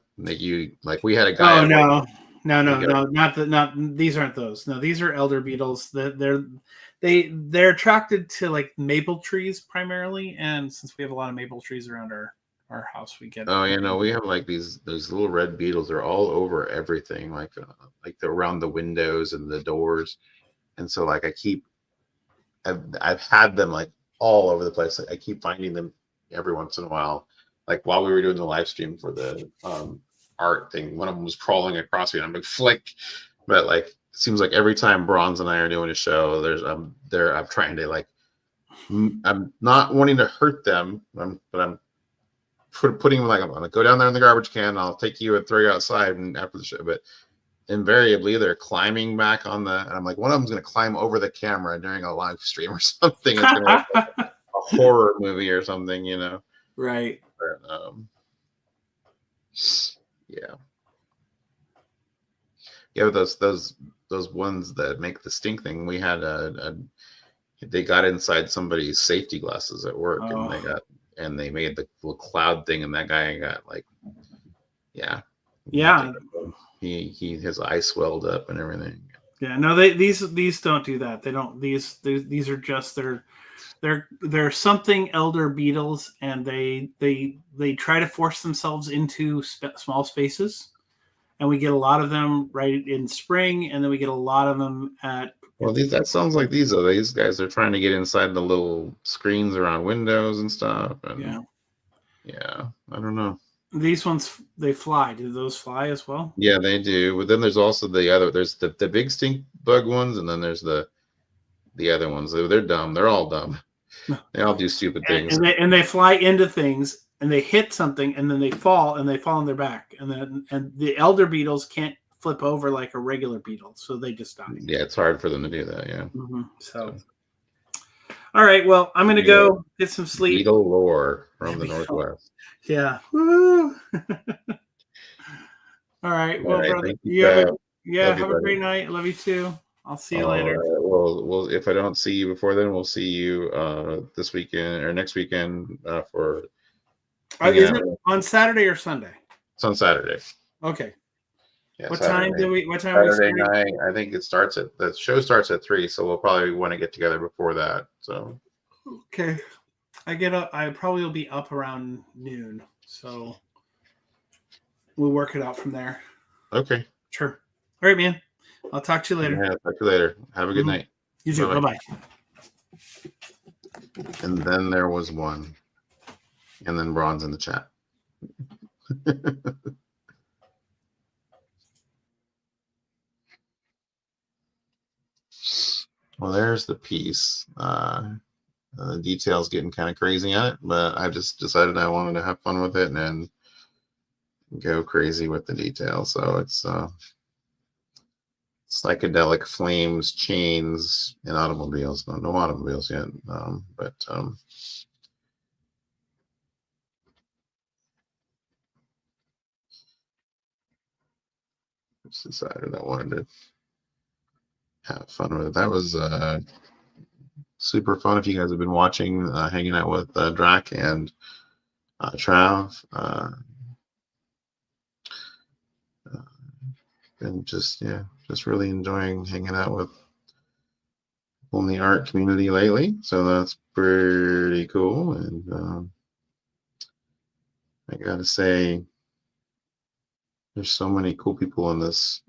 We had a guy. Oh no, not these aren't those. No, these are elder beetles. They're attracted to maple trees primarily, and since we have a lot of maple trees around our house, we get. Oh yeah, no, we have these little red beetles. They're all over everything, they're around the windows and the doors, and so I've had them all over the place. I keep finding them every once in a while. While we were doing the live stream for the art thing, one of them was crawling across me, and I'm like, flick. But it seems like every time Bronze and I are doing a show, I'm trying to I'm not wanting to hurt them, but I'm putting them I'm gonna go down there in the garbage can. I'll take you and throw you outside and after the show. But invariably they're climbing back on and I'm one of them's gonna climb over the camera during a live stream or something. It's gonna be a horror movie or something, Right. But, but those ones that make the stink thing. We had they got inside somebody's safety glasses at work, and and they made the little cloud thing, and that guy got like, yeah, Yeah. he his eye swelled up and everything. Yeah, no, these don't do that. They don't. These are just they're something elder beetles, and they try to force themselves into small spaces, and we get a lot of them right in spring, and then we get a lot of them at. Well, that sounds like these guys are trying to get inside the little screens around windows and stuff. And yeah, I don't know. These ones they fly. Do those fly as well? Yeah, they do. But then there's also there's the big stink bug ones, and then there's the other ones. They're dumb. They're all dumb. They all do stupid things. And they fly into things, and they hit something, and then they fall on their back, and the elder beetles can't flip over like a regular beetle, so they just die. Yeah, it's hard for them to do that. Yeah. Mm-hmm. So, all right. Well, I'm gonna go get some sleep. Beetle lore from the Northwest. Yeah. Woo. All right. Well, brother, you have a great night. Love you too. I'll see you later. Well, if I don't see you before then, we'll see you this weekend or next weekend for. Is it on Saturday or Sunday? It's on Saturday. Okay. Yeah, what Saturday. time do we? What time Saturday are we night. I think the show starts at 3, so we'll probably want to get together before that. So. Okay. I get up. I probably will be up around noon, so we'll work it out from there. Okay. Sure. All right, man. I'll talk to you later. Yeah, talk to you later. Have a good night. You too. Bye-bye. And then there was one. And then Ron's in the chat. Well, there's the piece. The details getting kind of crazy on it, but I just decided I wanted to have fun with it and go crazy with the details. So it's psychedelic flames, chains, and automobiles. No automobiles yet, but just decided I wanted to have fun with it. That was super fun. If you guys have been watching, hanging out with Drac and Trav, and just really enjoying hanging out with people in the art community lately. So that's pretty cool. And I gotta say, there's so many cool people in this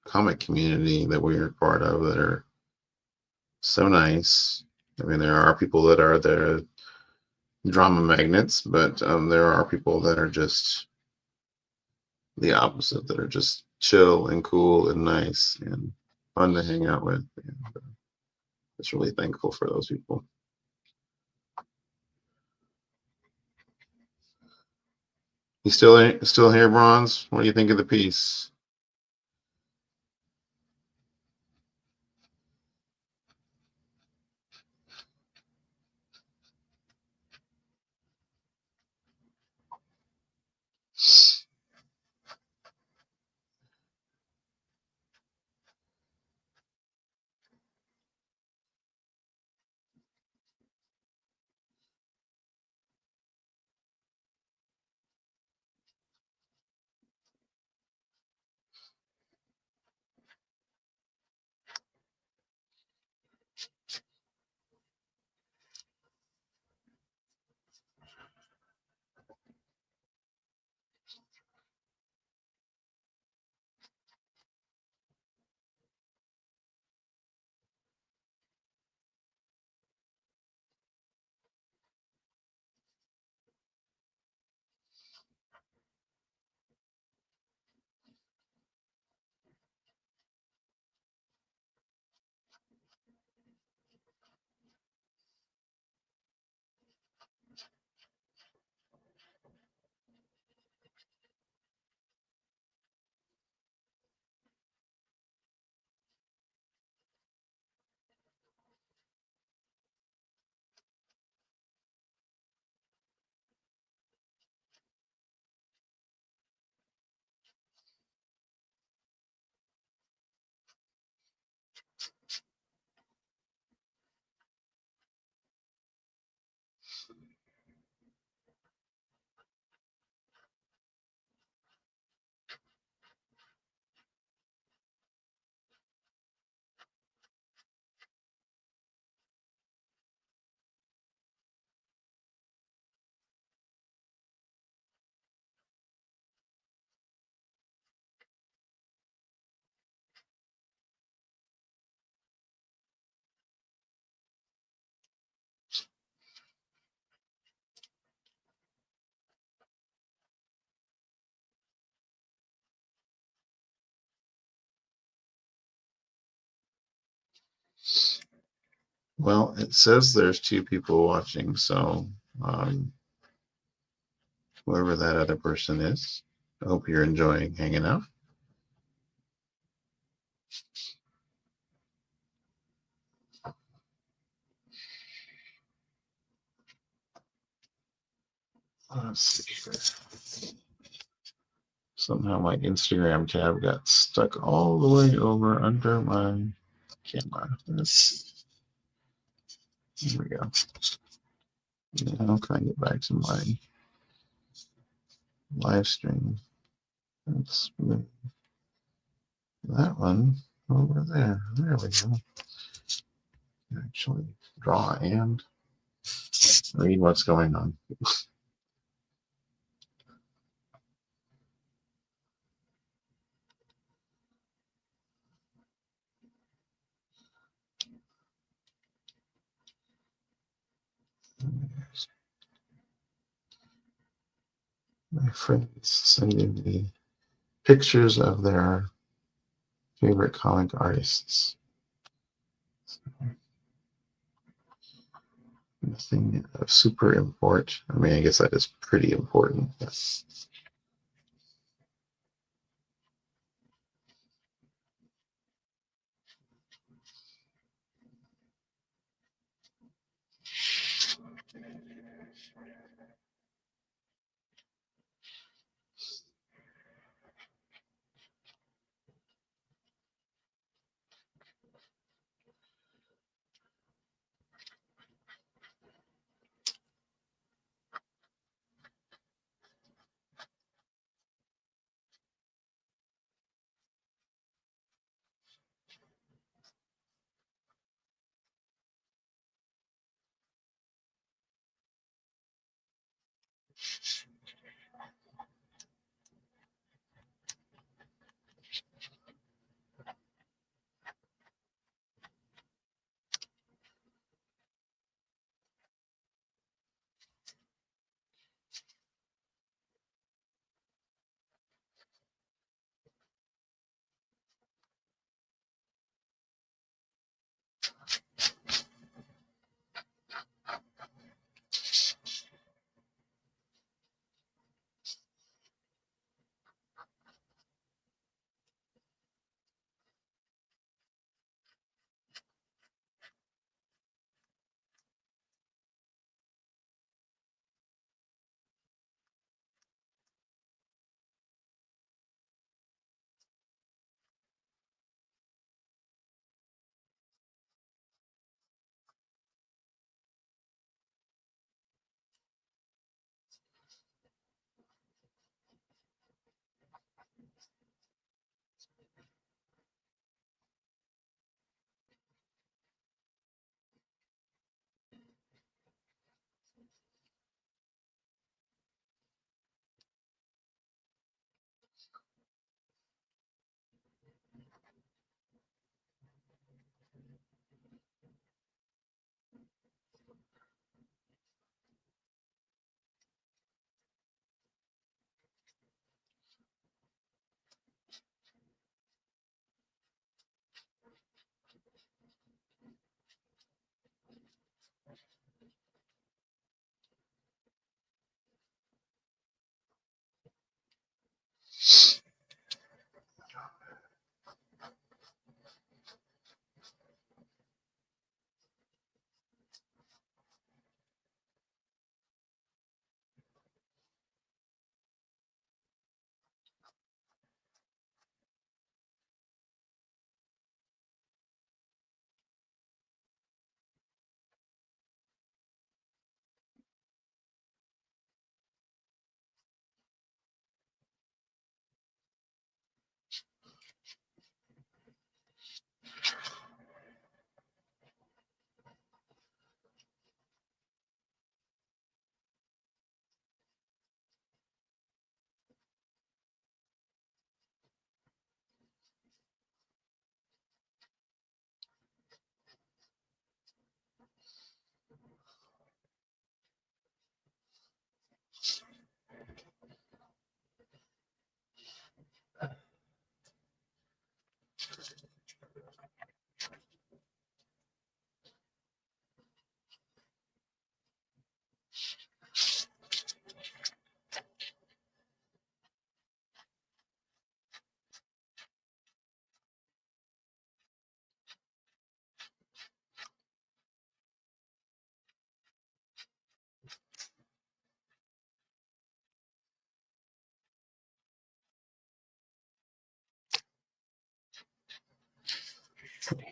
comic community that we are part of that are so nice. I mean, there are people that are the drama magnets, but there are people that are just the opposite, that are just chill and cool and nice and fun to hang out with. And just really thankful for those people. You still here, Bronze? What do you think of the piece? Well, it says there's 2 people watching, so whoever that other person is, I hope you're enjoying hanging out. Let's see. Somehow my Instagram tab got stuck all the way over under my camera. Here we go. Now can I get back to my live stream? Let's move that one over there. There we go. Actually draw and read what's going on. My friends sending me pictures of their favorite comic artists. Nothing of super import. I mean, I guess that is pretty important. Yes.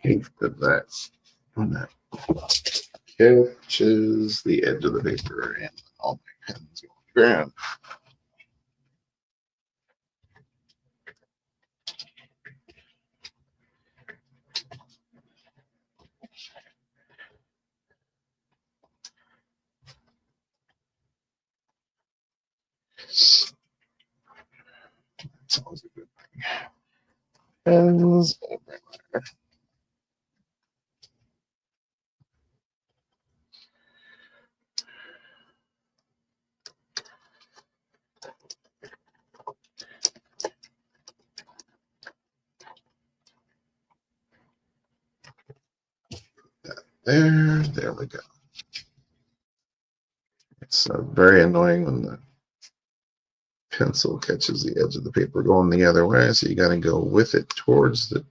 hate that when that catches the edge of the paper and all my pens go on the ground. That's always a good thing. Pens. There we go. It's very annoying when the pencil catches the edge of the paper going the other way, so you got to go with it towards the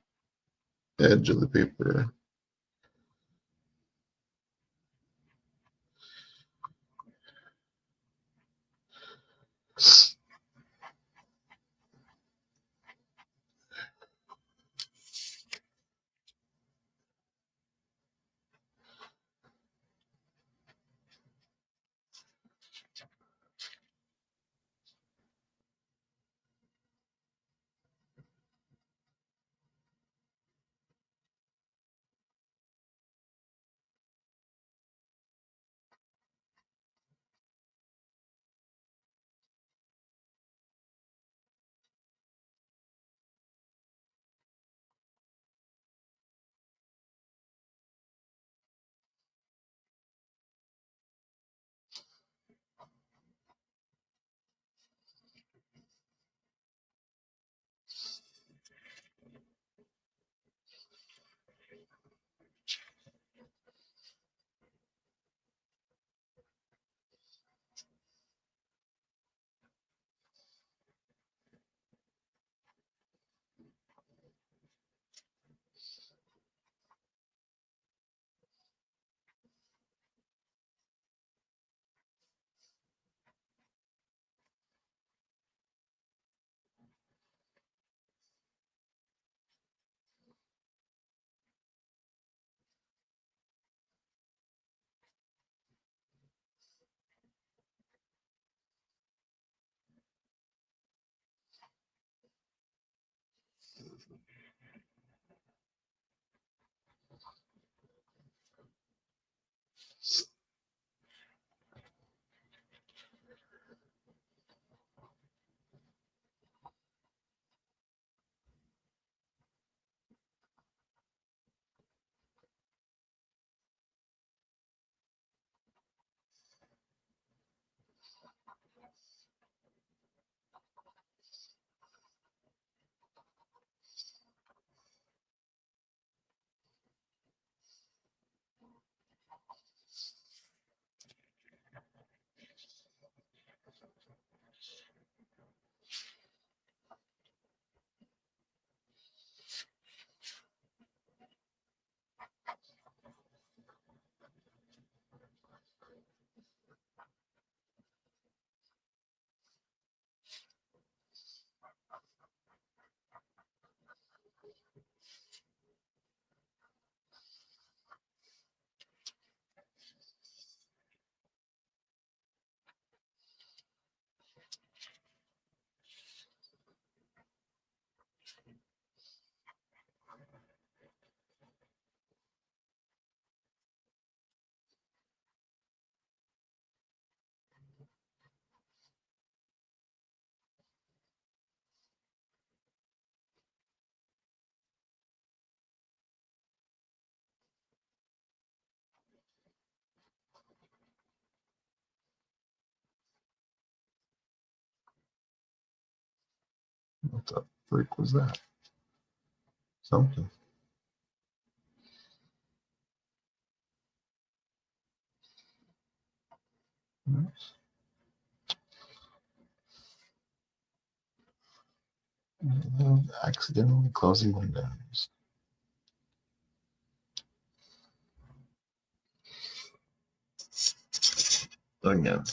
edge of the paper. What the freak was that? Something. Oops. Accidentally closing windows. Again.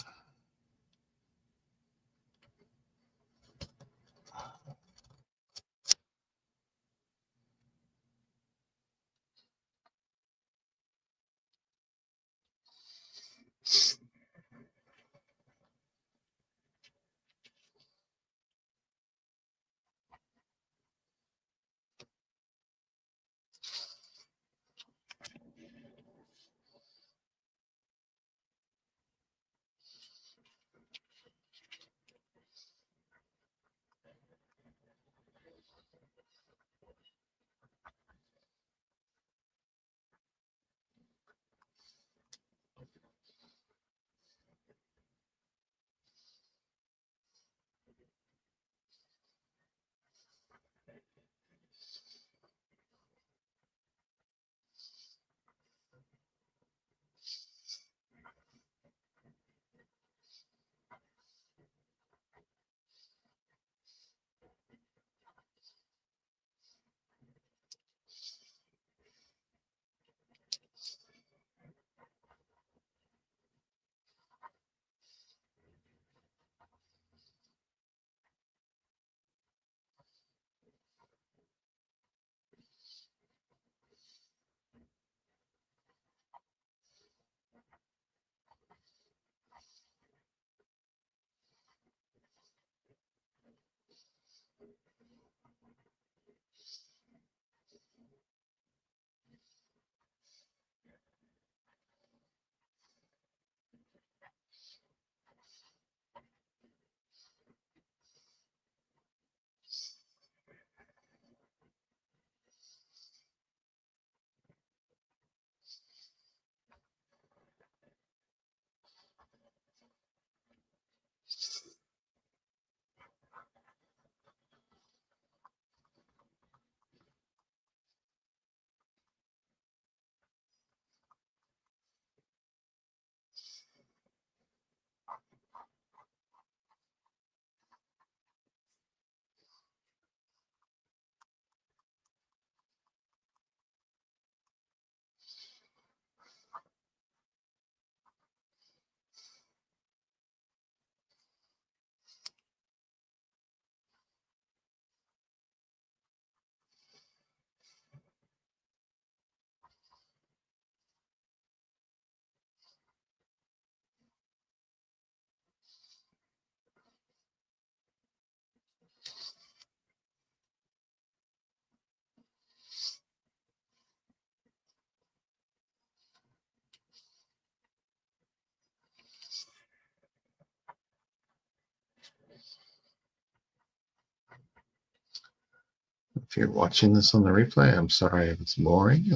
If you're watching this on the replay, I'm sorry if it's boring.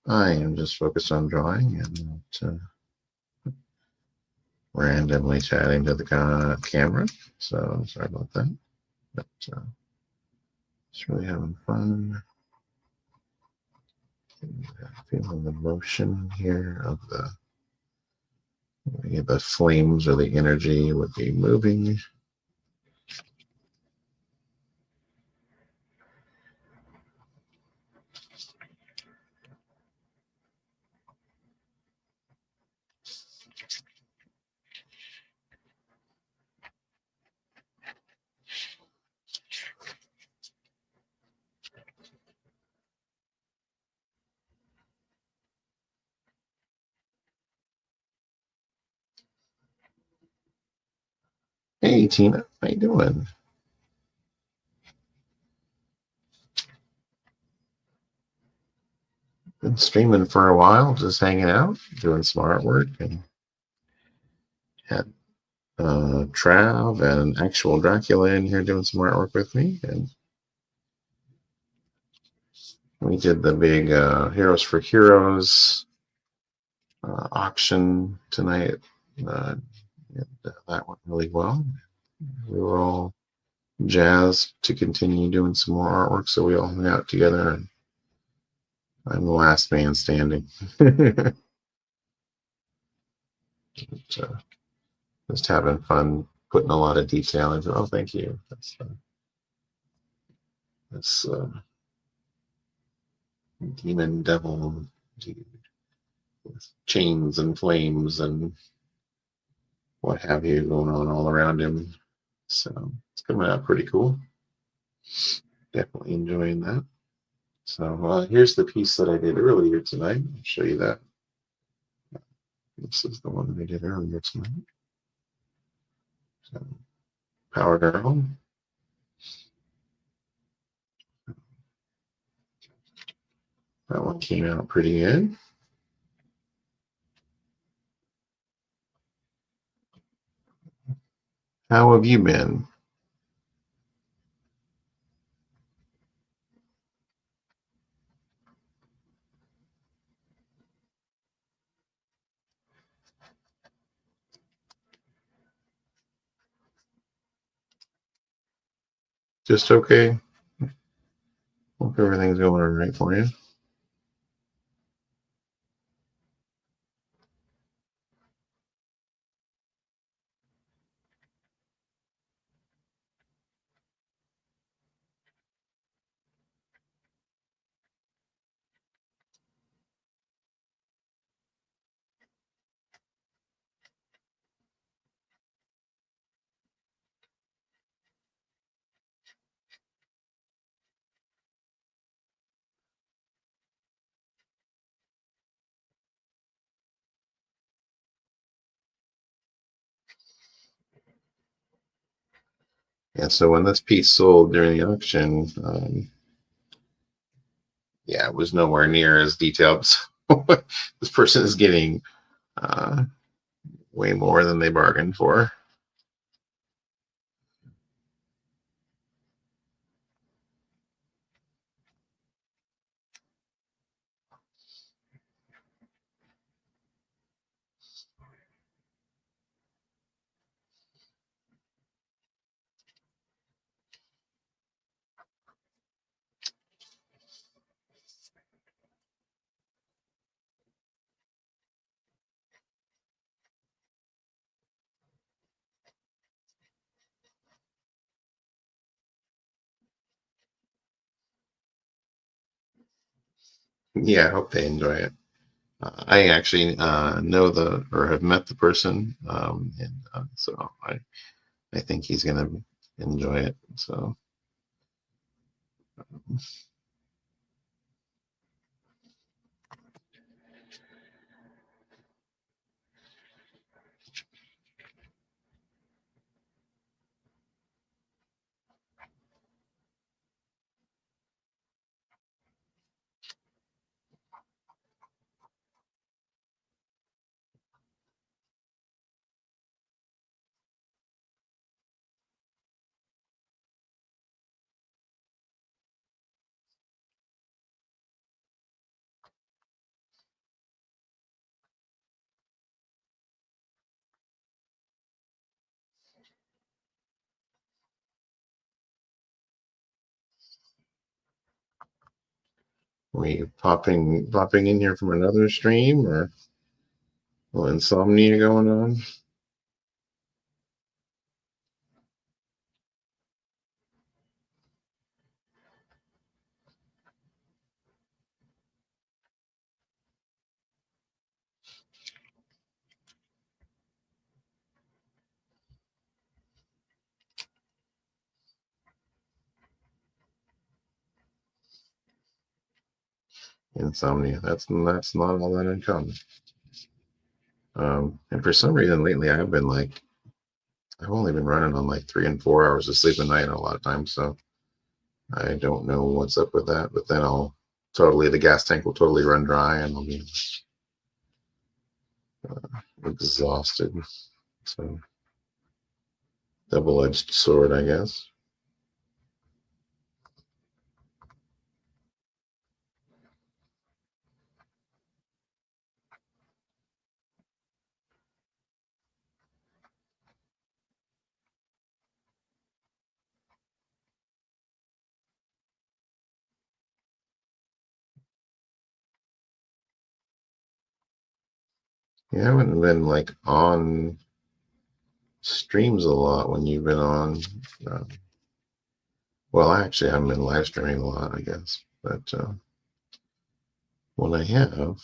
I am just focused on drawing and not randomly chatting to the camera. So sorry about that. But just really having fun. Feeling the motion here of the flames or the energy would be moving. Hey Tina, how you doing? Been streaming for a while, just hanging out, doing some artwork, and had Trav and actual Dracula in here doing some artwork with me, and we did the big Heroes for Heroes auction tonight. That went really well. We were all jazzed to continue doing some more artwork, so we all hung out together, and I'm the last man standing. So, just having fun, putting a lot of detail into. Oh, thank you. That's demon devil dude with chains and flames and what have you going on all around him. So it's coming out pretty cool. Definitely enjoying that. So here's the piece that I did earlier tonight. I'll show you that. This is the one that I did earlier tonight. So, Power Girl. That one came out pretty good. How have you been? Just okay? Hope everything's going all right for you. And so when this piece sold during the auction, yeah, it was nowhere near as detailed. So this person is getting way more than they bargained for. Yeah, I hope they enjoy it. I actually know or have met the person, and so I think he's gonna enjoy it. So. Are you popping in here from another stream, or a little insomnia going on? Insomnia. That's not all that uncommon. And for some reason lately, I've only been running on like 3 and 4 hours of sleep a night a lot of times. So I don't know what's up with that. But then the gas tank will totally run dry, and I'll be exhausted. So double-edged sword, I guess. You haven't been like on streams a lot when you've been on. Well, I actually haven't been live streaming a lot, I guess. But when I haven't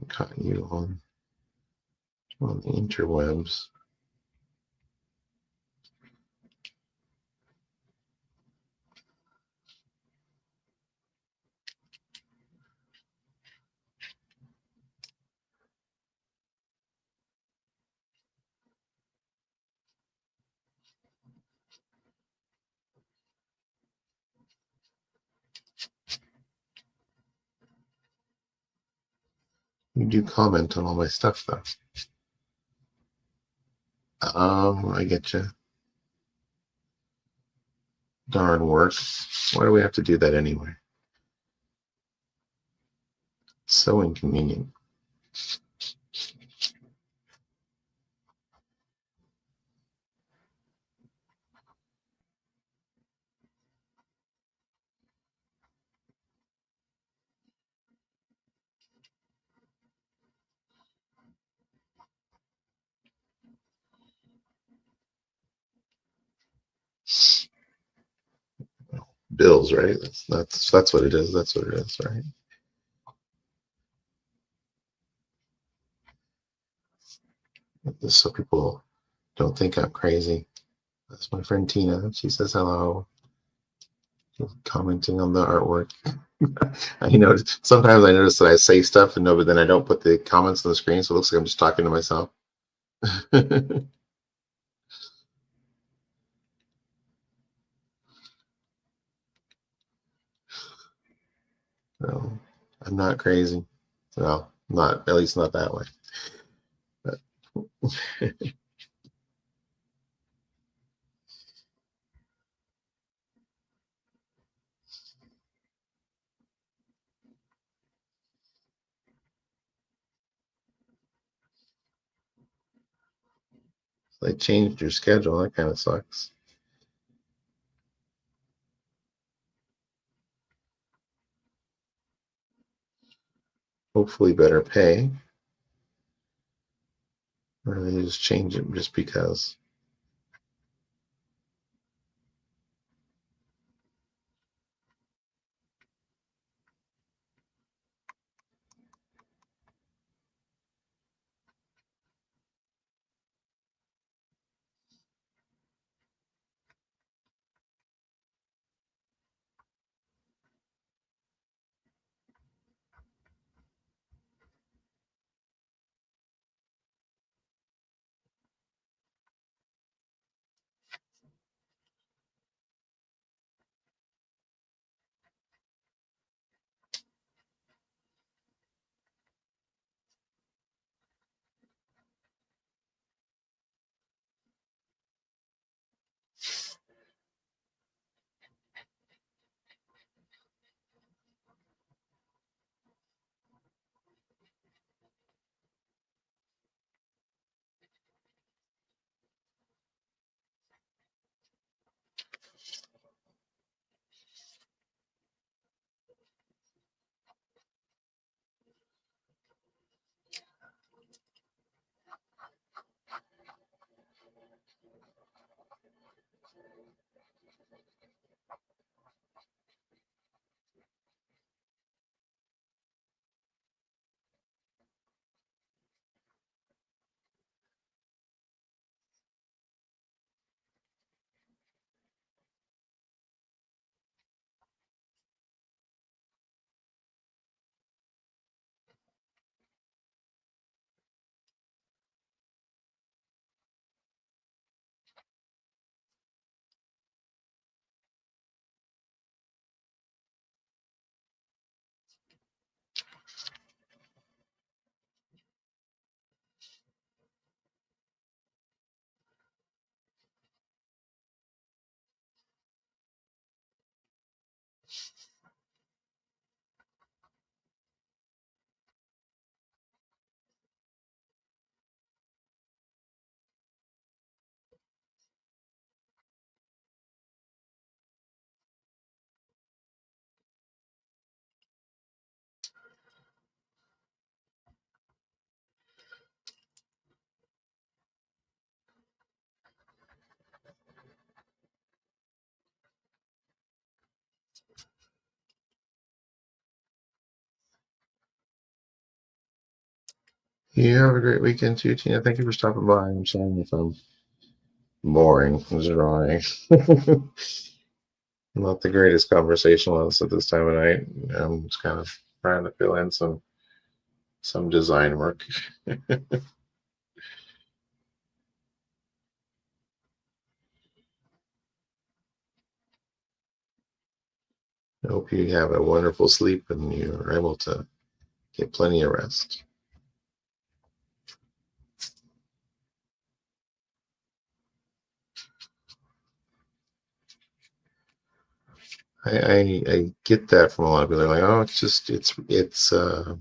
caught you on the interwebs. You do comment on all my stuff, though. I get you. Darn work. Why do we have to do that anyway? So inconvenient. Bills, right? That's what it is. That's what it is, right? Just so people don't think I'm crazy. That's my friend Tina. She says hello. Commenting on the artwork. Sometimes I notice that I say stuff and no, but then I don't put the comments on the screen, so it looks like I'm just talking to myself. No, I'm not crazy. Well, not at least not that way. But they changed your schedule. That kind of sucks. Hopefully better pay. Or they just change it just because. You have a great weekend too, Tina. Thank you for stopping by. I'm sorry if I'm boring. I'm drawing. Not the greatest conversationalist at this time of night. I'm just kind of trying to fill in some design work. I hope you have a wonderful sleep and you're able to get plenty of rest. I get that from a lot of people. They're like, oh,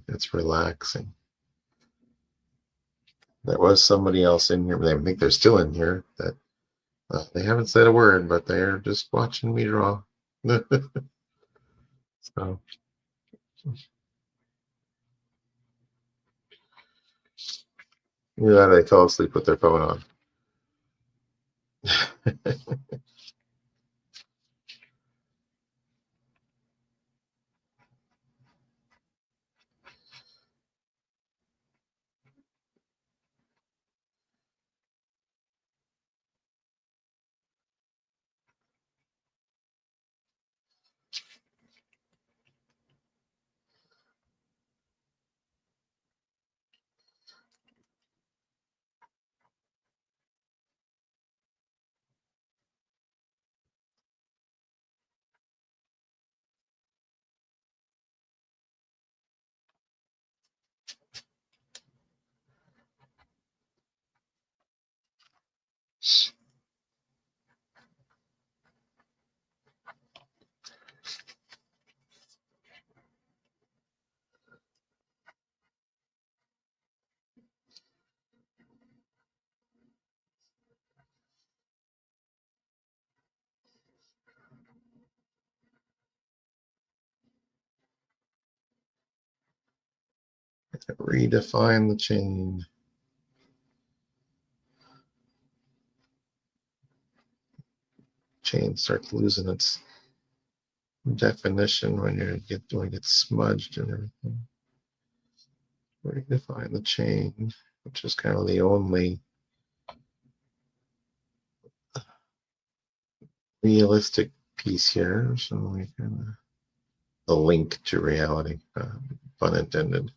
it's relaxing. There was somebody else in here, but I think they're still in here that they haven't said a word, but they're just watching me draw. So yeah, they fell asleep with their phone on. Redefine the chain. Chain starts losing its definition when it gets smudged and everything. Redefine the chain, which is kind of the only realistic piece here. So we kind of the link to reality, pun intended.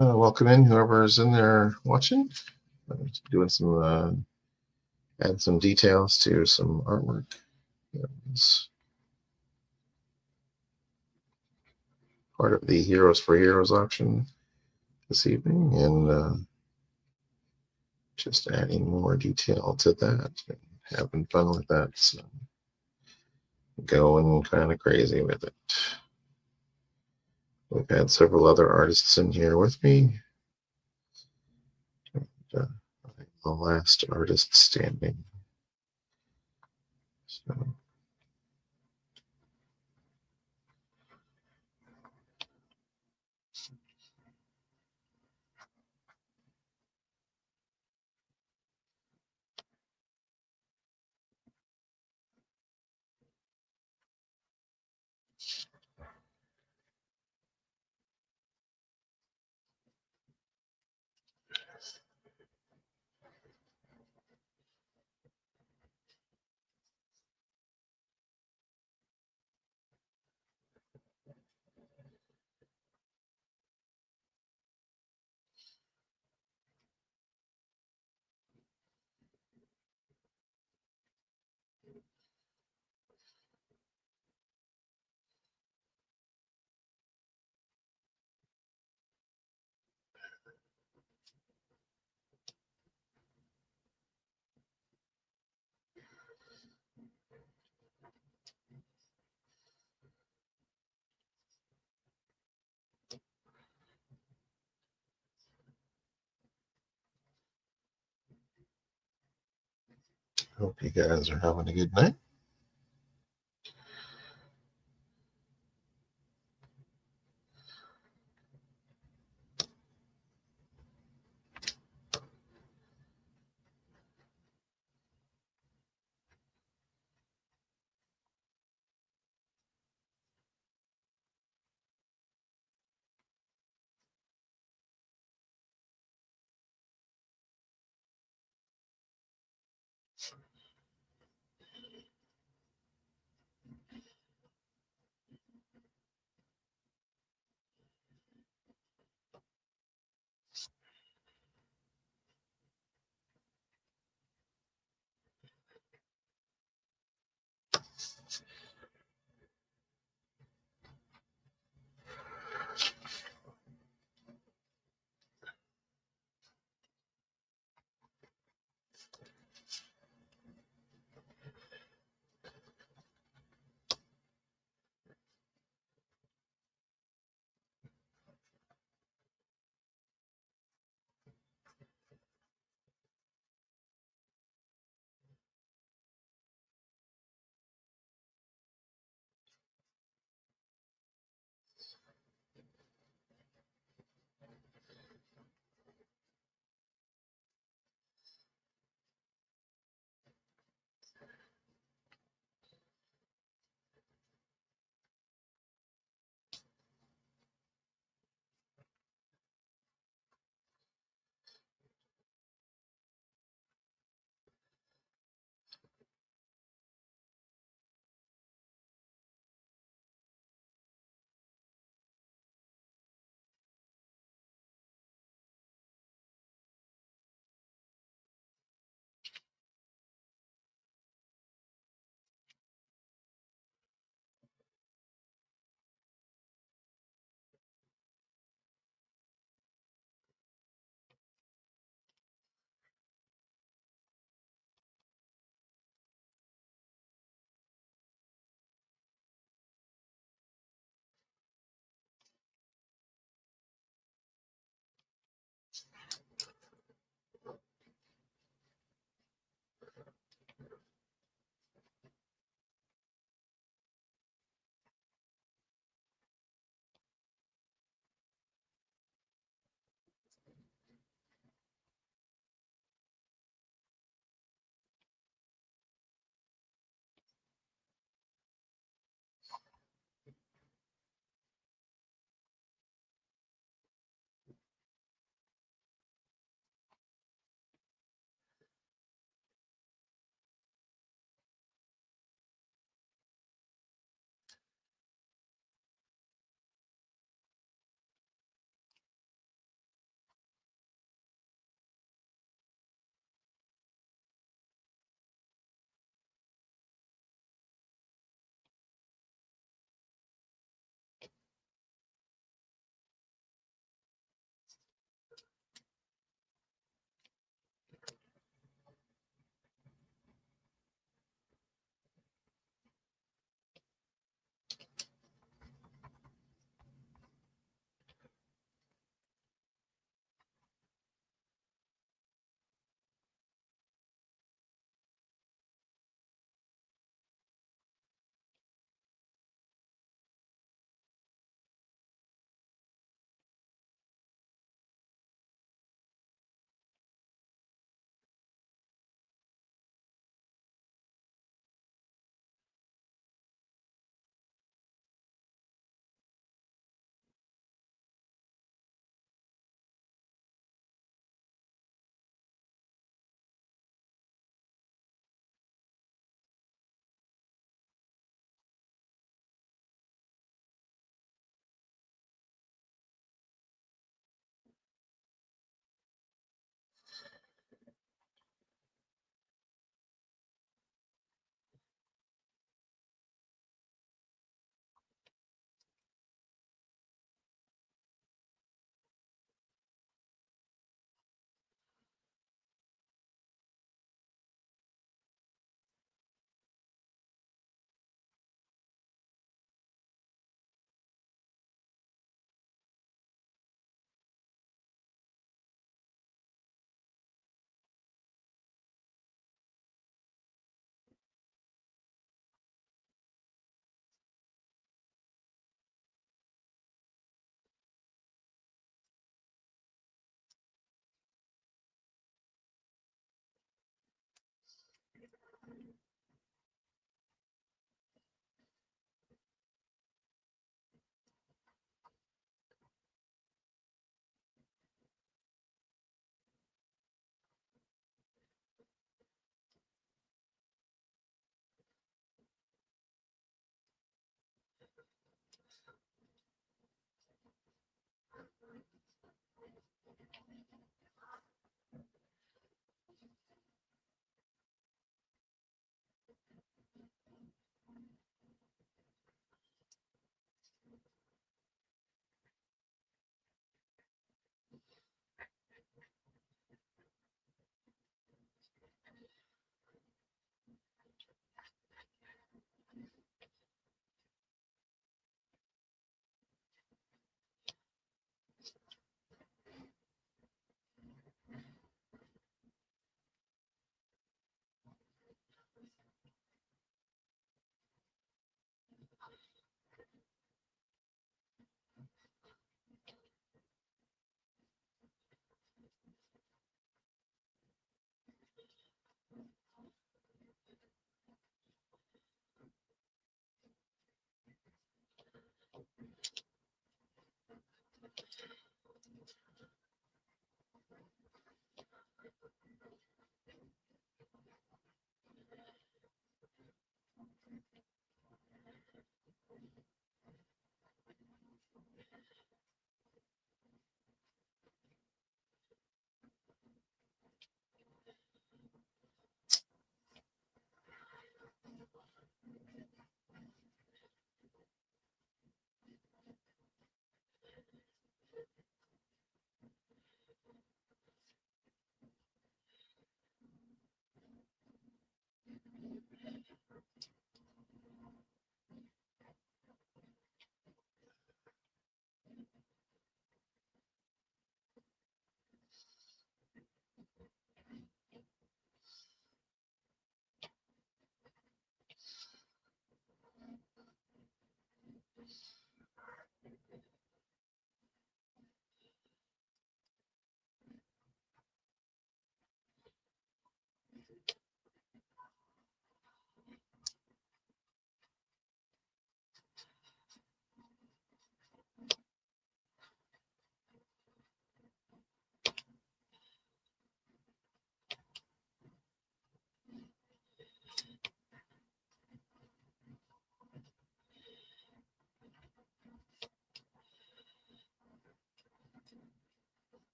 Welcome in whoever is in there watching. I'm doing some add some details to some artwork. It's part of the Heroes for Heroes auction this evening, and just adding more detail to that and having fun with that. So going kind of crazy with it. We've had several other artists in here with me. And, I'm the last artist standing. So, hope you guys are having a good night.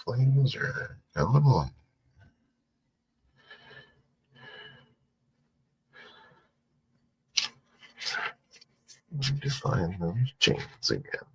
Flames are available. Need to find those chains again.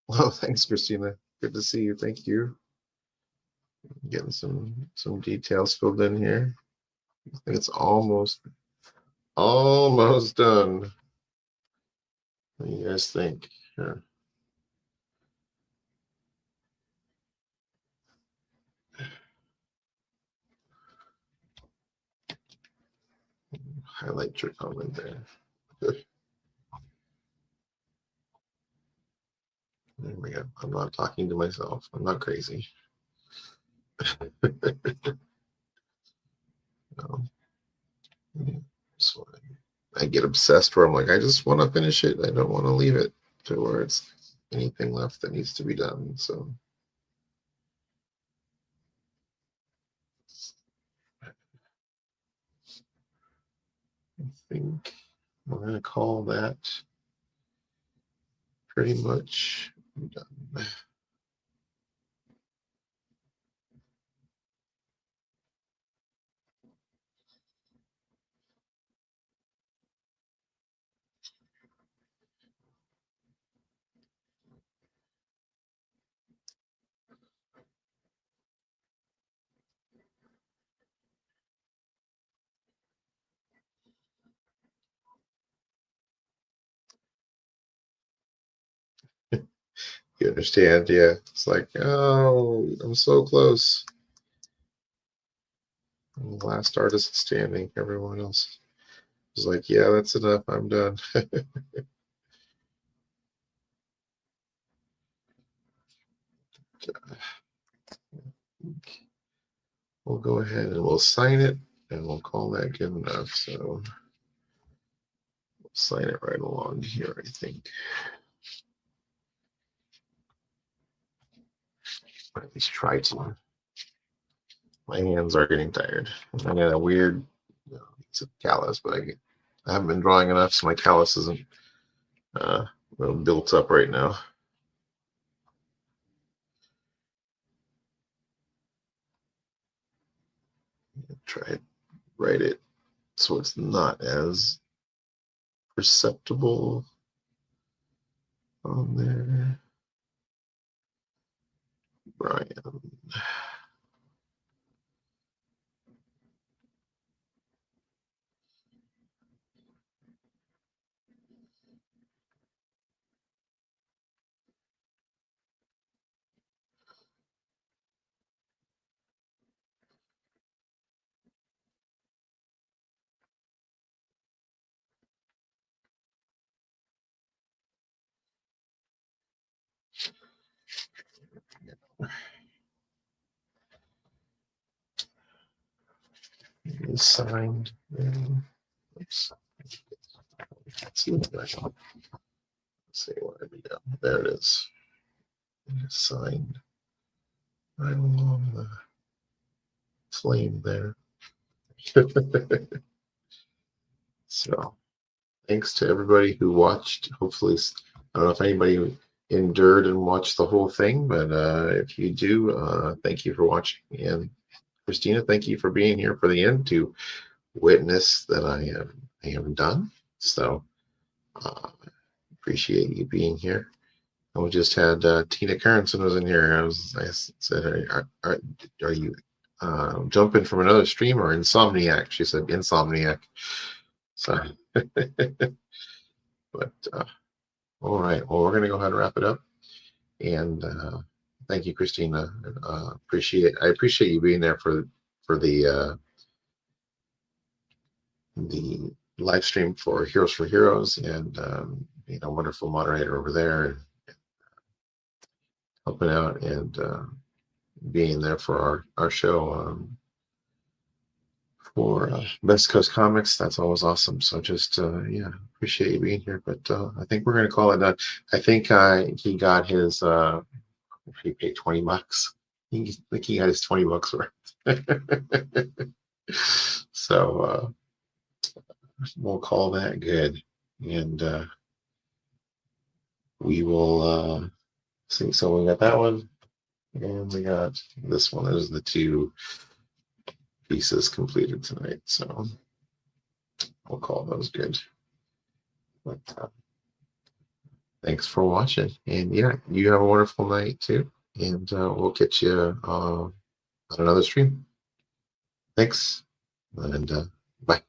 Well, thanks, Christina. Good to see you. Thank you. Getting some details filled in here. I think it's almost done. What do you guys think? Here. Highlight your comment there. There we go. I'm not talking to myself. I'm not crazy. No. So I get obsessed where I'm like, I just want to finish it. I don't want to leave it to where it's anything left that needs to be done. So I think we're going to call that pretty much done. You understand? Yeah. It's like, oh, I'm so close. I'm the last artist standing. Everyone else was like, yeah, that's enough. I'm done. We'll go ahead and we'll sign it and we'll call that good enough. So we'll sign it right along here, I think. Or at least try to. My hands are getting tired. I got a weird, it's a callus, but I haven't been drawing enough, so my callus isn't built up right now. Try to write it so it's not as perceptible on there. Brian. It's signed. Oops. Let's see what I do. There it is. It's signed right along the flame there. So thanks to everybody who watched. Hopefully, I don't know if anybody endured and watched the whole thing, but if you do, thank you for watching. And Christina, thank you for being here for the end to witness that I am done. So appreciate you being here. And we just had Tina Carrenson was in here. I said, are you jumping from another stream or Insomniac? She said Insomniac. So, but all right. Well, we're gonna go ahead and wrap it up. And thank you, Christina. I appreciate you being there for the live stream for Heroes for Heroes, and wonderful moderator over there, and helping out and being there for our show for West Coast Comics. That's always awesome. So just appreciate you being here. But I think we're gonna call it done. I think he got his he paid $20. I think he got his $20 worth. So we'll call that good, and we will see. So we got that one, and we got this one. Those are the two pieces completed tonight. So we'll call those good. But thanks for watching, and yeah, you have a wonderful night too. And we'll catch you on another stream. Thanks, and bye.